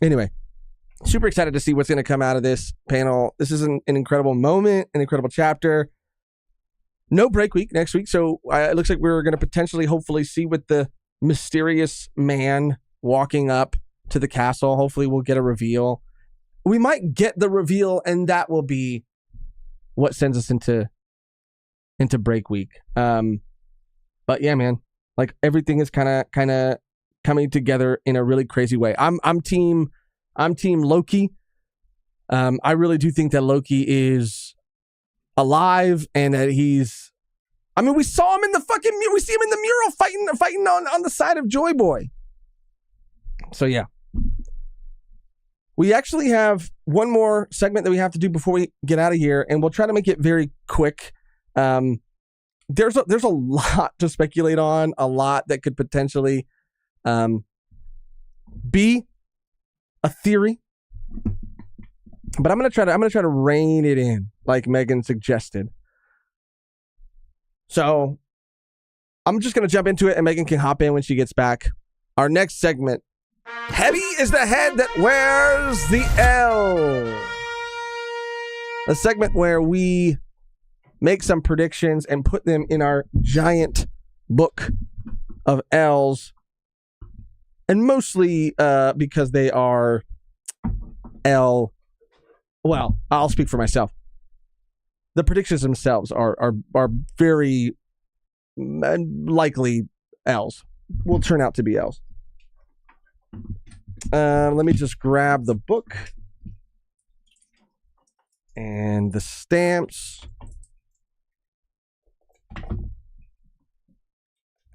Anyway, super excited to see what's going to come out of this panel. This is an incredible moment, an incredible chapter. No break week next week, so it looks like we're going to potentially, hopefully, see what the mysterious man walking up to the castle. Hopefully, we'll get a reveal. We might get the reveal, and that will be what sends us into break week. But yeah, man, like everything is kind of coming together in a really crazy way. I'm team Loki. I really do think that Loki is alive and that we saw him in the mural fighting on the side of Joy Boy. So yeah. We actually have one more segment that we have to do before we get out of here, and we'll try to make it very quick. There's a lot to speculate on, a lot that could potentially be a theory. But I'm gonna try to rein it in, like Megan suggested. So I'm just gonna jump into it, and Megan can hop in when she gets back. Our next segment. Heavy is the head that wears the L. A segment where we make some predictions and put them in our giant book of L's. And mostly because they are L. Well, I'll speak for myself. The predictions themselves are very likely L's. Will turn out to be L's. Let me just grab the book and the stamps.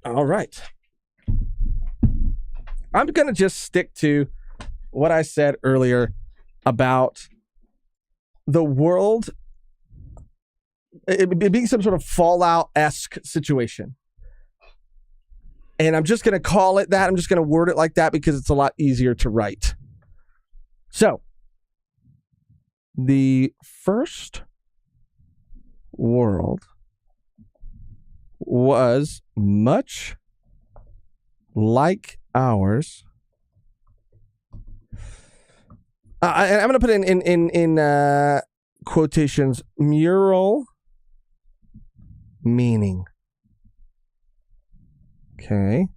All right. I'm going to just stick to what I said earlier about the world it being some sort of Fallout-esque situation. And I'm just going to call it that. I'm just going to word it like that because it's a lot easier to write. So, the first world was much like ours. And I'm going to put in quotations, mural meaning. Okay.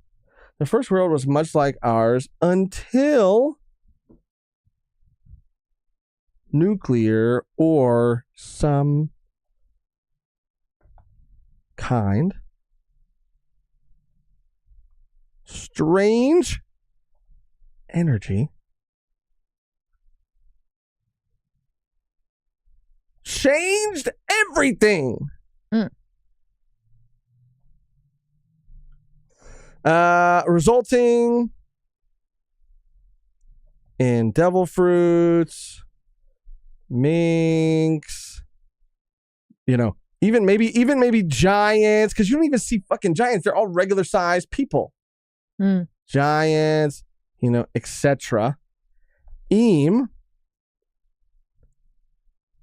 The first world was much like ours until nuclear or some kind strange energy changed everything. Resulting in devil fruits, minks, even maybe giants, because you don't even see fucking giants. They're all regular sized people. Giants, etc. Eam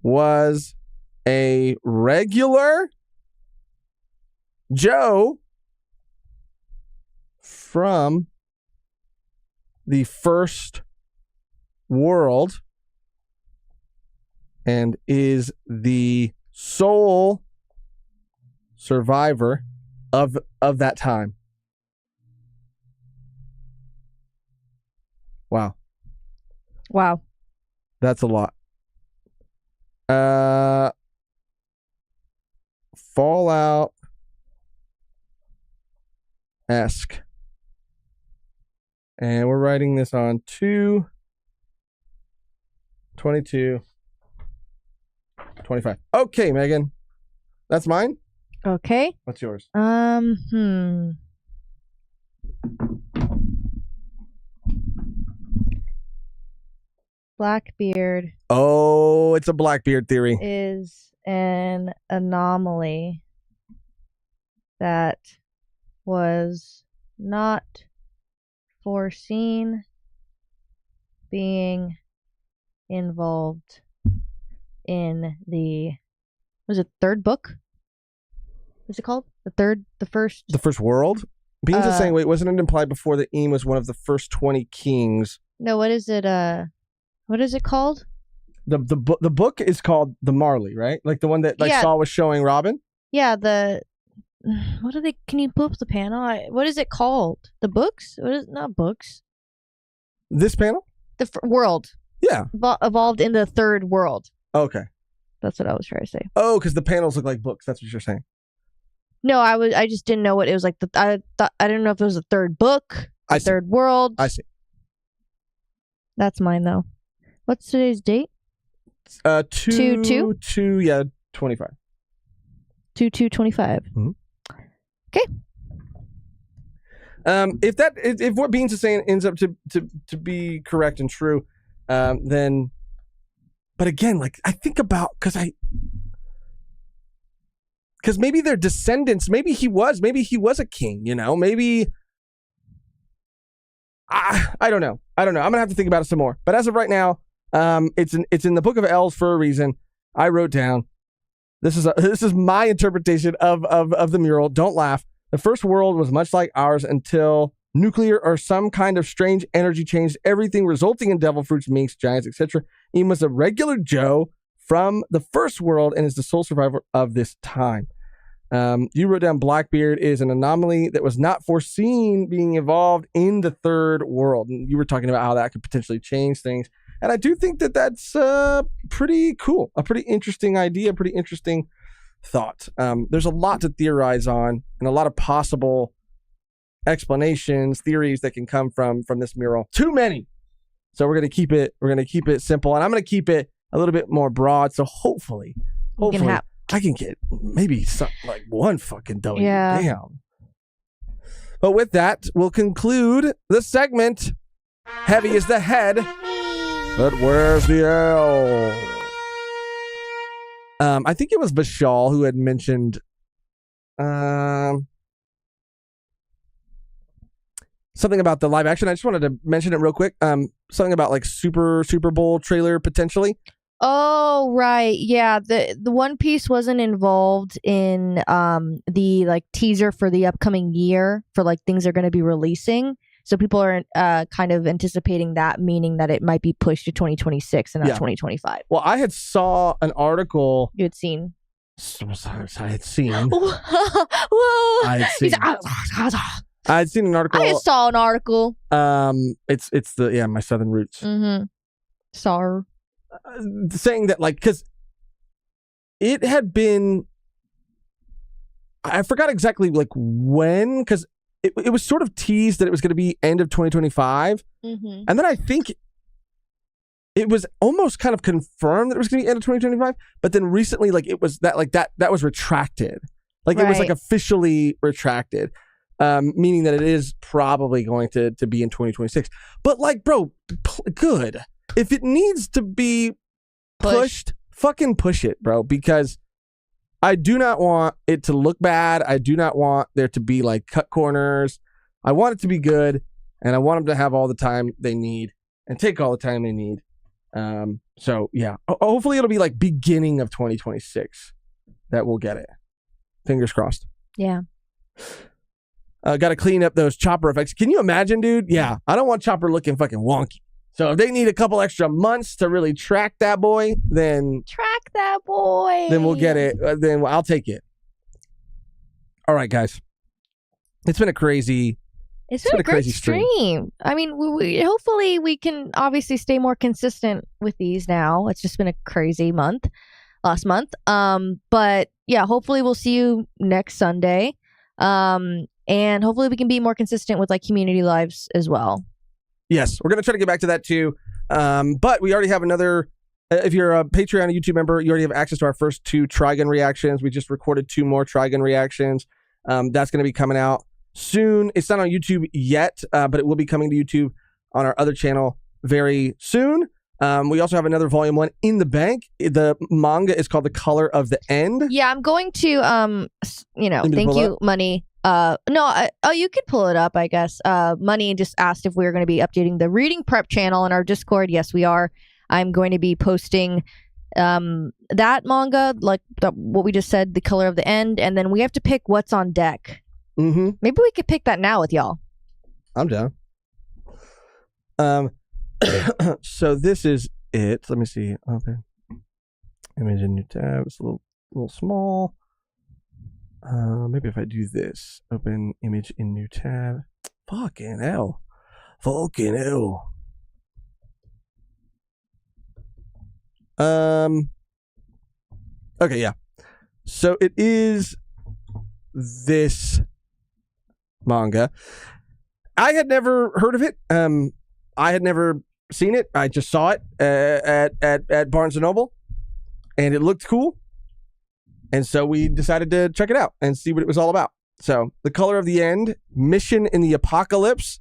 was a regular Joe from the first world and is the sole survivor of that time. Wow. That's a lot. Fallout-esque. And we're writing this on 2/22/25. Okay, Megan. That's mine? Okay. What's yours? Blackbeard. Oh, it's a Blackbeard theory. Is an anomaly that was not foreseen being involved in the third book? What's it called? The first world? Beans is saying, wait, wasn't it implied before that Eam was one of the first 20 kings? No, what is it? What is it called? The book is called the Marley, right? Like the one that Saul was showing Robin? Yeah, what are they? Can you pull up the panel? What is it called? The books? What is not books? This panel? The world. Yeah. Evolved in the third world. Okay. That's what I was trying to say. Oh, because the panels look like books. That's what you're saying. No, I just didn't know what it was like. I didn't know if it was the third book, third world. I see. That's mine though. What's today's date? 2/2. Yeah, 25. 2/2/25. Mm-hmm. Okay. If what Beans is saying ends up to be correct and true, then, but again, like I think about because maybe they're descendants. Maybe he was a king. You know, maybe. I don't know. I'm gonna have to think about it some more. But as of right now, it's in the Book of Elves for a reason. I wrote down. This is my interpretation of the mural. Don't laugh. The first world was much like ours until nuclear or some kind of strange energy changed everything, resulting in devil fruits, minks, giants, etc. He was a regular Joe from the first world and is the sole survivor of this time. You wrote down Blackbeard is an anomaly that was not foreseen being evolved in the third world. And you were talking about how that could potentially change things. And I do think that that's pretty cool, a pretty interesting idea, pretty interesting thought. There's a lot to theorize on and a lot of possible explanations, theories that can come from this mural. Too many. So we're going to keep it simple, and I'm going to keep it a little bit more broad. So hopefully I can get maybe like one fucking W. Yeah. Damn. But with that, we'll conclude the segment. Heavy is the head, but where's the L? I think it was Vishal who had mentioned something about the live action. I just wanted to mention it real quick. Something about like Super Bowl trailer potentially. Oh, right. Yeah. The One Piece wasn't involved in the like teaser for the upcoming year for like things they're going to be releasing. So people are kind of anticipating that, meaning that it might be pushed to 2026 and not 2025. Well, I had saw an article. You had seen. I had seen. Whoa. I had seen an article. I saw an article. It's my Southern roots. Mm-hmm. Sorry. Saying that like because it had been. I forgot exactly like when because. It was sort of teased that it was going to be end of 2025. Mm-hmm. And then I think it was almost kind of confirmed that it was going to be end of 2025. But then recently, like it was that was retracted. Like it was like officially retracted, meaning that it is probably going to be in 2026. But like, bro, good. If it needs to be pushed, fucking push it, bro, because I do not want it to look bad. I do not want there to be like cut corners. I want it to be good, and I want them to have all the time they need and take all the time they need. So yeah, hopefully it'll be like beginning of 2026 that we'll get it. Fingers crossed. Yeah. Got to clean up those chopper effects. Can you imagine, dude? Yeah, I don't want chopper looking fucking wonky. So if they need a couple extra months to really track that boy, then we'll get it. Then I'll take it. All right, guys. It's been a crazy. It's been a crazy stream. I mean, we hopefully we can obviously stay more consistent with these now. It's just been a crazy last month. But yeah, hopefully we'll see you next Sunday. And hopefully we can be more consistent with like community lives as well. Yes, we're going to try to get back to that too. But we already have another, if you're a Patreon or YouTube member, you already have access to our first 2 Trigun reactions. We just recorded 2 more Trigun reactions. That's going to be coming out soon. It's not on YouTube yet, but it will be coming to YouTube on our other channel very soon. We also have another volume 1 in the bank. The manga is called The Color of the End. Yeah, I'm going to, thank you, Money. You could pull it up, I guess. Money just asked if we were going to be updating the reading prep channel in our Discord. Yes, we are. I'm going to be posting that manga, like what we just said, The Color of the End, and then we have to pick what's on deck. Mm-hmm. Maybe we could pick that now with y'all. I'm down. So this is it. Let me see. Okay. Image in new tab. It's a little small. Maybe if I do this, open image in new tab. Fucking hell. Okay, yeah. So it is this manga. I had never heard of it. I had never seen it. I just saw it at Barnes & Noble, and it looked cool. And so we decided to check it out and see what it was all about. So, The Color of the End, Mission in the Apocalypse.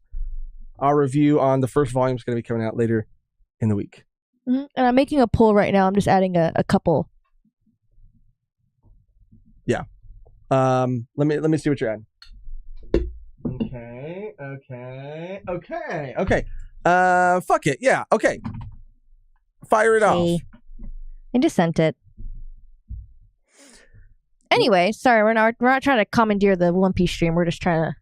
Our review on the first volume is going to be coming out later in the week. Mm-hmm. And I'm making a poll right now. I'm just adding a couple. Yeah. Let me see what you're adding. Okay. Fuck it. Yeah. Okay. Fire it off. I just sent it. Anyway, sorry, we're not trying to commandeer the One Piece stream. We're just trying to.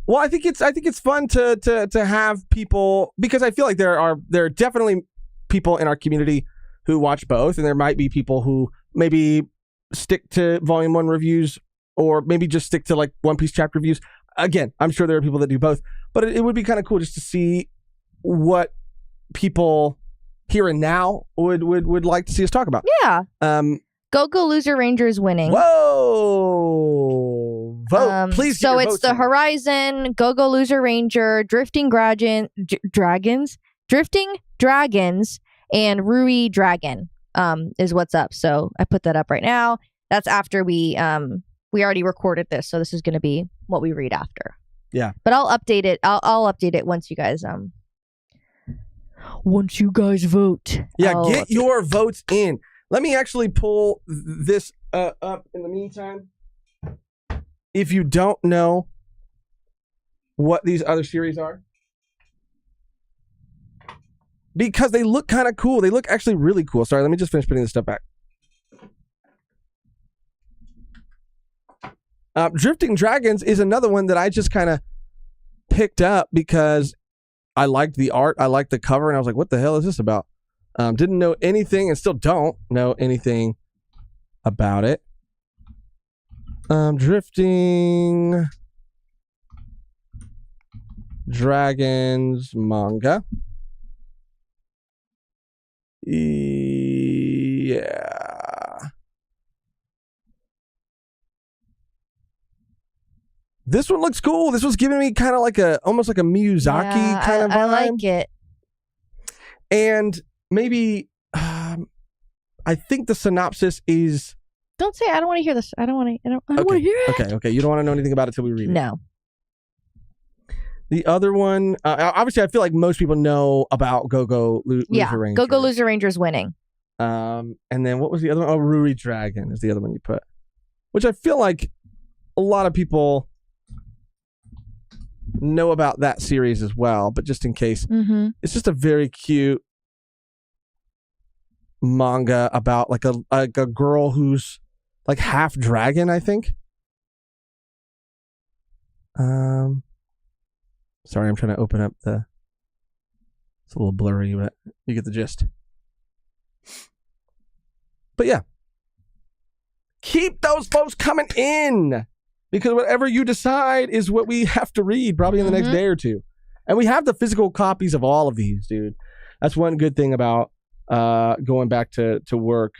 Well, I think it's fun to have people, because I feel like there are definitely people in our community who watch both, and there might be people who maybe stick to Volume 1 reviews, or maybe just stick to like One Piece chapter reviews. Again, I'm sure there are people that do both, but it would be kind of cool just to see what people here and now would like to see us talk about. Yeah. Go Loser Ranger is winning. Whoa! Vote, please. So it's the Horizon, Go Loser Ranger, Drifting Dragons, and Rui Dragon is what's up. So I put that up right now. That's after we already recorded this, so this is going to be what we read after. Yeah. But I'll update it. I'll update it once you guys vote. Yeah, get your votes in. Let me actually pull this up in the meantime. If you don't know what these other series are, because they look kind of cool. They look actually really cool. Sorry, let me just finish putting this stuff back. Drifting Dragons is another one that I just kind of picked up because I liked the art, I liked the cover, and I was like, what the hell is this about? Didn't know anything, and still don't know anything about it. Drifting Dragons manga. Yeah. This one looks cool. This was giving me kind of like almost like a Miyazaki kind of vibe. I like it. And maybe, I think the synopsis is. Don't say I don't want to hear this. I don't want to hear it. Okay. You don't want to know anything about it till we read it. No. The other one, obviously, I feel like most people know about Go Loser Ranger. Go Loser Ranger is winning. And then what was the other one? Oh, Rui Dragon is the other one you put, which I feel like a lot of people know about that series as well, but just in case, it's just a very cute manga about like a girl who's like half dragon, I think. Sorry, I'm trying to open up it's a little blurry, but you get the gist. But yeah, keep those folks coming in, because whatever you decide is what we have to read probably in the next day or two. And we have the physical copies of all of these, dude. That's one good thing about going back to work,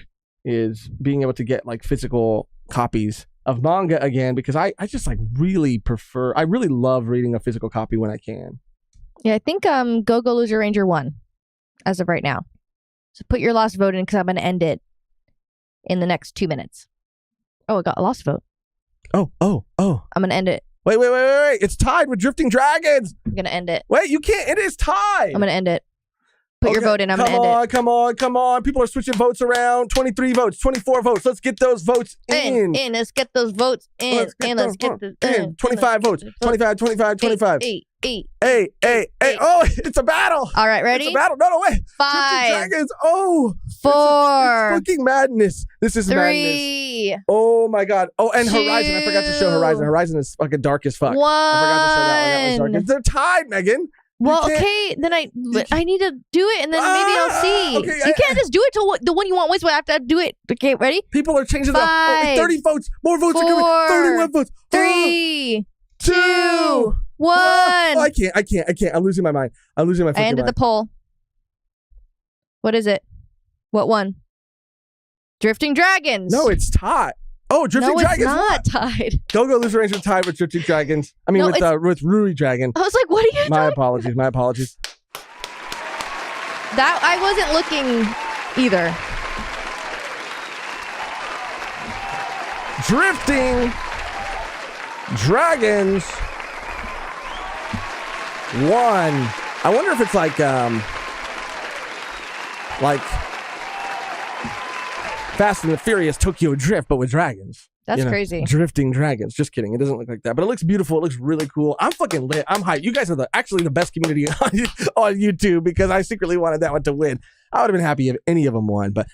is being able to get like physical copies of manga again, because I just like really love reading a physical copy when I can. Yeah, I think Go Loser Ranger won as of right now. So put your last vote in, because I'm going to end it in the next 2 minutes. Oh, I got a lost vote. Oh. I'm going to end it. Wait. It's tied with Drifting Dragons. I'm going to end it. Wait, you can't. It is tied. I'm going to end it. Put your vote in. I'm going to end it. Come on. People are switching votes around. 23 votes, 24 votes. Let's get those votes in. Let's get those votes in. Let's get this in. 25 votes. 25. Hey. Oh, it's a battle. All right, ready? It's a battle. No, wait. 5. Dragons. Oh. 4. It's fucking madness. This is 3. Madness. Oh, my God. Oh, and 2. Horizon. I forgot to show Horizon. Horizon is fucking dark as fuck. 1. I forgot to show that one. That was dark. They're tied, Megan. Well, okay, then I need to do it, and then maybe I'll see. Okay, you can't just do it till the one you want wins, but I have to do it. Okay, ready? People are changing 5, 30 votes. More votes 4, are coming. 31 votes. 3, 2, 1. I can't. I'm losing my mind. I'm losing my fucking mind. I ended the poll. What is it? What one? Drifting Dragons. No, it's tied. Oh, Drifting Dragons. No, it's not tied. Go Loser Ranger tied with Drifting Dragons. I mean, with Ruri Dragon. I was like, what are you doing? My apologies. That I wasn't looking either. Drifting Dragons won. I wonder if it's like Fast and the Furious Tokyo Drift, but with dragons. That's crazy. Drifting Dragons. Just kidding. It doesn't look like that, but it looks beautiful. It looks really cool. I'm fucking lit. I'm hyped. You guys are actually the best community on YouTube because I secretly wanted that one to win. I would have been happy if any of them won, but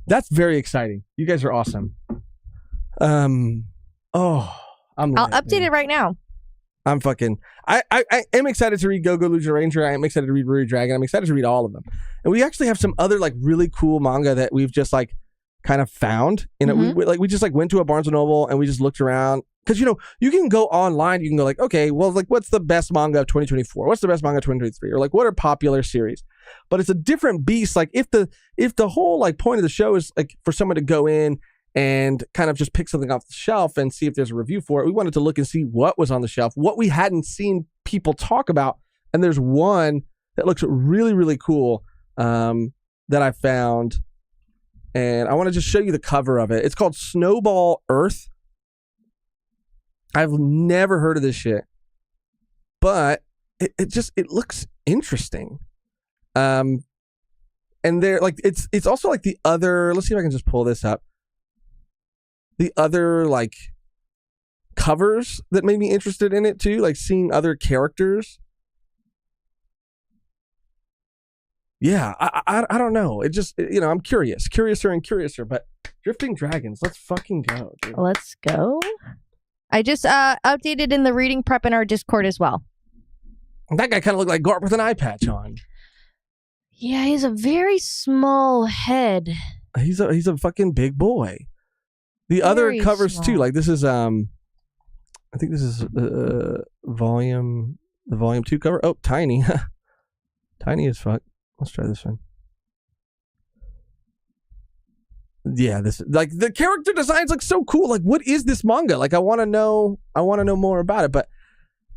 that's very exciting. You guys are awesome. I'll update it right now. I'm fucking. I am excited to read Go Luger Ranger. I am excited to read Ruri Dragon. I'm excited to read all of them, and we actually have some other like really cool manga that we've just like kind of found. We just like went to a Barnes and Noble and we just looked around because you can go online. You can go like, okay, well, like what's the best manga of 2024? What's the best manga of 2023? Or like what are popular series? But it's a different beast. Like if the whole like point of the show is like for someone to go in and kind of just pick something off the shelf and see if there's a review for it. We wanted to look and see what was on the shelf, what we hadn't seen people talk about. And there's one that looks really, really cool that I found. And I want to just show you the cover of it. It's called Snowball Earth. I've never heard of this shit. But it looks interesting. And they're like it's also like the other, let's see if I can just pull this up. The other like covers that made me interested in it too, like seeing other characters. Yeah, I don't know. It just, I'm curiouser and curiouser, but Drifting Dragons, let's fucking go, dude. Let's go. I just updated in the reading prep in our Discord as well. That guy kind of looked like Garp with an eye patch on. Yeah, he's a very small head. He's a fucking big boy. The very other covers small. Too, like this is I think this is the volume 2 cover. Oh, tiny. Tiny as fuck. Let's try this one. Yeah, this like the character designs look so cool. Like, what is this manga? Like, I want to know more about it. But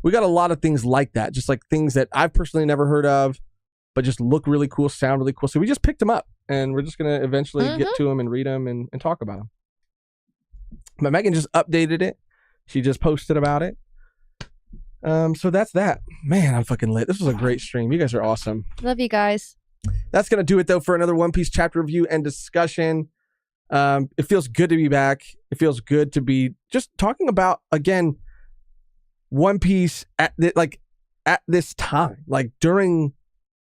we got a lot of things like that, just like things that I've personally never heard of, but just look really cool, sound really cool. So we just picked them up, and we're just gonna eventually get to them and read them and talk about them. But Megan just updated it. She just posted about it. So that's that. Man, I'm fucking lit. This was a great stream. You guys are awesome. Love you guys. That's going to do it, though, for another One Piece chapter review and discussion. It feels good to be back. It feels good to be just talking about, again, One Piece at this time, like during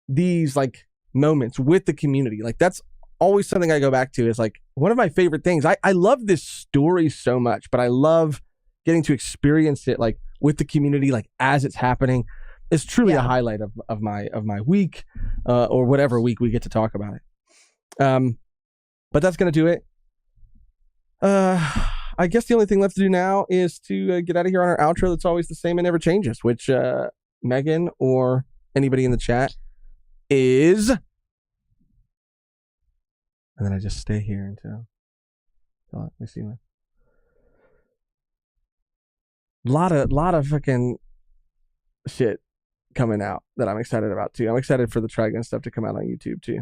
these like moments with the community. Like that's always something I go back to is like one of my favorite things. I love this story so much, but I love getting to experience it like with the community, like as it's happening. It's truly a highlight of my week, or whatever week we get to talk about it. But that's gonna do it. I guess the only thing left to do now is to get out of here on our outro. That's always the same and never changes. Which Megan or anybody in the chat is, and then I just stay here until. Let me see one. Lot of fucking shit coming out that I'm excited about too. I'm excited for the Trigun stuff to come out on YouTube too.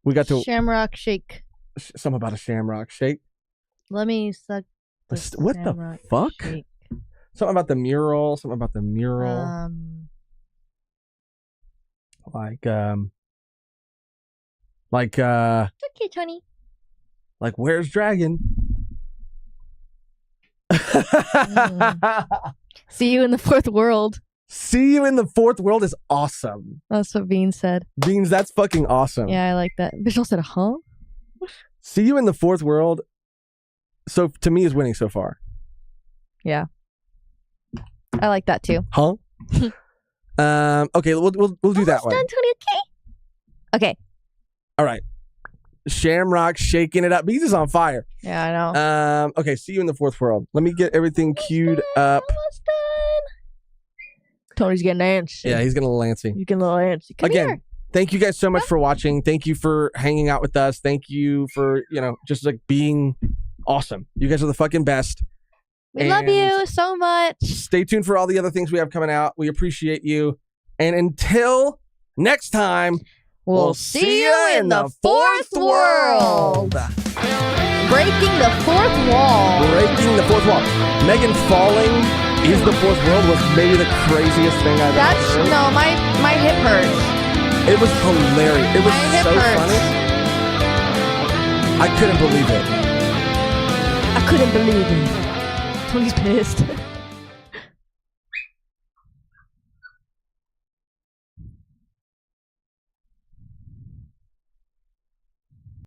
We got to Shamrock Shake. Something about a Shamrock Shake. Let me suck. What the fuck? Shake. Something about the mural. Hold Like okay, Tony. Like where's Dragon? See you in the fourth world. See you in the fourth world is awesome. That's what Bean said. Beans, that's fucking awesome. Yeah, I like that. Visual said, huh? See you in the fourth world. So to me is winning so far. Yeah. I like that too. Huh? Okay, we'll do that one. Done, Tony, okay. All right. Shamrock shaking it up. Beans is on fire. Yeah, I know. Okay, see you in the fourth world. Let me get everything queued up. Almost done. Tony's getting antsy. Yeah, he's getting a little antsy. He's getting a little antsy. Come Again, here. thank you guys so much for watching. Thank you for hanging out with us. Thank you for, just like being awesome. You guys are the fucking best. We love you so much. Stay tuned for all the other things we have coming out. We appreciate you. And until next time, we'll see you in the fourth world. Breaking the fourth wall. Breaking the fourth wall. Megan falling is the fourth world was maybe the craziest thing I've ever heard. No, my hip hurts. It was hilarious. It was so hurts. funny. I couldn't believe it. I couldn't believe it. Tony's pissed.